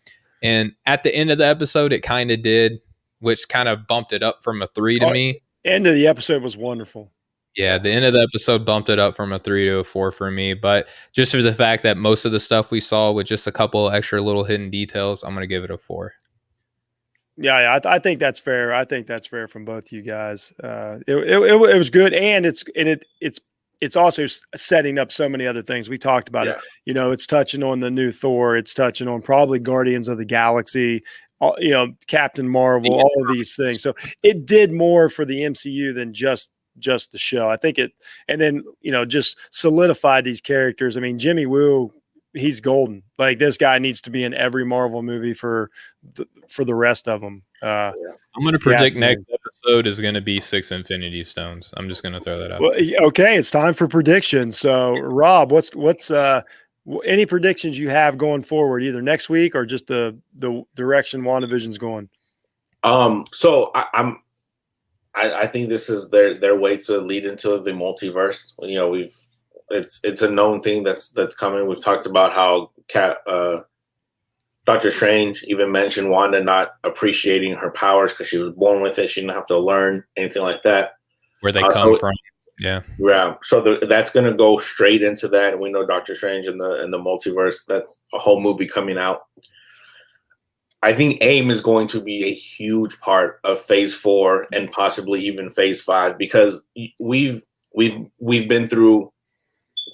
S2: And at the end of the episode, it kind of did, which kind of bumped it up from a 3 to me.
S1: End of the episode was wonderful.
S2: Yeah, the end of the episode bumped it up from a 3 to a 4 for me. But just for the fact that most of the stuff we saw with just a couple extra little hidden details, I'm going to give it a 4.
S1: Yeah, I think that's fair. I think that's fair from both you guys. It was good, and it's also setting up so many other things. We talked about it. It's touching on the new Thor. It's touching on probably Guardians of the Galaxy. Captain Marvel. All of these things. So it did more for the MCU than just the show. I think it, and then just solidified these characters. I mean, Jimmy Woo. He's golden. Like, this guy needs to be in every Marvel movie for the rest of them.
S2: I'm going to predict next episode is going to be 6 Infinity Stones. I'm just going to throw that out.
S1: Well, okay, it's time for predictions. So, Rob, what's any predictions you have going forward, either next week or just the direction WandaVision's going?
S3: So I think this is their way to lead into the multiverse. It's a known thing that's coming. We've talked about how Doctor Strange even mentioned Wanda not appreciating her powers because she was born with it. She didn't have to learn anything like that.
S2: Where they come from. Yeah.
S3: So that's going to go straight into that. And we know Doctor Strange in the multiverse. That's a whole movie coming out. I think AIM is going to be a huge part of Phase 4 and possibly even Phase 5 because we've been through.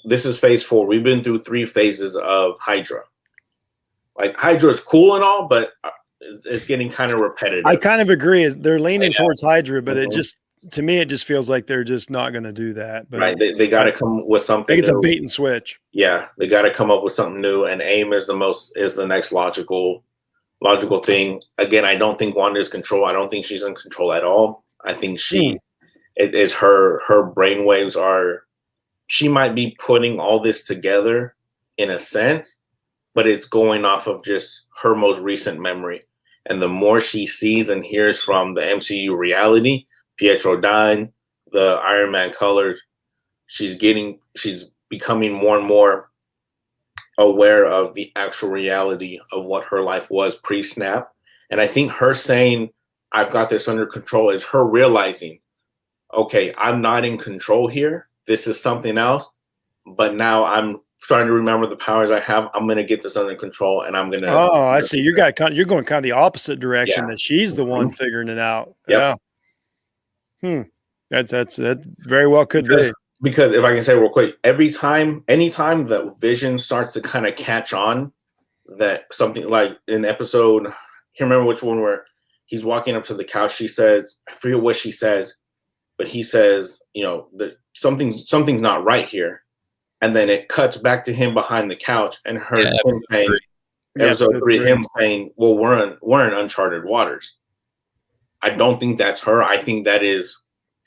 S3: This is Phase 4. We've been through 3 phases of Hydra. Like, Hydra is cool and all, but it's getting kind of repetitive.
S1: I kind of agree. They're leaning towards Hydra, but to me, it just feels like they're just not going to do that. But
S3: right. They got to come with something.
S1: I think it's a bait and switch.
S3: Yeah. They got to come up with something new. And AIM is the next logical thing. Again, I don't think Wanda is control. I don't think she's in control at all. I think it is her brainwaves are. She might be putting all this together in a sense, but it's going off of just her most recent memory. And the more she sees and hears from the MCU reality, Pietro dying, the Iron Man colors, she's becoming more and more aware of the actual reality of what her life was pre-snap. And I think her saying, I've got this under control, is her realizing, okay, I'm not in control here. This is something else, but now I'm starting to remember the powers I have. I'm going to get this under control, and I'm going to.
S1: Oh, I see. You're going kind of the opposite direction. That she's the one figuring it out.
S3: Yep.
S1: Yeah. That's very well could be.
S3: Because if I can say real quick, anytime that Vision starts to kind of catch on that something like in episode, I can't remember which one where he's walking up to the couch. She says, I forget what she says, but he says, that something's not right here. And then it cuts back to him behind the couch and him saying, episode 3, him saying, well, we're in uncharted waters. I don't think that's her. I think that is,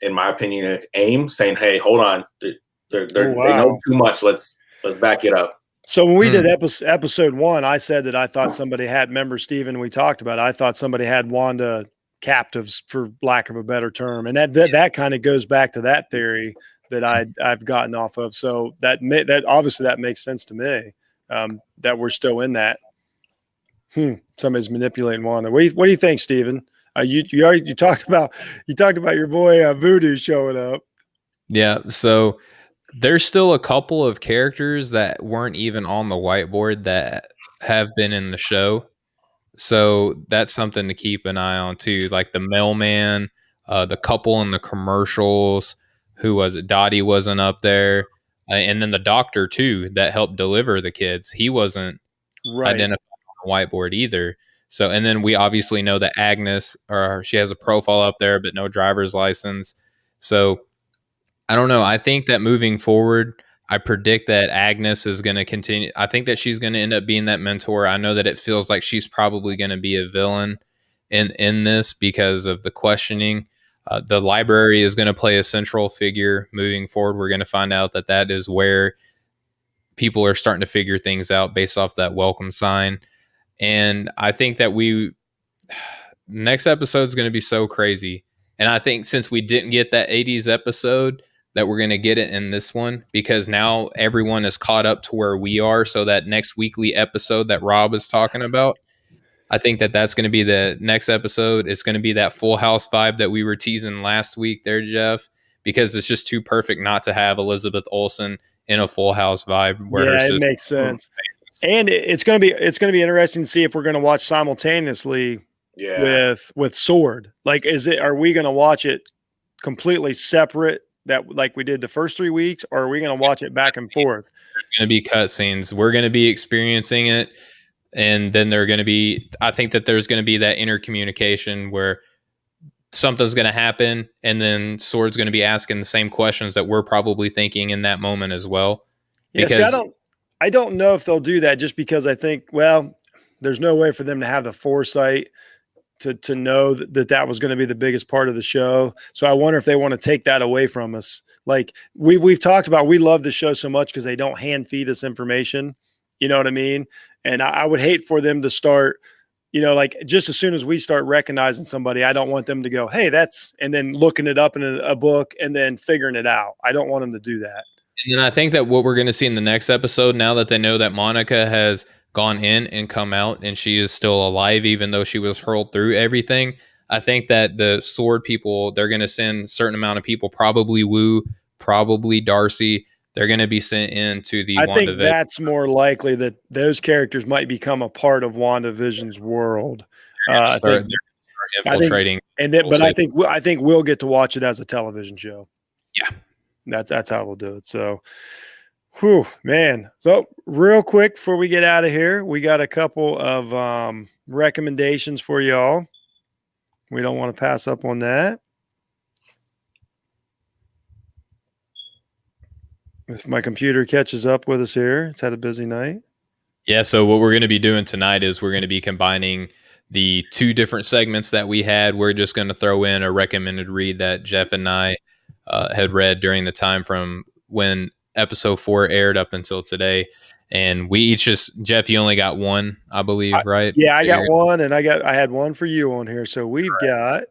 S3: in my opinion, it's AIM saying, hey, hold on. They know too much. Let's back it up.
S1: So when we did episode 1, I said that I thought somebody had, remember, Steven, we talked about it, I thought somebody had Wanda captives, for lack of a better term. And that kind of goes back to that theory that I've gotten off of. So that obviously that makes sense to me, that we're still in that. Somebody's manipulating Wanda. What do you think, Steven? You talked about your boy Voodoo showing up.
S2: Yeah. So there's still a couple of characters that weren't even on the whiteboard that have been in the show. So that's something to keep an eye on too. Like the mailman, the couple in the commercials, who was it? Dottie wasn't up there. And then the doctor too that helped deliver the kids. He wasn't
S1: Right.
S2: identified on the whiteboard either. So, and then we obviously know that Agnes, or she has a profile up there, but no driver's license. So I don't know. I think that moving forward, I predict that Agnes is going to continue. I think that she's going to end up being that mentor. I know that it feels like she's probably going to be a villain in this because of the questioning. The library is going to play a central figure moving forward. We're going to find out that that is where people are starting to figure things out based off that welcome sign. And I think that next episode is going to be so crazy. And I think since we didn't get that 80s episode, that we're going to get it in this one, because now everyone is caught up to where we are. So that next weekly episode that Rob is talking about, I think that that's going to be the next episode. It's going to be that Full House vibe that we were teasing last week there, Jeff, because it's just too perfect not to have Elizabeth Olsen in a Full House vibe. Where
S1: yeah, it makes sense. And it's going to be interesting to see if we're going to watch simultaneously with Sword. Like, are we going to watch it completely separate, that like we did the first 3 weeks, or are we going to watch it back and forth?
S2: There's going to be cutscenes. We're going to be experiencing it. And then I think that there's going to be that intercommunication where something's going to happen, and then Sword's going to be asking the same questions that we're probably thinking in that moment as well.
S1: Because I don't know if they'll do that, just because I think, well, there's no way for them to have the foresight to know that was going to be the biggest part of the show. So I wonder if they want to take that away from us. Like we've talked about, we love the show so much because they don't hand feed us information. You know what I mean? And I would hate for them to start, like just as soon as we start recognizing somebody, I don't want them to go, hey, and then looking it up in a book and then figuring it out. I don't want them to do that.
S2: And then I think that what we're going to see in the next episode, now that they know that Monica has gone in and come out and she is still alive, even though she was hurled through everything, I think that the Sword people, they're going to send a certain amount of people, probably Wu, probably Darcy. They're going to be sent into the
S1: I think that's more likely, that those characters might become a part of WandaVision's world.
S2: I think infiltrating.
S1: I think we'll get to watch it as a television show.
S2: Yeah.
S1: That's how we'll do it. So, whew, man. So real quick before we get out of here, we got a couple of recommendations for y'all. We don't want to pass up on that. If my computer catches up with us here, it's had a busy night.
S2: Yeah, so what we're going to be doing tonight is we're going to be combining the two different segments that we had. We're just going to throw in a recommended read that Jeff and I had read during the time from when episode 4 aired up until today. And we each Jeff, you only got one, I believe, right?
S1: Yeah, I got one, and I had one for you on here. So we've got,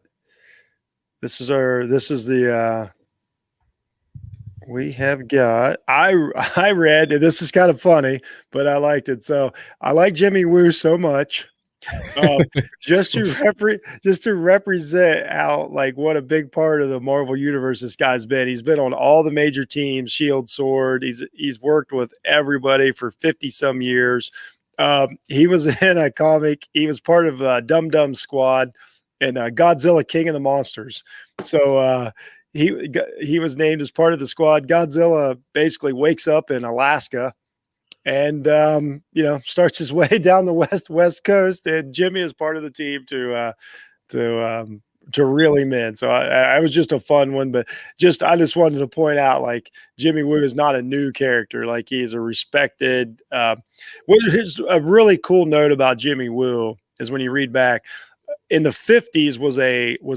S1: we have got, I read, and this is kind of funny, but I liked it. So I like Jimmy Woo so much. Just to represent how, like, what a big part of the Marvel universe this guy's been. He's been on all the major teams, Shield, Sword. He's worked with everybody for 50 some years. He was in a comic. He was part of Dum Dum Squad and Godzilla King of the Monsters. So he was named as part of the squad. Godzilla basically wakes up in Alaska and starts his way down the west coast, and Jimmy is part of the team to reel him in. So I was just a fun one, but I just wanted to point out, like, Jimmy Woo is not a new character. Like, he's a respected. Here's a really cool note about Jimmy Woo is when you read back, in the 50s was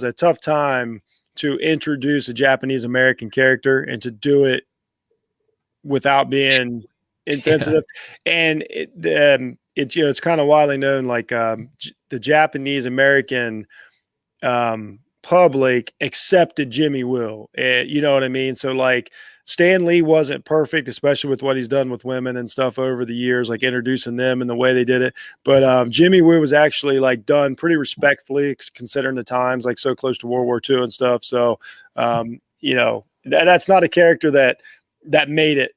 S1: a tough time to introduce a Japanese American character and to do it without being insensitive. Yeah. And it's kind of widely known, like the Japanese American public accepted Jimmy Woo. You know what I mean? So, like, Stan Lee wasn't perfect, especially with what he's done with women and stuff over the years, like introducing them and the way they did it. But Jimmy Woo was actually, like, done pretty respectfully, considering the times, like, so close to World War II and stuff. So, that's not a character that made it,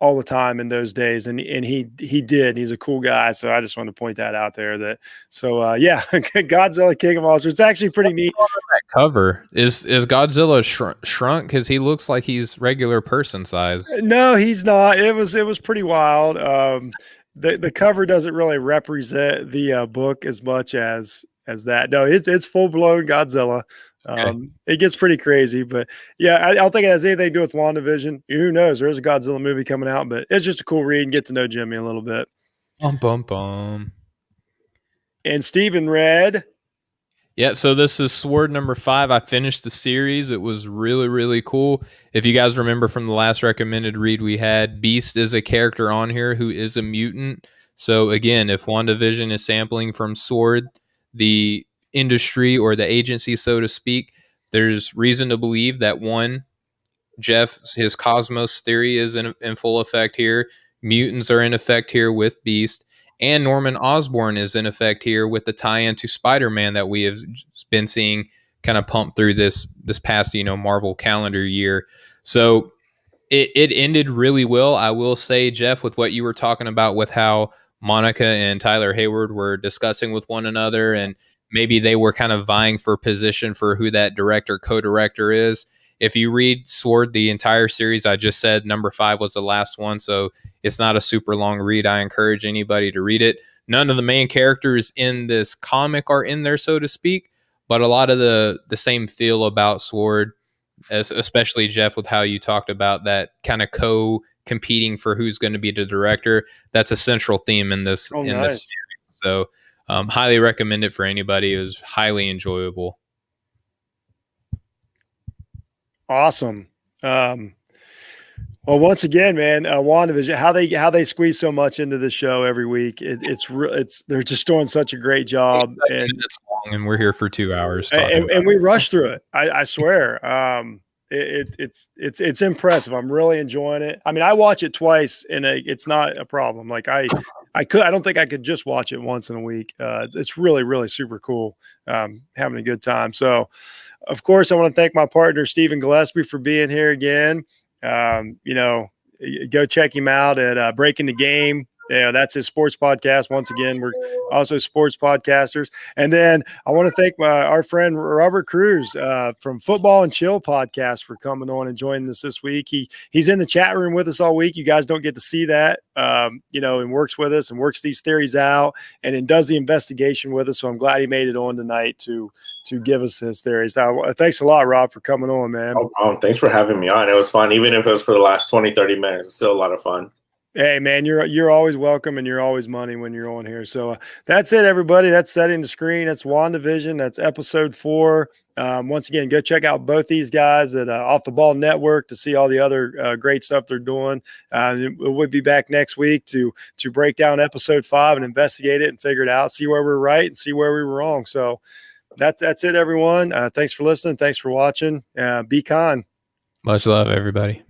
S1: all the time in those days, and he did. He's a cool guy, so I just wanted to point that out there. Yeah, Godzilla King of Monsters. It's actually pretty neat.
S2: That cover is Godzilla shrunk because he looks like he's regular person size.
S1: No, he's not. It was pretty wild. The cover doesn't really represent the book as much as that. No, it's full blown Godzilla. It gets pretty crazy, but yeah, I don't think it has anything to do with WandaVision. Who knows? There is a Godzilla movie coming out, but it's just a cool read and get to know Jimmy a little bit.
S2: Bum.
S1: And Steven read.
S2: Yeah, so this is Sword number 5. I finished the series. It was really, really cool. If you guys remember from the last recommended read we had, Beast is a character on here who is a mutant. So again, if WandaVision is sampling from Sword, the industry or the agency, so to speak, there's reason to believe that his Cosmos theory is in full effect here. Mutants are in effect here with Beast, and Norman Osborn is in effect here with the tie-in to Spider-Man that we have been seeing kind of pump through this past Marvel calendar year. So it ended really well. I will say, Jeff, with what you were talking about with how Monica and Tyler Hayward were discussing with one another, and maybe they were kind of vying for position for who that co-director is. If you read Sword, the entire series, I just said number 5 was the last one, so it's not a super long read. I encourage anybody to read it. None of the main characters in this comic are in there, so to speak, but a lot of the same feel about Sword, especially, Jeff, with how you talked about that kind of competing for who's going to be the director. That's a central theme in this this series. So highly recommend it for anybody. It was highly enjoyable.
S1: Awesome. Well, once again, man, WandaVision, how they squeeze so much into the show every week. They're just doing such a great job. And
S2: it's long, and we're here for 2 hours.
S1: And we rush through it. I swear. It's impressive. I'm really enjoying it. I mean, I watch it twice, and it's not a problem. Like I don't think I could just watch it once in a week. It's really, really super cool. Having a good time. So, of course, I want to thank my partner, Stephen Gillespie, for being here again. Go check him out at Breaking the Game. Yeah, that's his sports podcast. Once again, we're also sports podcasters. And then I want to thank our friend Robert Cruz from Football and Chill podcast for coming on and joining us this week. He's in the chat room with us all week. You guys don't get to see that, and works with us and works these theories out and then does the investigation with us. So I'm glad he made it on tonight to give us his theories. Thanks a lot, Rob, for coming on, man.
S3: Thanks for having me on. It was fun. Even if it was for the last 20, 30 minutes, it's still a lot of fun.
S1: Hey, man, you're always welcome, and you're always money when you're on here. So that's it, everybody. That's Setting the Screen. That's WandaVision. That's episode 4. Once again, go check out both these guys at Off the Ball Network to see all the other great stuff they're doing. We'll be back next week to break down episode 5 and investigate it and figure it out, see where we're right and see where we were wrong. So that's it, everyone. Thanks for listening. Thanks for watching. Be kind.
S2: Much love, everybody.